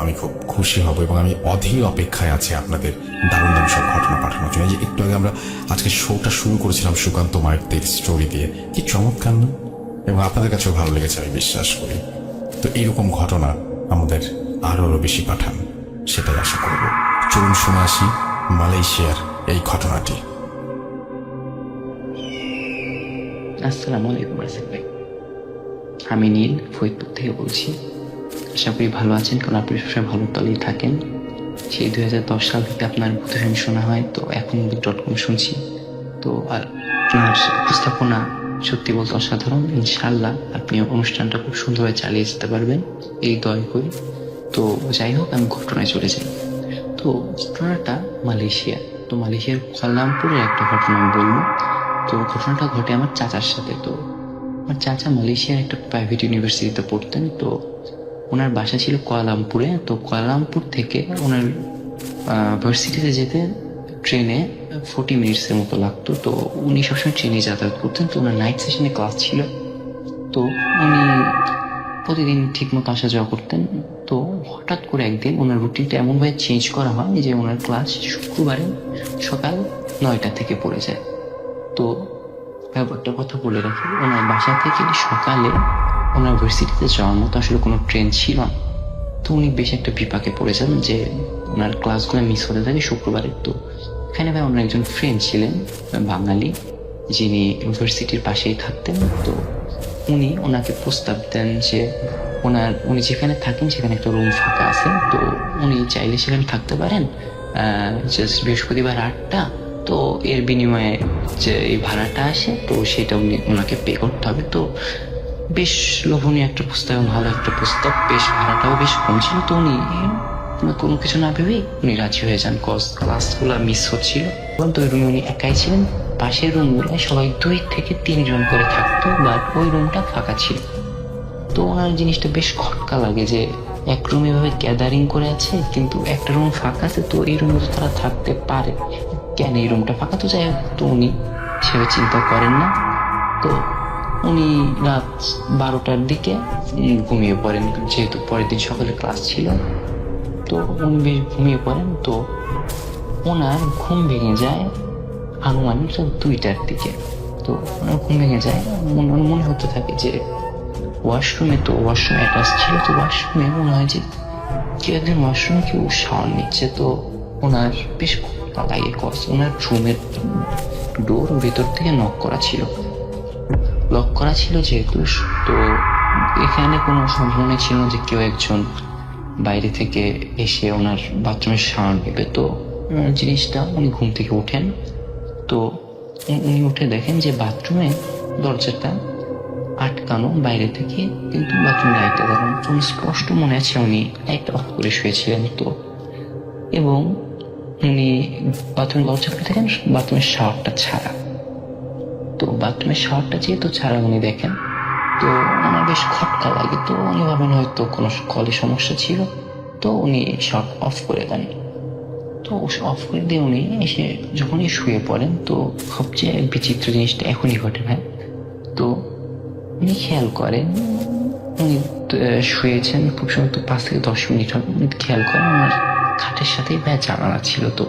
আমি খুব খুশি হব এবং আমি অধীর অপেক্ষায় আছি আপনাদের দারুণ দারুণ সব ঘটনা পাঠানোর জন্য। এই যে একটু আগে আমরা আজকে শোটা শুরু করেছিলাম সুকান্ত মাইতির স্টোরি দিয়ে, কি চমৎকার না? এবং আপনাদের কাছেও ভালো লেগেছে আমি বিশ্বাস করি। তো এইরকম ঘটনা আমাদের আরো বেশি পাঠান, সেটাই আশা করব। চলুন শুনে আসি মালয়েশিয়ার এই ঘটনাটি। আসসালামু আলাইকুম রাসেল ভাই, আমি নীল ফরিদপুর থেকে বলছি। আশা করি ভালো আছেন, কারণ আপনি সবসময় ভালো তলেই থাকেন। সেই 2010 সাল থেকে আপনার ভূতফ্যান শোনা হয়, তো এখন .com শুনছি। তো আর আপনার উপস্থাপনা সত্যি বলতে অসাধারণ। ইনশাআল্লাহ আপনি অনুষ্ঠানটা খুব সুন্দরভাবে চালিয়ে যেতে পারবেন, এই দয়া করি। তো যাই হোক, আমি ঘটনায় চলে যাই। তো ঘটনাটা মালয়েশিয়া। তো মালয়েশিয়ার কুয়ালালামপুরের একটা ঘটনা আমি বলবো। তো ঘটনাটা ঘটে আমার চাচার সাথে। তো আমার চাচা মালয়েশিয়ার একটা প্রাইভেট ইউনিভার্সিটিতে পড়তেন। তো ওনার বাসা ছিল কুয়ালালামপুরে। তো কুয়ালালামপুর থেকে ওনার ভার্সিটিতে যেতে ট্রেনে 40 মিনিটসের মতো লাগতো। তো উনি সবসময় ট্রেনে যাতায়াত করতেন। তো ওনার নাইট সেশনে ক্লাস ছিল, তো উনি প্রতিদিন ঠিক মতো আসা যাওয়া করতেন। তো হঠাৎ করে একদিন ওনার রুটিনটা এমনভাবে চেঞ্জ করা হয় যে ওনার ক্লাস শুক্রবারে সকাল 9টা থেকে পড়ে যায়। তো ব্যাপারটা কথা বলে রাখি, ওনার বাসা থেকে সকালে ওনার ভার্সিটিতে যাওয়ার মতো আসলে কোনো ট্রেন ছিল না। তো উনি বেশ একটা বিপাকে পড়েছেন যে ওনার ক্লাসগুলো মিস হতে থাকে শুক্রবারে। তো এখানে ভাই ওনার একজন ফ্রেন্ড ছিলেন বাঙালি, যিনি ইউনিভার্সিটির পাশেই থাকতেন। তো উনি ওনাকে প্রস্তাব দেন যে উনি যেখানে থাকেন সেখানে একটা রুম ফাঁকা আছে, তো উনি চাইলে সেখানে থাকতে পারেন জাস্ট বৃহস্পতিবার 8টা। তো এর বিনিময়ে যে এই ভাড়াটা আসে, তো সেটা ওনাকে পে করতে হবে। তো বেশ লোভনীয় একটা প্রস্তাব, ভালো একটা প্রস্তাব, বেশ ভাড়াটাও বেশ কম ছিল। তো উনি কোনো কিছু না ভেবেই উনি রাজি হয়ে যান, কজ ক্লাসগুলো মিস হচ্ছিল। তো ওই রুমে উনি একাই ছিলেন। পাশের রুমগুলো সবাই 2 থেকে 3 জন করে থাকতো, বাট ওই রুমটা ফাঁকা ছিল। তো ওনার জিনিসটা বেশ খটকা লাগে যে এক রুম এভাবে গ্যাদারিং করে আছে, কিন্তু একটা রুম ফাঁকা আছে, তো এই রুমে তো তারা থাকতে পারে, কেন এই রুমটা ফাঁকা? তো যাই হোক, তো উনি সেভাবে চিন্তা করেন না। তো উনি রাত 12টার দিকে ঘুমিয়ে পড়েন, যেহেতু পরের দিন সকালে ক্লাস ছিল। তো উনি বেশ ঘুমিয়ে পড়েন। তো ওনার ঘুম ভেঙে যায় আনুমানিক 2টার দিকে। তো ওনার ঘুম ভেঙে যায়, মনে হতে থাকে যে ওয়াশরুমে, তো ওয়াশরুম অ্যাটাচ ছিল, তো ওয়াশরুমে মনে হয় যে কেউ একজন ওয়াশরুমে কেউ শাওয়ার নিচ্ছে। তো ওনার বেশ লাগে, কজ ওনার রুমের ডোর ভেতর থেকে লক করা ছিল যেহেতু। তো এখানে কোনো সম্ভাবনা ছিল না যে কেউ একজন বাইরে থেকে এসে ওনার বাথরুমের শাওয়ার নেবে। তো জিনিসটা উনি ঘুম থেকে উঠেন। তো উনি উঠে দেখেন যে বাথরুমে দরজাটা আটকানো বাইরে থেকে, কিন্তু বাথরুম লাইটটা দেখেন। উনি স্পষ্ট মনে আছে উনি লাইটটা অফ করে শুয়েছিলেন। তো এবং উনি বাথরুমের দরজা খুলে দেখেন বাথরুমের শাওয়ারটা ছাড়া। তো বাথরুমের শাওয়ারটা যেহেতু ছাড়া উনি দেখেন, তো ওনার বেশ খটকা লাগে। তো উনি ভাবেন হয়তো কোনো কলে সমস্যা ছিল, তো উনি শাওয়ার অফ করে দেন। তো অফ করে দিয়ে উনি এসে যখনই শুয়ে পড়েন, তো সবচেয়ে বিচিত্র জিনিসটা এখনই ঘটে ভাই। তো উনি খেয়াল করেন, উনি শুয়েছেন খুব সম্ভবত 5 থেকে 10 মিনিট হবে। উনি খেয়াল করেন ওনার খাটের সাথেই ভাই জানালা ছিল। তো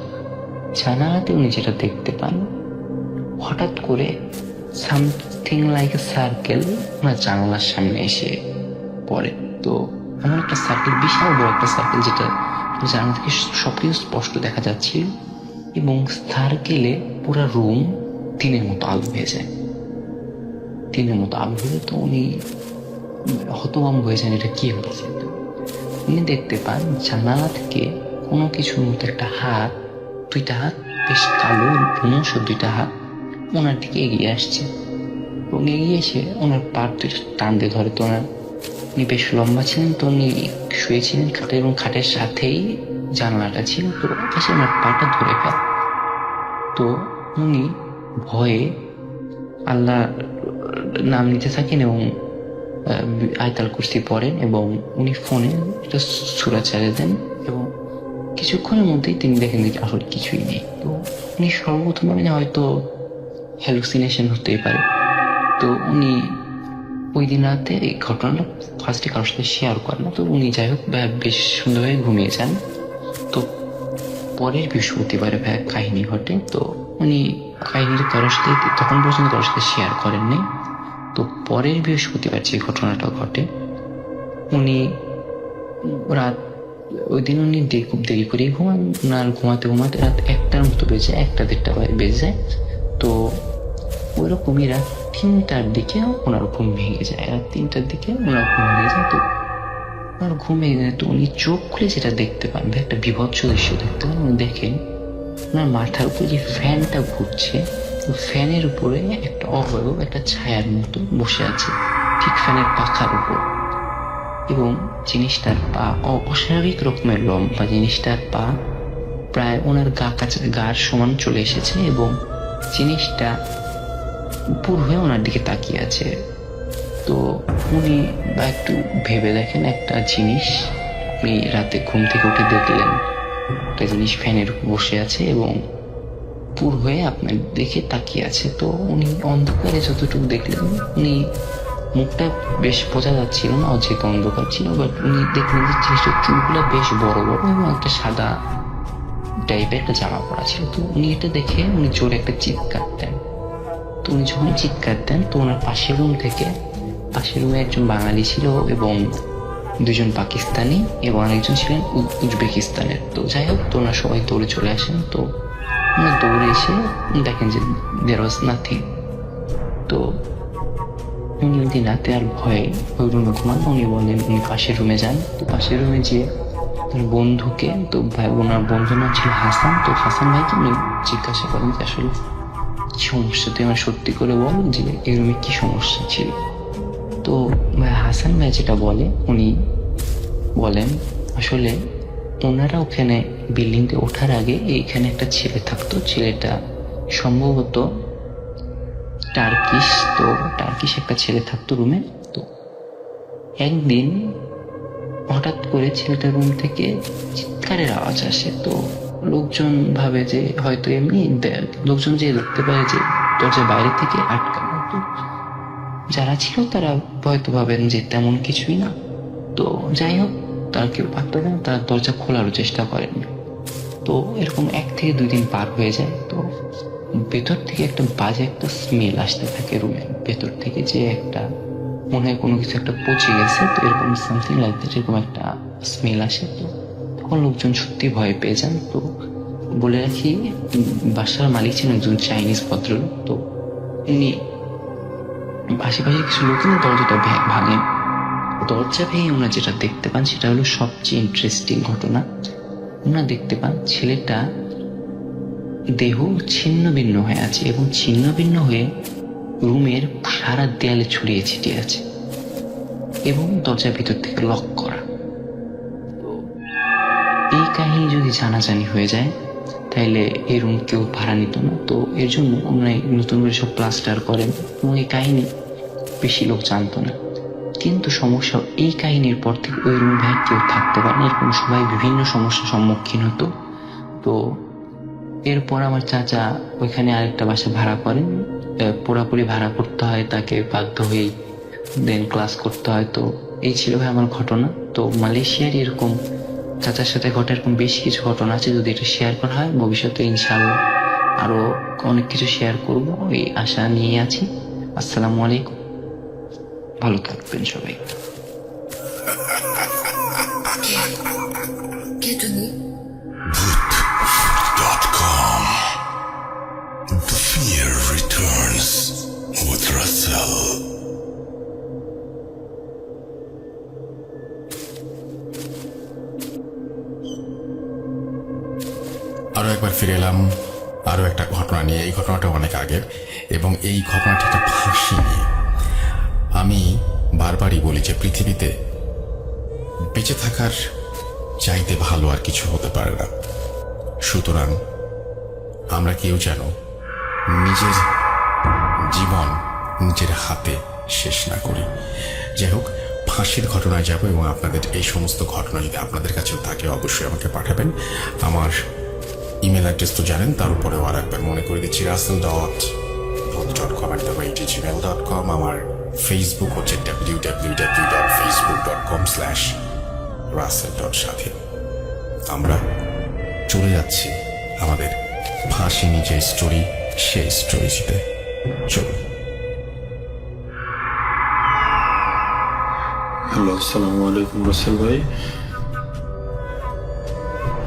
জানালাতে উনি যেটা দেখতে পান, হঠাৎ করে সামথিং লাইক এ সার্কেল ওনার জানালার সামনে এসে পড়ে। তো এমন একটা সার্কেল, বিশাল বড় একটা সার্কেল, যেটা জানলা থেকে সবকিছু স্পষ্ট দেখা যাচ্ছিল, এবং সার্কেলে পুরো রুম দিনের মতো আলো হয়ে যায়। দিনের মতো আলো হয়ে, তো উনি হতভম্ব হয়ে যান, এটা কি হয়েছে। তো উনি দেখতে পান জানালা থেকে কোনো কিছুর মতো একটা হাত, দুইটা হাত, বেশ কালো ভ্রমশ দুইটা হাত ওনার দিকে এগিয়ে আসছে, এবং এগিয়ে এসে ওনার পা দুইটা টান দিয়ে ধরে। তো উনি বেশ লম্বা ছিলেন, তো উনি শুয়েছিলেন খাটে, এবং খাটের সাথেই জানলাটা ছিল, তো এসে ওনার পাটা ধরে ফেল। তো উনি ভয়ে আল্লাহ নাম নিতে থাকেন এবং আয়তাল কুরসি পড়েন, এবং উনি ফোনে একটা সূরা ছেড়ে দেন, এবং কিছুক্ষণের মধ্যেই তিনি দেখেন যে আসলে কিছুই নেই। তো উনি সর্বপ্রথম ভাবেন হয়তো হ্যালুসিনেশন হতেই পারে। তো উনি ওই দিন রাতে এই ঘটনাটা ফার্স্টে কারোর সাথে শেয়ার করেন না। তো উনি যাই হোক বেশ সুন্দরভাবে ঘুমিয়ে যান। তো পরের বৃহস্পতিবারে কাহিনী ঘটে। তো উনি কাহিনীর কারোর সাথে তখন পর্যন্ত কারোর সাথে শেয়ার করেননি। তো পরের বৃহস্পতিবার যে ঘটনাটা ঘটে, উনি রাত ওই দিন উনি খুব দেরি করেই ঘুমান। ওনার ঘুমাতে ঘুমাতে রাত 1টার মতো বেজে, 1টা-1:30 বেজে যায়। তো ওইরকমই রাত 3টার দিকে ওনার ঘুম ভেঙে যায়। রাত 3টার দিকে ওনার ঘুম ভেঙে যায়। তো ওনার ঘুম ভেঙে যায়, তো উনি চোখ খুলে যেটা দেখতে পান, একটা বিভৎস দৃশ্য দেখতে পান। উনি দেখেন ওনার মাথার উপরে যে ফ্যানটা ঘুরছে, তো ফ্যানের উপরে একটা অবয়ব, একটা ছায়ার মতো বসে আছে ঠিক ফ্যানের পাখার উপর, এবং জিনিসটার পা অস্বাভাবিক রকমের লম্বা। জিনিসটার পা প্রায় ওনার গার সমান চলে এসেছে, এবং জিনিসটা উপর হয়ে ওনার দিকে তাকিয়ে আছে। তো উনি একটু ভেবে দেখেন একটা জিনিস, আপনি রাতে ঘুম থেকে উঠে দেখলেন একটা জিনিস ফ্যানের উপর বসে আছে এবং পুর হয়ে আপনার দিকে তাকিয়ে আছে। তো উনি অন্ধকারে যতটুকু দেখলেন, উনি মুখটা বেশ বোঝা যাচ্ছিল না, যেহেতু অন্ধকার ছিল, বাট উনি দেখলেন যে জিনিসটার চুলগুলো বেশ বড় বড়, এবং একটা সাদা টাইপের একটা জামা পরা ছিল। তো উনি এটা দেখে উনি জোরে একটা চিৎকার দেন। তো উনি যখন চিৎকার দেন, তো ওনার পাশের রুম থেকে, পাশের রুমে একজন বাঙালি ছিল এবং 2জন পাকিস্তানি, এবং আরেকজন ছিলেন উজবেকিস্তানের। তো যাই হোক, তো ওনারা সবাই দৌড়ে চলে আসেন। তো ওনারা দৌড়ে এসে দেখেন যে দেয়ার ওয়াজ নাথিং। তো উনি ওই দিন রাতে আর ভয়ে ওই রুমে ঘুমান। উনি বলেন উনি পাশের রুমে যান। তো পাশের রুমে যেয়ে তার বন্ধুকে, তো ভাই ওনার বন্ধুর নাম ছিল হাসান, তো হাসান ভাইকে উনি জিজ্ঞাসা করেন যে আসলে কি সমস্যা, তুই আমার সত্যি করে বল যে এই রুমে কি সমস্যা ছিল। তো ভাই হাসান ভাই যেটা বলে, উনি বলেন আসলে ওনারা ওখানে বিল্ডিংতে ওঠার আগে এইখানে একটা ছেলে থাকতো, ছেলেটা সম্ভবত টার্কিশ। তো টার্কিশ একটা ছেলে থাকতো রুমে। তো একদিন হঠাৎ করে ছেলেটার রুম থেকে চিৎকারের আওয়াজ আসে। তো লোকজন ভাবে যে হয়তো এমনি, লোকজন যে দেখতে পায় যে দরজার বাইরে থেকে আটকানো। তো যারা ছিল তারা হয়তো ভাবেন যে তেমন কিছুই না। তো যাই হোক, তারা কেউ পাত্তা দেন, তারা দরজা খোলারও চেষ্টা করেন। তো এরকম 1 থেকে 2 দিন পার হয়ে যায়। তো ভেতর থেকে একটা বাজে একটা স্মেল আসতে থাকে রুমের ভেতর থেকে, যে একটা মনে হয় কোনো কিছু একটা পচে গেছে। তো এরকম সামথিং লাইক দ্যাট, এরকম একটা স্মেল আসে। তো তখন লোকজন সত্যি ভয় পেয়ে যান। তো বলে রাখি, বাসার মালিক ছিলেন একজন চাইনিজ ভদ্রলোক। তো উনি আশেপাশে কিছু লোক দরজাটা ভাঙেন। দরজা ভেঙে ওনারা যেটা দেখতে পান, সেটা হলো সবচেয়ে ইন্টারেস্টিং ঘটনা। ওনারা দেখতে পান ছেলেটা দেহ ছিন্ন ভিন্ন হয়ে আছে, এবং ছিন্ন ভিন্ন হয়ে রুমের সারা দেয়ালে ছড়িয়ে ছিটিয়ে আছে, এবং দরজার ভিতর থেকে লক করা। এই কাহিনী যদি জানাজানি হয়ে যায়, তাহলে এই রুম কেউ ভাড়া নিত না। তো এর জন্য ওনারা নতুন করে সব প্লাস্টার করেন, এবং এই কাহিনী বেশি লোক জানতো না। কিন্তু সমস্যা, এই কাহিনীর পর থেকে ওই রুমে ভাই কেউ থাকতে পারে না, এরকম সবাই বিভিন্ন সমস্যার সম্মুখীন হতো। তো এরপর আমার চাচা ওইখানে আরেকটা বাসা ভাড়া করেন। পুরোপুরি ভাড়া করতে হয় তাকে, বাধ্য হয়েই দেন ক্লাস করতে হয়। তো এই ছিল ভাই আমার ঘটনা। তো মালয়েশিয়ার এরকম চাচার সাথে ঘটে এরকম বেশ কিছু ঘটনা আছে। যদি এটা শেয়ার করা হয় ভবিষ্যতে ইনশাআল্লাহ আরো অনেক কিছু শেয়ার করব, এই আশা নিয়ে আছি। আসসালামু আলাইকুম, ভালো থাকবেন সবাই। কে তুমি? Bhootfoot.com. The fear returns with Russell. আরও একবার ফিরে এলাম আরও একটা ঘটনা নিয়ে। এই ঘটনাটা অনেক আগের এবং এই ঘটনাটা একটা ফাঁসি নিয়ে। আমি বারবারই বলি যে পৃথিবীতে বেঁচে থাকার চাইতে ভালো আর কিছু হতে পারে না। সুতরাং আমরা কেউ যেন নিজের জীবন নিজের হাতে শেষ না করি। যাই হোক, ফাঁসির ঘটনায় যাব এবং আপনাদের এই সমস্ত ঘটনা যদি আপনাদের কাছেও থাকে অবশ্যই আমাকে পাঠাবেন। আমার ইমেল অ্যাড্রেস তো জানেন, তার উপরেও আর একবার মনে করে দিচ্ছি russell.com@gmail.com। আমার ফেসবুক হচ্ছে www.facebook.com/russell.সাথী। আমরা চলে যাচ্ছি আমাদের ফাঁসি নিজের স্টোরি, সেই স্টোরিতে চলুন। হ্যালো, আসসালামু আলাইকুম রাসেল ভাই,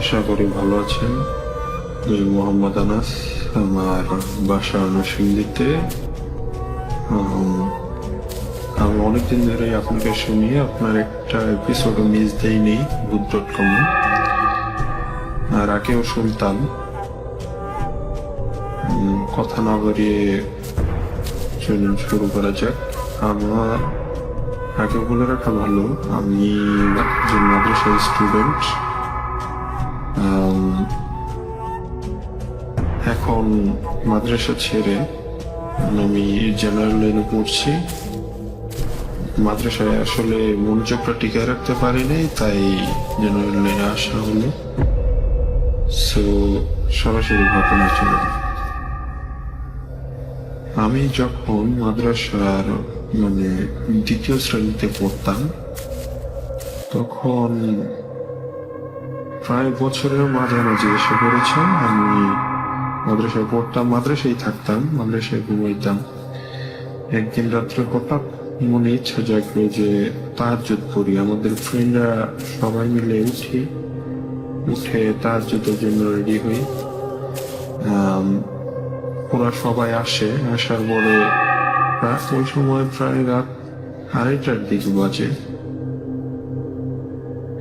আশা করি ভালো আছেন। আমি মোহাম্মদ আনাস, আমার বাসা নরসিংদীতে। আমি অনেকদিন ধরে আপনাকে শুনি, আপনার একটা এপিসোডও মিস দেয়নি Bhoot.com, আর আগেও শুনতাম। কথা না বাড়িয়ে চলুন শুরু করা যাক। আমার আগে বলে রাখা ভালো, আমি একজন মাদ্রাসার স্টুডেন্ট। এখন মাদ্রাসা ছেড়ে আমি জেনারেল লাইনে পড়ছি। মাদ্রাসায় আসলে মনোযোগটা টিকায় রাখতে পারিনি, তাই জেনারেল লাইনে আসা হলো। সো সরাসরি ঘটনা চলে যায়। আমি যখন মাদ্রাসার দ্বিতীয় শ্রেণীতে পড়তাম, তখন প্রায় বছরের মাঝামাঝি এসে পড়েছে। আমি মাদ্রাসায় পড়তাম, মাদ্রাসায় থাকতাম, মাদ্রাসায় ঘুমাইতাম। একদিন রাত্রে হঠাৎ মনে ইচ্ছা জাগলো যে তাহাজ্জুদ পড়ি। আমাদের ফ্রেন্ডরা সবাই মিলে উঠে তাহাজ্জুদের জন্য রেডি হই। ওরা সবাই আসে, আসার পরে ওই সময় প্রায় রাত 2:30টার দিকে বাজে।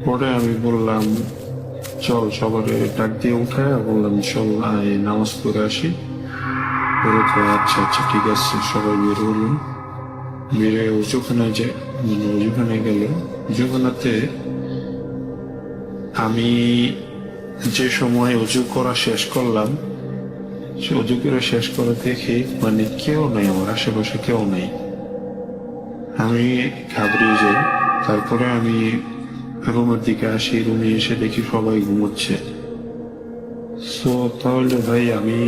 পরে আমি বললাম চল, সবার ডাক দিয়ে উঠায় বললাম চল নামাজ পড়ে আসি। পরে তো আচ্ছা আচ্ছা ঠিক আছে, সবাই বের হলাম। বেরে উজুখানায় উজুখানায় গেল। উজুখানাতে আমি যে সময় উজু করা শেষ করলাম, সে উজু করে শেষ করে দেখি কেউ নাই, আমার আশেপাশে কেউ নাই। আমি ঘাবড়িয়ে যাই। তারপরে আমি রুমের দিকে আসি, রুমে এসে দেখি সবাই ঘুমোচ্ছে। সো তাহলে ভাই, আমি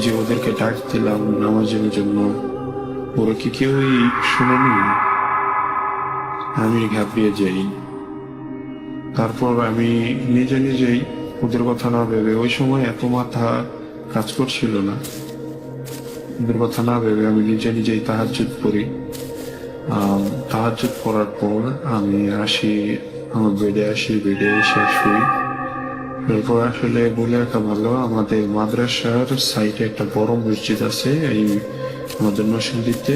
যে ওদেরকে ডাক দিলাম নামাজের জন্য, ওরা কি কেউই শুনেনি? আমি ঘাবড়িয়ে যাই। তারপর আমি নিজেই ওদের কথা না ভেবে, ওই সময় এত মাথা কাজ করছিল না, ওদের কথা না ভেবে আমি নিজেই তাহাজ্জুদ পড়ি। তাহাজ্জুদ পড়ার পর আমি আসি, আমার বেডে এসে শুই। এরপর আসলে বলে রাখা ভালো, আমাদের মাদ্রাসার সাইডে একটা বড় মসজিদ আছে। এই আমাদের নরসিংদীতে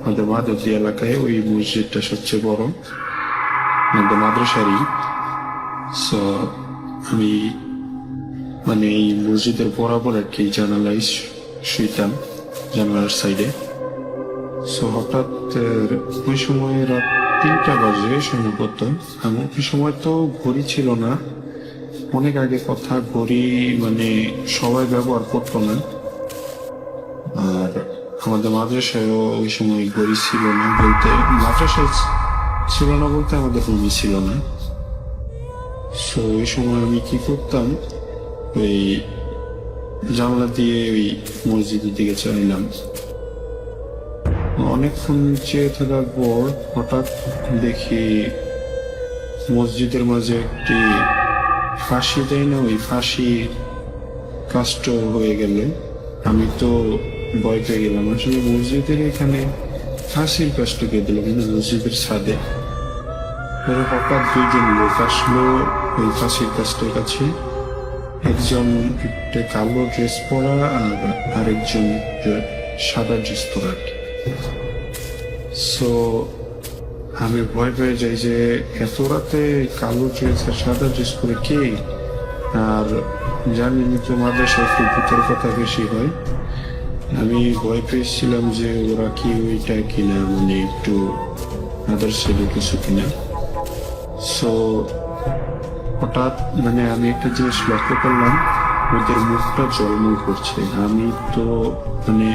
আমাদের মাদুদি এলাকায় ওই মসজিদটা সবচেয়ে বড় আমাদের মাদ্রাসারই। সো আমি এই মসজিদের বরাবর আর কি জানালায় শুইতাম, জানালার সাইডে। সো হঠাৎ ওই সময় রাত 3টা বাজে সম্ভবত। ওই সময় তো ঘড়ি ছিল না, অনেক আগে কথা। ঘড়ি সবাই ব্যবহার করতো না, আর আমাদের মাদ্রাসায়ও ওই সময় ঘড়ি ছিল না বলতে, মাদ্রাসায় ছিল না বলতে আমাদের রুমই ছিল না। সো ওই সময় আমি কি করতাম, ওই জানলা দিয়ে ওই মসজিদের দিকে চাইলাম। অনেকক্ষণ চেয়ে থাকার পর হঠাৎ দেখি মসজিদের মাঝে একটি ফাঁসি দেয় না, ওই ফাঁসি কাষ্ট হয়ে গেল। আমি তো ভয় পেয়ে গেলাম। আসলে মসজিদের এখানে ফাঁসির কাষ্ট কে দিল, কিন্তু মসজিদের ছাদে হঠাৎ দুইজন লোক আসলো ওই ফাঁসির কাছটার কাছে। একজন একটা কালো ড্রেস পরা আর আরেকজন সাদা ড্রেস পরা আর কি। সো আমি ভয় পেয়ে যাই যে এত রাতে কালো ড্রেস আর সাদা ড্রেস পরে কে, আর জানি তো মাদ্রাসায় একটু ভূতের কথা বেশি হয়। আমি ভয় পেয়েছিলাম যে ওরা কি ওইটা কিনা, মানে একটু আদার ছেলে কিছু কিনা। সো হঠাৎ মানে আমি একটা জিনিস লক্ষ্য করলাম, ওদের মুখটা জলমল করছে। আমি তো মানে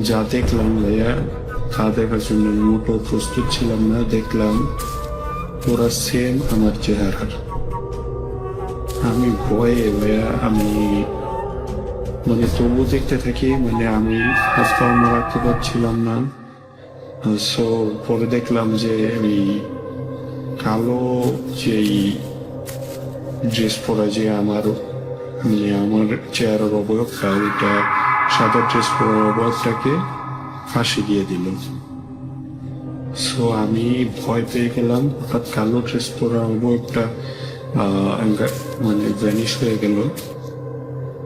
যা দেখলাম ভাইয়া, তা দেখার জন্য মোটো প্রস্তুত ছিলাম না। দেখলাম ওরা সেম আমার চেহারার। আমি ভয়ে ভাইয়া আমি মানে তবু দেখতে থাকি, মানে আমি হাত পাও রাখতে পারছিলাম না। সো পরে দেখলাম যে ওই কালো যেই ড্রেস পরা যে আমার মানে আমার চেহারার অবয়বটা, ওইটা সাদা ড্রেস পরার অবয়বটাকে ফাঁসি দিয়ে দিল। সো আমি ভয় পেয়ে গেলাম। হঠাৎ কালো ড্রেস পরা অবয়বটা মানে ভ্যানিশ হয়ে গেল।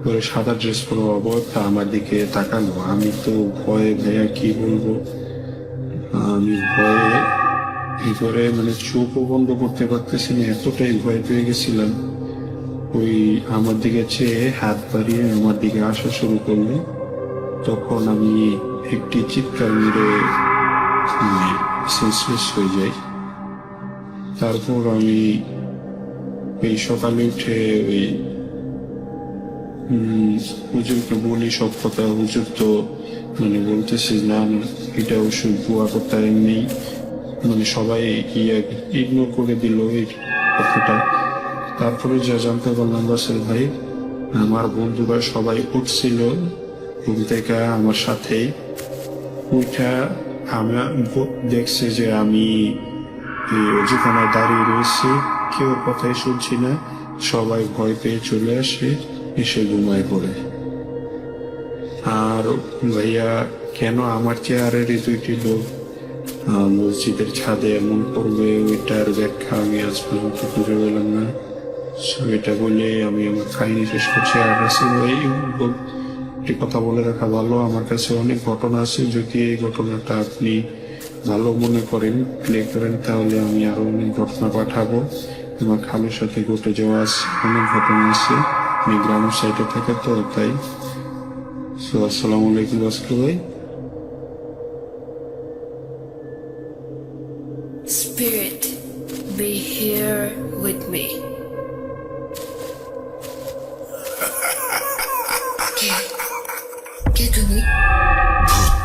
পরে সাদা ড্রেস পরা অবয়বটা আমার দিকে তাকালো। আমি তো ভয়ে ভাইয়া কি বলবো, আমি ভয়ে ভিতরে মানে চোখও বন্ধ করতে পারতেছি না, এতটাই ভয় পেয়ে গেছিলাম। ওই আমার দিকে চেয়ে হাত বাড়িয়ে আমার দিকে আসা শুরু করলো। তখন আমি একটি চিৎকার মেরে সেন্সলেস হয়ে যাই। তারপর আমি এই সকালে উঠে ওই হুজুরকে বলি সব কথা। হুজুর তো মানে বলতেছে না এটা ওষুধ বুয়া করতে নেই, মানে সবাই ইগনোর করে দিল এই কথাটা। তারপরে যা জানতে পারলাম রাসেল ভাই, আমার বন্ধুরা সবাই উঠছিল ঘুম থেকে আমার সাথেই। ওইটা আমার দেখছে যে আমি যেখানে দাঁড়িয়ে রয়েছি, কেউ কথাই শুনছি না, সবাই ভয় পেয়ে চলে আসে, এসে ঘুমায় পড়ে। আর ভাইয়া কেন আমার চেয়ারের এই দুইটি লোক মসজিদের ছাদে এমন করবে, ওইটার ব্যাখ্যা আমি আজ পর্যন্ত খুঁজে পেলাম না। এটা বলে আমি আমার কাহিনী শেষ করছি। আর রাসেল ভাই একটি কথা বলে রাখা ভালো, আমার কাছে অনেক ঘটনা আছে। যদি এই ঘটনাটা আপনি ভালো মনে করেন, প্লে করেন, তাহলে আমি আরো অনেক ঘটনা পাঠাবো। আমার খালের সাথে ঘটে যাওয়া অনেক ঘটনা আছে। আমি গ্রামের সাইডে থাকে তো তাই। সো আসসালামু আলাইকুম রাসেল ভাই। Spirit, be here with me. কে তুমি? ভূত